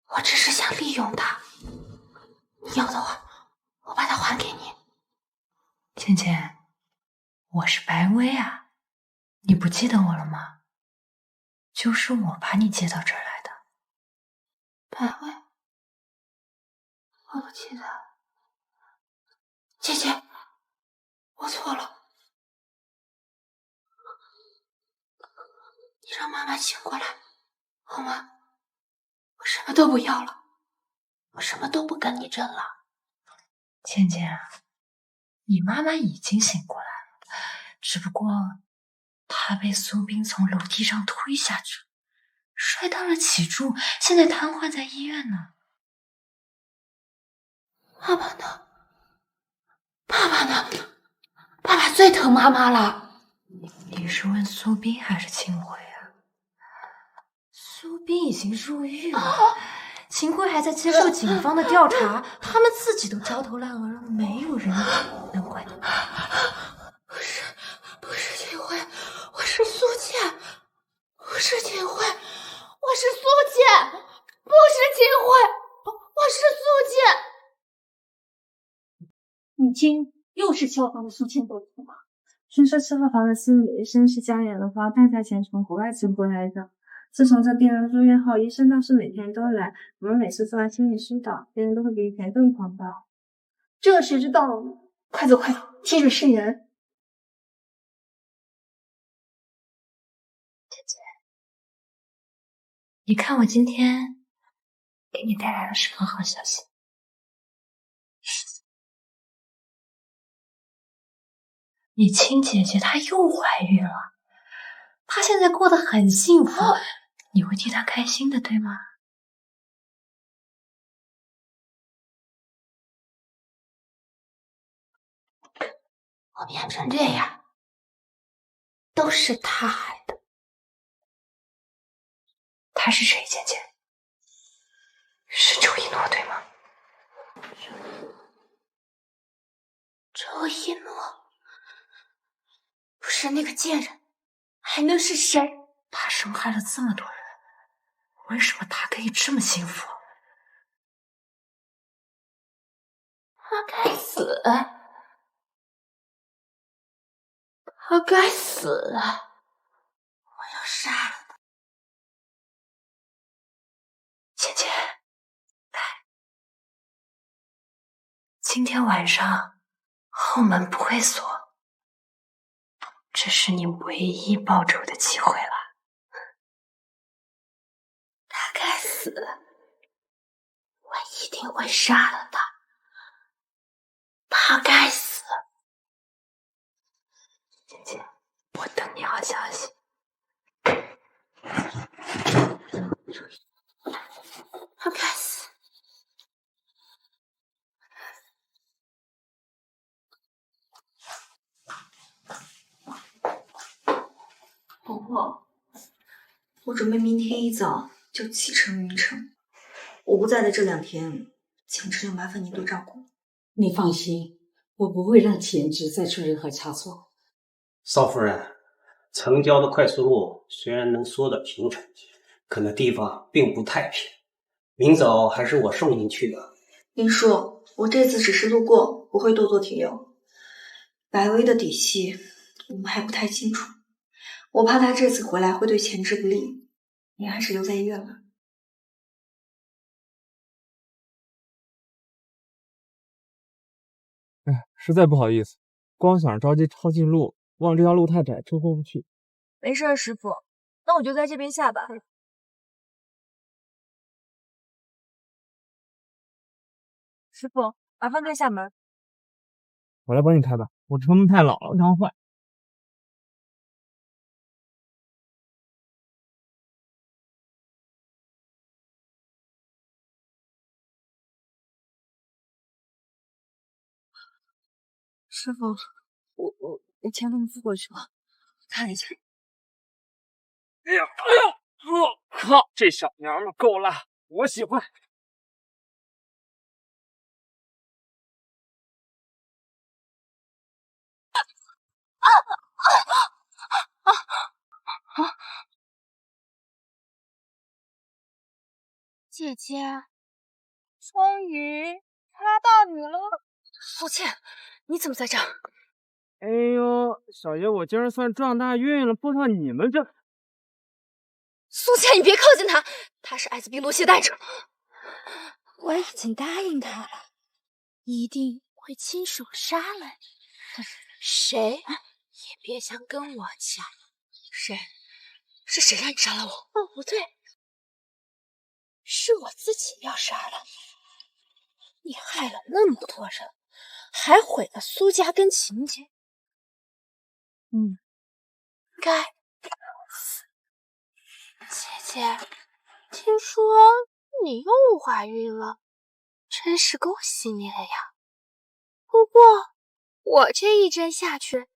我只是想利用他。你要的话，我把它还给你。倩倩，我是白薇啊，你不记得我了吗？就是我把你接到这儿来的。白薇，我不记得。姐姐，我错了。你让妈妈醒过来，好吗？我什么都不要了，我什么都不跟你争了。倩倩啊，你妈妈已经醒过来了，只不过她被苏斌从楼梯上推下去，摔到了脊柱，现在瘫痪在医院呢。爸爸呢？爸爸呢？爸爸最疼妈妈了。你是问苏斌还是秦晖啊？苏斌已经入狱了，秦晖还在接受警方的调查，他们自己都焦头烂额了，没有人能怪他们。不是秦晖，我是苏倩，不是秦晖，我是苏倩，不是秦晖，我是苏倩。你今又是效仿了苏倩做的吗？听说车房的心理医生是家里的黄太太前从国外寄回来的。自从这病人住院后，医生倒是每天都来。我们每次做完心理疏导，病人都会比以前更狂暴。这谁知道呢？快走快走，天水是人。姐姐，你看我今天给你带来的是个好消息。你亲姐姐她又怀孕了，她现在过得很幸福，你会替她开心的，对吗？我变成这样，都是她害的。他是谁，姐姐？是周一诺，对吗？周一诺，不是那个贱人，还能是谁？他伤害了这么多人，为什么他可以这么幸福？他该死，他该死！我要杀了他！姐姐，来，今天晚上后门不会锁，这是你唯一报仇的机会了。他该死，我一定会杀了他。他该死。姐姐，我等你好消息。他该死。婆婆，我准备明天一早就启程云城。我不在的这2天，钱芝就麻烦你多照顾。你放心，我不会让钱芝再出任何差错。少夫人，城郊的快速路虽然能缩得平整，可那地方并不太平。明早还是我送您去的。林叔，我这次只是路过，不会多做停留。白薇的底细我们还不太清楚，我怕他这次回来会对钱芝不利，你还是留在医院吧。实在不好意思，光想着着急抄近路，忘了这条路太窄，车过不去。没事，师傅，那我就在这边下吧。师傅，麻烦开下门。我来帮你开吧，我车门太老了，常坏。师傅，我钱给你付过去了，看一下。哎呀，我靠，这小娘们够辣，我喜欢。姐姐，终于抓到你了！苏倩，你怎么在这儿？哎呦，小爷我今儿算撞大运了，碰上你们这……苏倩，你别靠近他，他是艾滋病落携带者。我已经答应他了，一定会亲手杀了你，谁也别想跟我抢。谁？是谁让你杀了我？哦，不对，是我自己要杀了你。你害了那么多人，还毁了苏家跟秦家，该死！姐姐，听说你又怀孕了，真是恭喜你了呀！不过我这一针下去，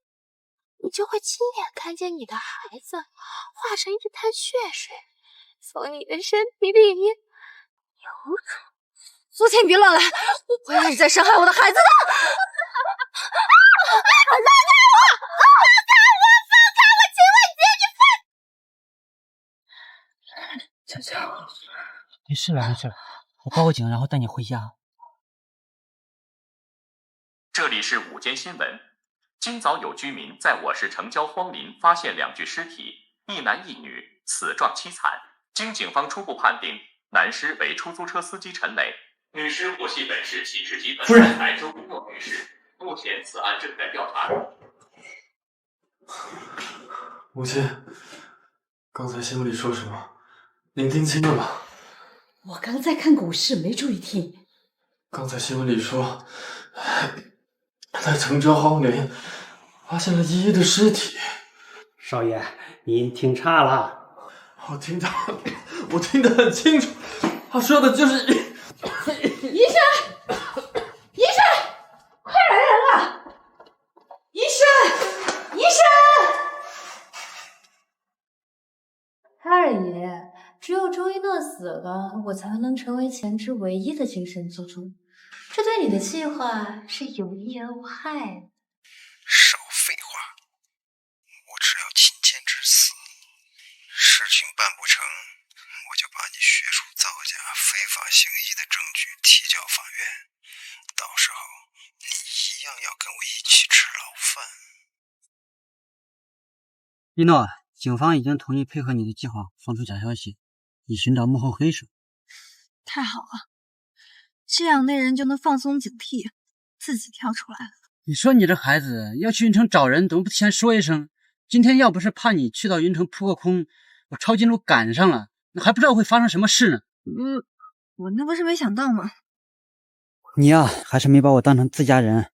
你就会亲眼看见你的孩子化成一滩血水，从你的身体里面流出。苏倩，你别乱来，我不会让你再伤害我的孩子的。放开我！我请问姐，你乔乔，没事了，没事了，我报个警，然后带你回家。这里是午间新闻。今早有居民在我市城郊荒林发现2具尸体，一男一女，死状凄惨。经警方初步判定，男尸为出租车司机陈磊，女尸获系本市起直籍本县台周一诺女士。目前此案正在调查中。母亲，刚才新闻里说什么？您听清了吗？我刚在看股市，没注意听。刚才新闻里说，在城郊荒林发现了依依的尸体。少爷，您听差了。我听得很清楚，他说的就是医生，医生，快来人了！医生，医生！二爷，只有周一诺死了，我才能成为前之唯一的精神支柱。这对你的计划是有益而无害的。少废话！我只要秦千之死，事情办不成，我就把你学术造假、非法行医的证据提交法院，到时候你一样要跟我一起吃牢饭。一诺，警方已经同意配合你的计划，放出假消息，以寻找幕后黑手。太好了，这样那人就能放松警惕，自己跳出来了。你说你这孩子要去云城找人，怎么不提前说一声？今天要不是怕你去到云城扑个空，我抄近路赶上了，那还不知道会发生什么事呢。我那不是没想到吗？你呀，还是没把我当成自家人。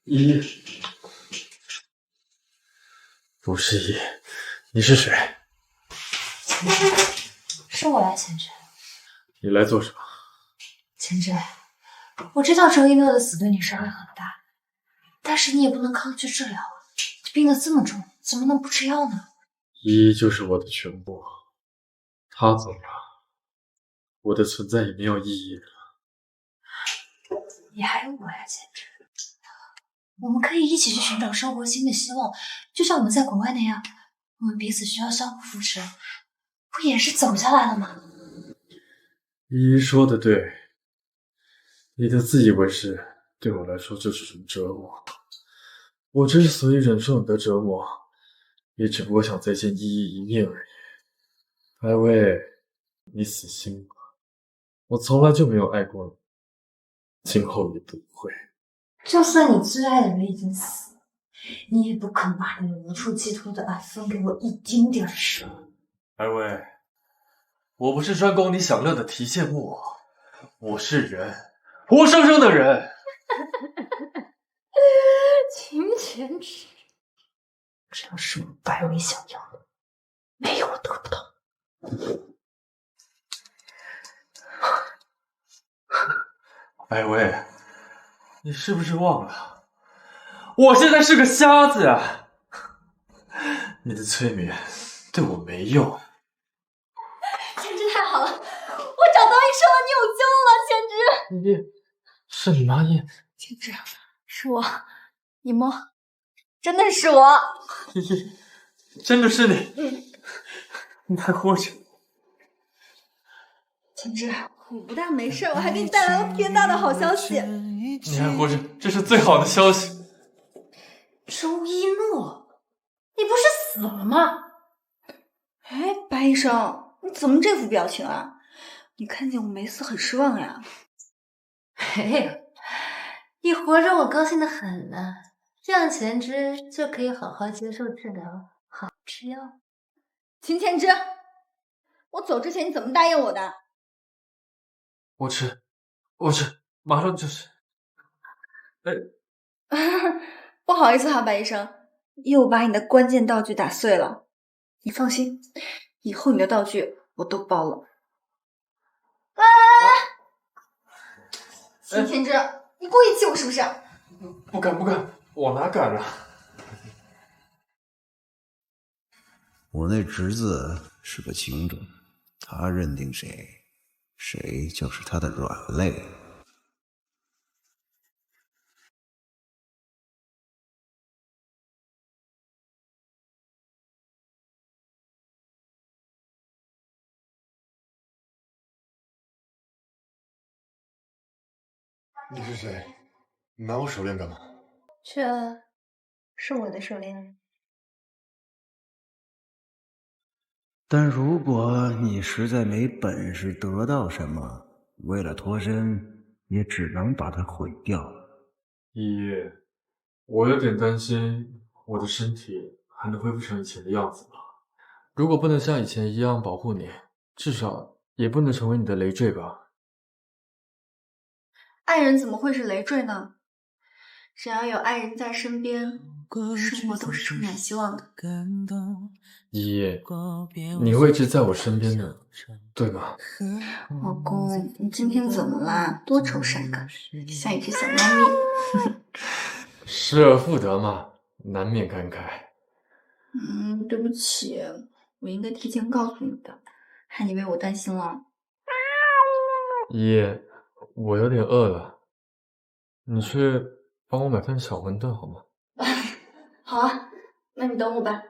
依，不是依，你是谁？是我来，千之。你来做什么？千之，我知道周一诺的死对你伤害很大，但是你也不能抗拒治疗。你病得这么重，怎么能不吃药呢？依依就是我的全部，他走了，我的存在也没有意义了。你还有我呀，千之。我们可以一起去寻找生活新的希望，就像我们在国外那样，我们彼此需要相互扶持，不也是走下来了吗？依依说的对，你的自以为是对我来说就是种折磨。我之所以忍受你的折磨，也只不过想再见依依一面而已。白薇，你死心吧，我从来就没有爱过你，今后也不会。就算你最爱的人已经死了，你也不肯把你无处寄托的爱分给我一丁点什么。白薇，我不是专供你享乐的提线木偶，我是人，活生生的人。秦前之，只要是我白薇想要的，没有我得不到。白薇，你是不是忘了，我现在是个瞎子啊！你的催眠对我没用。千之，太好了，我找到医生了，你有救了，千之。你是你妈耶？千之，是我，你摸，真的是我。真的是你，你还活着。千之，我不但没事，我还给你带来了天大的好消息。你还活着，这是最好的消息。周一诺，你不是死了吗？哎，白医生，你怎么这副表情啊？你看见我没死，很失望呀？没有，你活着我高兴的很呢。这样前之就可以好好接受治疗，好好吃药。秦前之，我走之前你怎么答应我的？我吃，马上就是。不好意思哈，白医生，又把你的关键道具打碎了。你放心，以后你的道具我都包了。秦前之，你故意气我是不是？不敢，我哪敢啊！我那侄子是个情种，他认定谁，谁就是他的软肋。你是谁？你拿我手链干嘛？这是我的手链。但如果你实在没本事得到什么，为了脱身，也只能把它毁掉。依依，我有点担心我的身体还能恢复成以前的样子吗？如果不能像以前一样保护你，至少也不能成为你的累赘吧。爱人怎么会是累赘呢？只要有爱人在身边，生活都是充满希望的。依依，你会一直在我身边的，对吗？老公，你今天怎么啦？多愁善感，像一只小猫咪。失而复得嘛，难免感慨。对不起，我应该提前告诉你的，害你为我担心了。依依，我有点饿了，你去帮我买份小馄饨好吗？好啊，那你等我吧。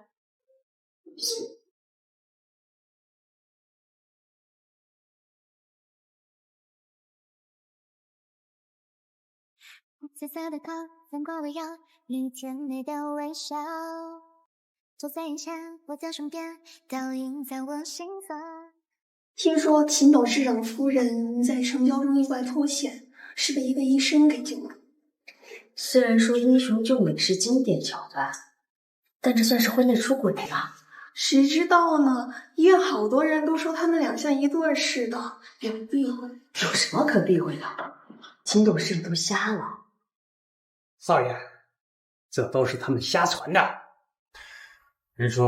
彩色的口翻过微阳，你甜美的微笑，坐在眼前，我的身边，倒映在我心房。听说秦董事长的夫人在城郊中意外脱险，是被一个医生给救了。虽然说英雄救美是经典桥段，但这算是婚内出轨吧？谁知道呢？医院好多人都说他们俩像一对似的，也不避讳。有什么可避讳的？秦董事长都瞎了。少爷，这都是他们瞎传的。林叔，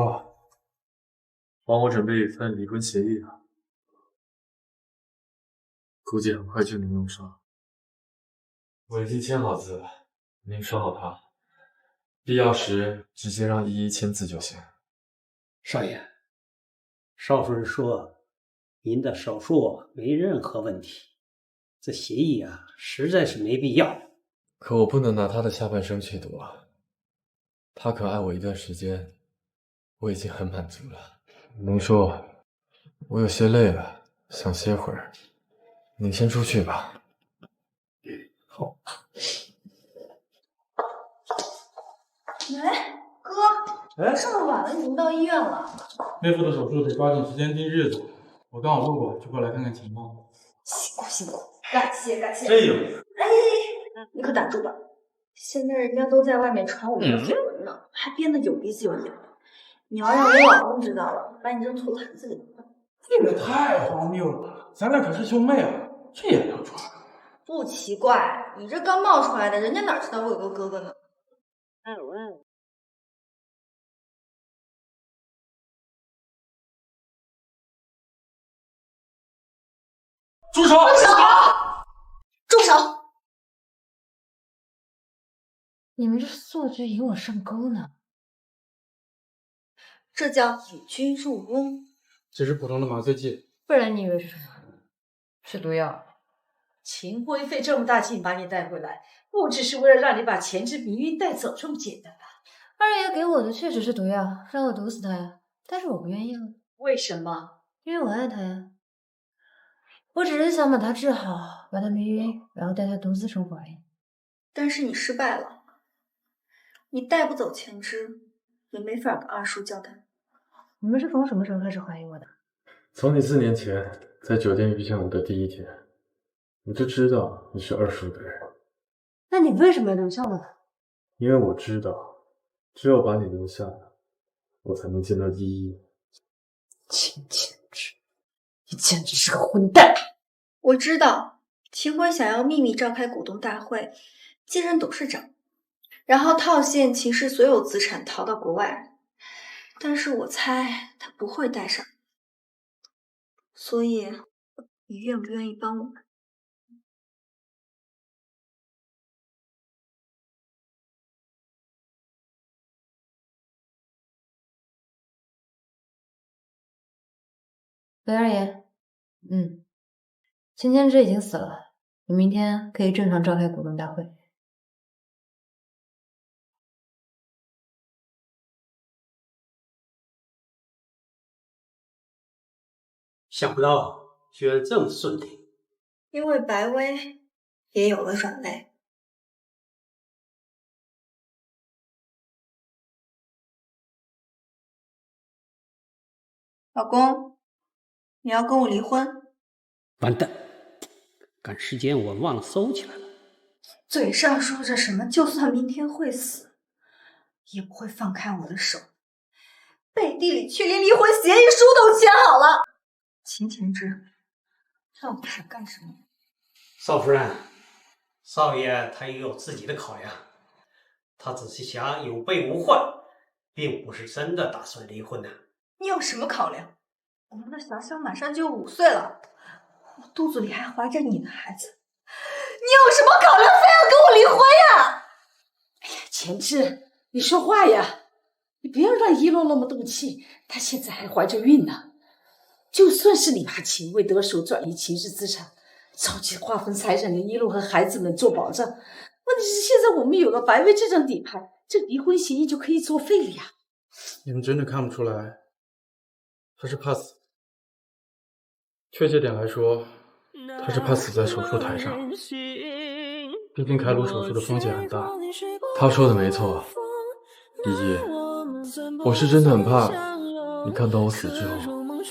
帮我准备一份离婚协议啊，估计很快就能用上。我已经签好字了，您收好它，必要时直接让依依签字就行。少爷，少夫人说您的手术没任何问题，这协议啊实在是没必要。可我不能拿他的下半生去赌啊！他肯爱我一段时间，我已经很满足了。您说，我有些累了，想歇会儿，您先出去吧。好。喂，哥，这么晚了，你怎么到医院了？妹夫的手术得抓紧时间定日子，我刚好路过，就过来看看情况。辛苦辛苦，感谢感谢。真有。哎，你可打住吧！现在人家都在外面传我们的绯闻呢，还编得有鼻子有眼的。你要让我老公知道了，把你扔醋坛子里。这也太荒谬了！咱俩可是兄妹啊，这也能传？不奇怪，你这刚冒出来的，人家哪知道我有个哥哥呢？住手！住手！你们这素质引我上钩呢？这叫以君入瓮。只是普通的麻醉剂，不然你以为是什么？是毒药。秦辉费这么大劲把你带回来，不只是为了让你把钱之迷晕带走这么简单吧？二爷给我的确实是毒药，让我毒死他呀，但是我不愿意了。为什么？因为我爱他呀。我只是想把他治好，把他迷晕，然后带他独自生活而已。但是你失败了，你带不走钱之，也没法跟二叔交代。你们是从什么时候开始怀疑我的？从你4年前在酒店遇见我的第一天，我就知道你是二叔的人。那你为什么要留下我呢？因为我知道，只有把你留下来，我才能见到依依。秦千之，你简直是个混蛋！我知道秦辉想要秘密召开股东大会，继任董事长，然后套现秦氏所有资产逃到国外，但是我猜他不会带上，所以你愿不愿意帮我们？韦二爷，秦千之已经死了，你明天可以正常召开股东大会。想不到居然这么顺利。因为白薇也有了软肋。老公，你要跟我离婚？完蛋，赶时间我忘了收起来了。嘴上说着什么就算明天会死，也不会放开我的手，背地里却连离婚协议书都签好了。秦前之，让我想干什么？少夫人，少爷他也有自己的考量，他只是想有备无患，并不是真的打算离婚的。你有什么考量？我们的小小马上就5岁了，我肚子里还怀着你的孩子，你有什么考量，非要跟我离婚呀？哎呀，前枝，你说话呀！你不要让一诺那么动气，她现在还怀着孕呢。就算是你把秦卫得手转移秦氏资产，着急划分财产给一诺和孩子们做保障，问题是现在我们有了白薇这张底牌，这离婚协议就可以作废了呀。你们真的看不出来，他是怕死。确切点来说，他是怕死在手术台上。毕竟开颅手术的风险很大。他说的没错，依依，我是真的很怕你看到我死之后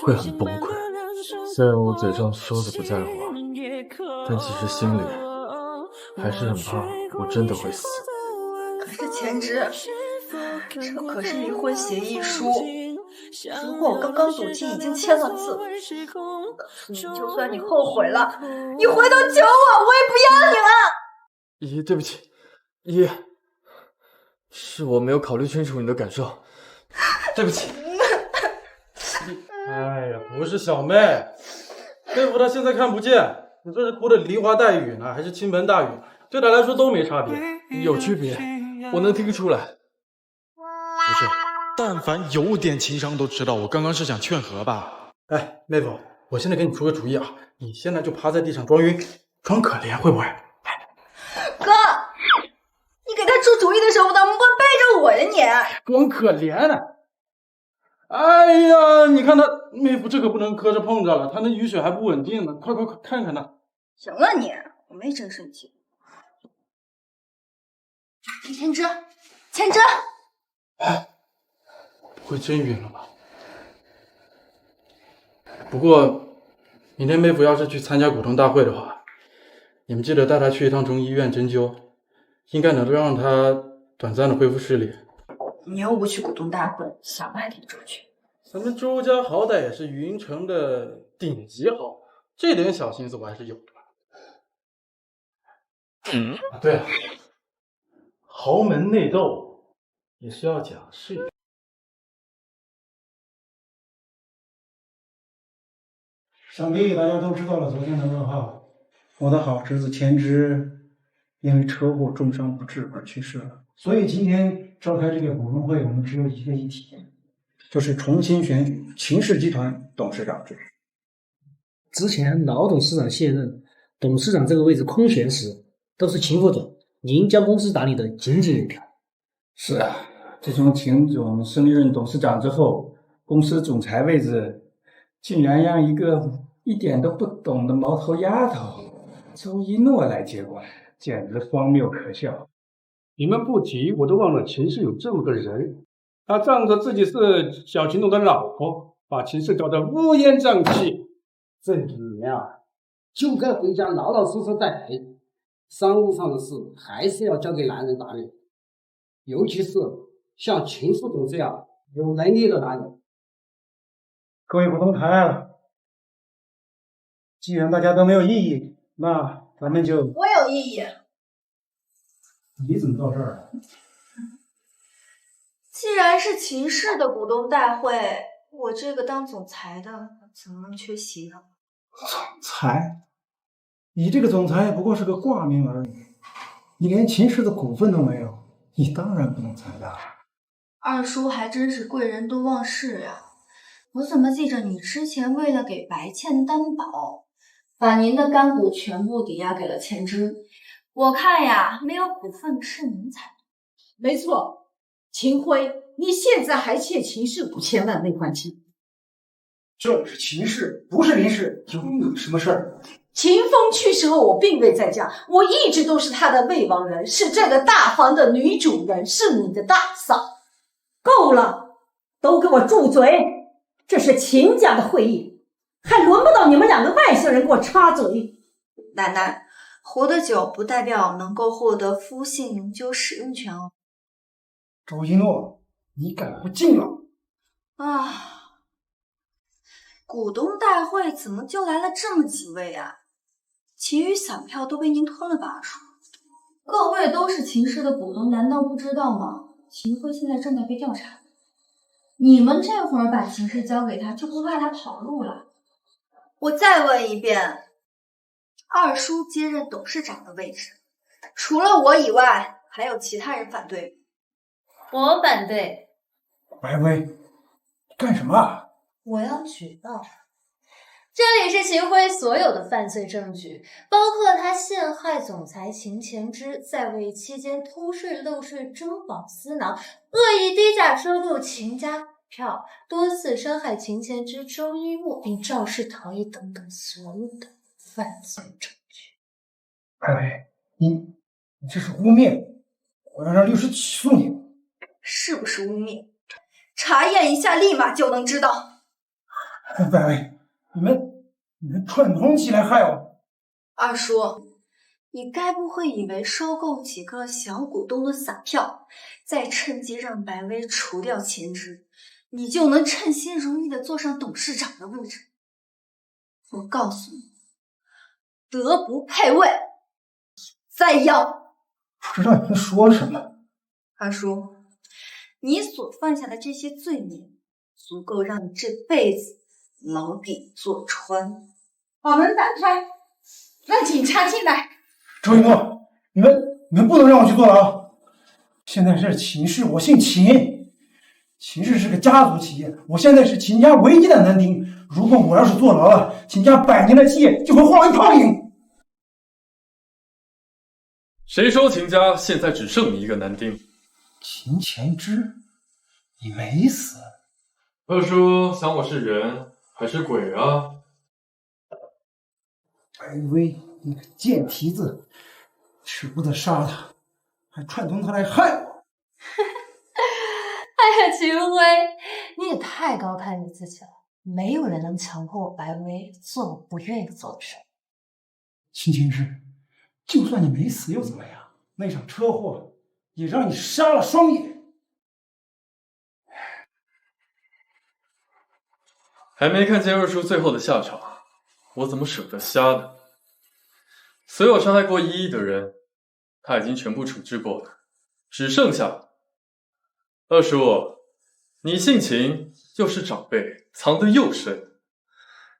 会很崩溃。虽然我嘴上说的不在乎，但其实心里还是很怕我真的会死。可是前枝，这可是离婚协议书，如果我刚刚赌气已经签了字，就算你后悔了，你回头求我，我也不要你了。依依，对不起，依依，是我没有考虑清楚你的感受，对不起。哎呀，不是小妹，妹夫他现在看不见，你这是哭的梨花带雨呢，还是倾盆大雨？对他来说都没差别，有区别，我能听出来。不是，但凡有点情商都知道，我刚刚是想劝和吧。哎，妹夫，我现在给你出个主意啊，你现在就趴在地上装晕，装可怜，会不会？哥，你给他出主意的时候，怎么不背着我呀你？装可怜呢。哎呀，你看他妹夫这个不能磕着碰着了，他那雨水还不稳定呢，快看看他。行了你，我没真生气。千枝，千枝，哎，不会真晕了吧？不过明天妹夫要是去参加股东大会的话，你们记得带他去一趟中医院针灸，应该能让他短暂的恢复视力。你又不去股东大会，想外地出去？咱们周家好歹也是云城的顶级豪，这点小心思我还是有的。对了，豪门内斗也是要讲势的。想必大家都知道了昨天的噩耗，我的好侄子千枝因为车祸重伤不治而去世了。所以今天召开这个股东会，我们只有一个议题，就是重新选举秦氏集团董事长制。之前老董事长卸任，董事长这个位置空闲时，都是秦副总您将公司打理得井井有条。是啊，自从秦总升任董事长之后，公司总裁位置竟然让一个一点都不懂的毛头丫头周一诺来接管，简直荒谬可笑。你们不提，我都忘了秦氏有这么个人。他仗着自己是小秦总的老婆，把秦氏搞得乌烟瘴气。这几年啊，就该回家老老实实栽培，商务上的事还是要交给男人打理，尤其是像秦副总这样有能力的男人。各位股东谈爱了，既然大家都没有异议，那咱们就……我有异议。你怎么到这儿了？既然是秦氏的股东大会，我这个当总裁的怎么能缺席呢？总裁？你这个总裁不过是个挂名而已，你连秦氏的股份都没有，你当然不能参加。二叔还真是贵人多忘事呀！我怎么记着你之前为了给白倩担保，把您的干股全部抵押给了千枝？我看呀，没有股份是您才没错，秦晖，你现在还欠秦氏5000万没还清。这是秦氏，不是林氏，有你什么事儿？秦风去世后，我并未在家，我一直都是他的未亡人，是这个大房的女主人，是你的大嫂。够了，都给我住嘴！这是秦家的会议，还轮不到你们两个外姓人给我插嘴。奶奶，活得久不代表能够获得夫姓永久使用权哦。周一诺，你敢不敬了？啊，股东大会怎么就来了这么几位啊？其余散票都被您吞了吧，阿叔？各位都是秦氏的股东，难道不知道吗？秦晖现在正在被调查，你们这会儿把秦氏交给他，就不怕他跑路了？我再问一遍，二叔接任董事长的位置，除了我以外，还有其他人反对吗？我反对。白薇，干什么？我要举报。这里是秦晖所有的犯罪证据，包括他陷害总裁秦前之，在位期间偷税漏税、中饱私囊，恶意低价收购秦家股票，多次伤害秦前之、周一墨，并肇事逃逸等等所有的犯罪证据。白薇，你这是污蔑，我要让律师起诉你。是不是污蔑？查验一下，立马就能知道。白薇，你们串通起来害我。二叔，你该不会以为收购几个小股东的散票，再趁机让白薇除掉前支，你就能称心如意的坐上董事长的位置？我告诉你，德不配位，再要。不知道你们说了什么。二叔，你所犯下的这些罪孽，足够让你这辈子牢底坐穿。把门打开，让警察进来。周一诺，你们不能让我去坐牢。现在是秦氏，我姓秦，秦氏是个家族企业，我现在是秦家唯一的男丁。如果我要是坐牢了，秦家100年的基业就会化为泡影。谁说秦家现在只剩你一个男丁？秦前之，你没死。二叔想我是人还是鬼啊？白薇，你个贱蹄子，舍不得杀他，还串通他来害我。哎呀，秦晖，你也太高看你自己了。没有人能强迫我白薇做我不愿意做的事。秦前之，就算你没死又怎么样？那场车祸也让你杀了双爷。还没看见二叔最后的下场，我怎么舍得瞎呢？所有伤害过依依的人，他已经全部处置过了，只剩下二叔，你性情又是长辈，藏得又深，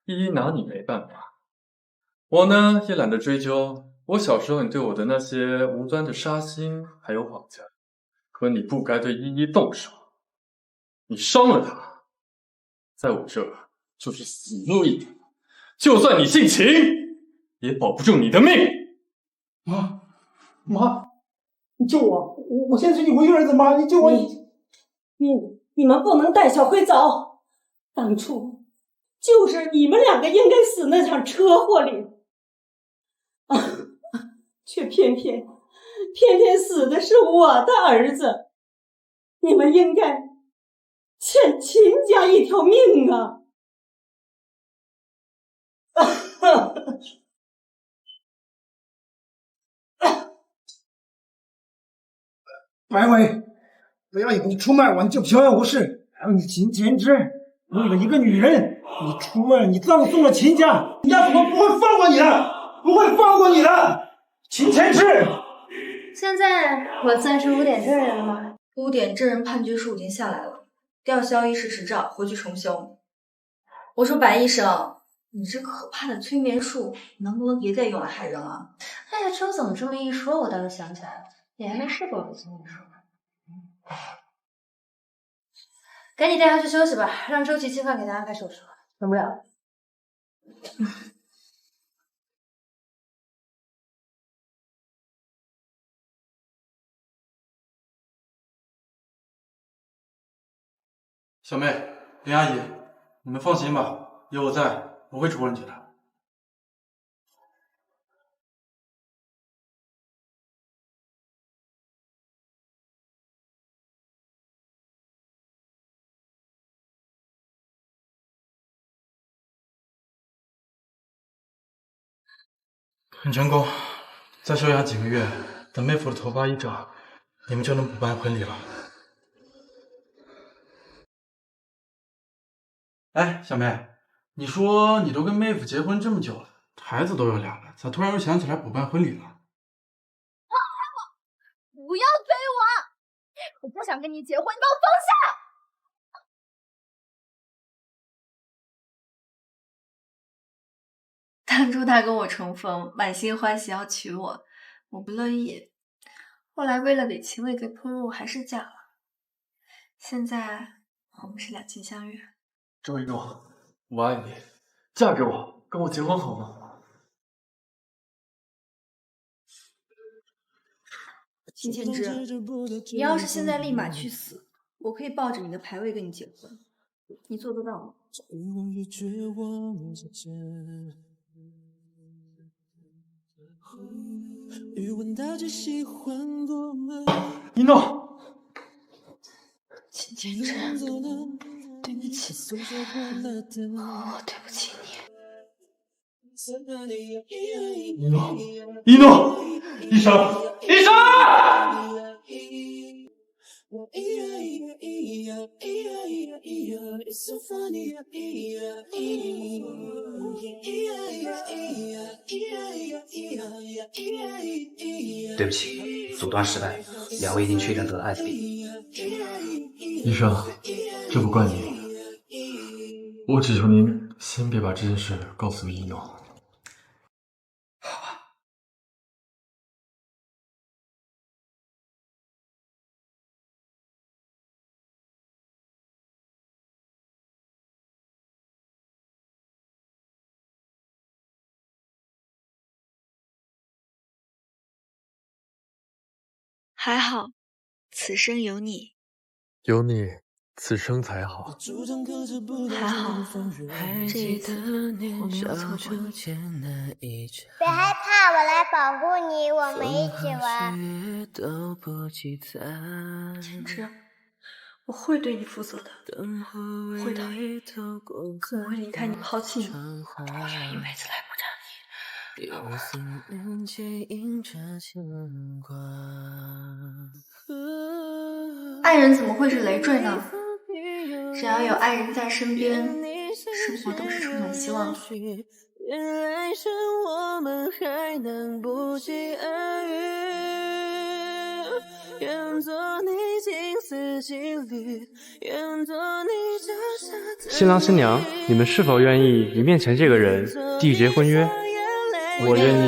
依依拿你没办法。我呢也懒得追究我小时候你对我的那些无端的杀心还有绑架，可你不该对依依动手，你伤了她，在我这就是死路一条，就算你性情，也保不住你的命。妈，你救我！我现在是你唯一儿子，妈，你救我！你们不能带小辉走，当初就是你们两个应该死那场车祸里，却偏偏死的是我的儿子，你们应该欠秦家一条命啊！白薇，不要以为你出卖我你就平安无事。还有你秦前之，为了一个女人，你出卖了，你葬送了秦家，秦家怎么不会放过你的？不会放过你的，秦前之。现在我算是污点证人了吗？污点证人判决书已经下来了，吊销医师执照，回去重修。我说白医生，你这可怕的催眠术能不能别再用来害人了？哎呀，周总这么一说，我倒是想起来了，你还没试过我催眠术呢。赶紧带他去休息吧，让周琦尽快给他安排手术，等不了了。小妹，林阿姨，你们放心吧，有我在，不会出问题的。很成功，再休养几个月，等妹夫的头发一长，你们就能补办婚礼了。哎，小妹，你说你都跟妹夫结婚这么久了，孩子都有俩了，咋突然又想起来补办婚礼了？不要推我！我不想跟你结婚，你把我放下！当初他跟我重逢，满心欢喜要娶我，我不乐意。后来为了给秦伟给铺路，还是嫁了。现在我们是两情相悦。周一诺，我爱你，嫁给我，跟我结婚好吗？秦千之，你要是现在立马去死，我可以抱着你的牌位跟你结婚，你做得到吗？一诺，秦千之，对不起，我对不起你。一诺，医生，医生！对不起，阻断失败，两位已经确诊得了艾滋病。医生，这不怪您，我只求您先别把这件事告诉一诺。还好，此生有你。有你，此生才好。还好，这一次我没有错过你。别害怕，我来保护你，我们一起玩。千之，我会对你负责的，会的。我会离开你，抛弃你，我愿一辈子来不着你。爱人怎么会是累赘呢？只要有爱人在身边，生活都是充满希望的。原来生我们还能不期而遇，愿做你金丝金缕，愿做你脚下的新郎新娘，你们是否愿意与面前这个人缔结婚约？我愿意。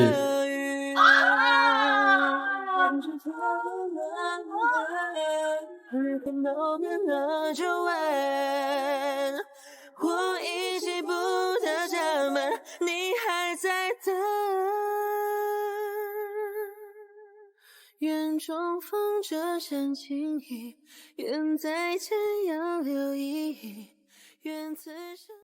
我已记不得家门，你还在等。愿重逢这山情谊，愿再见杨柳依依，愿此生。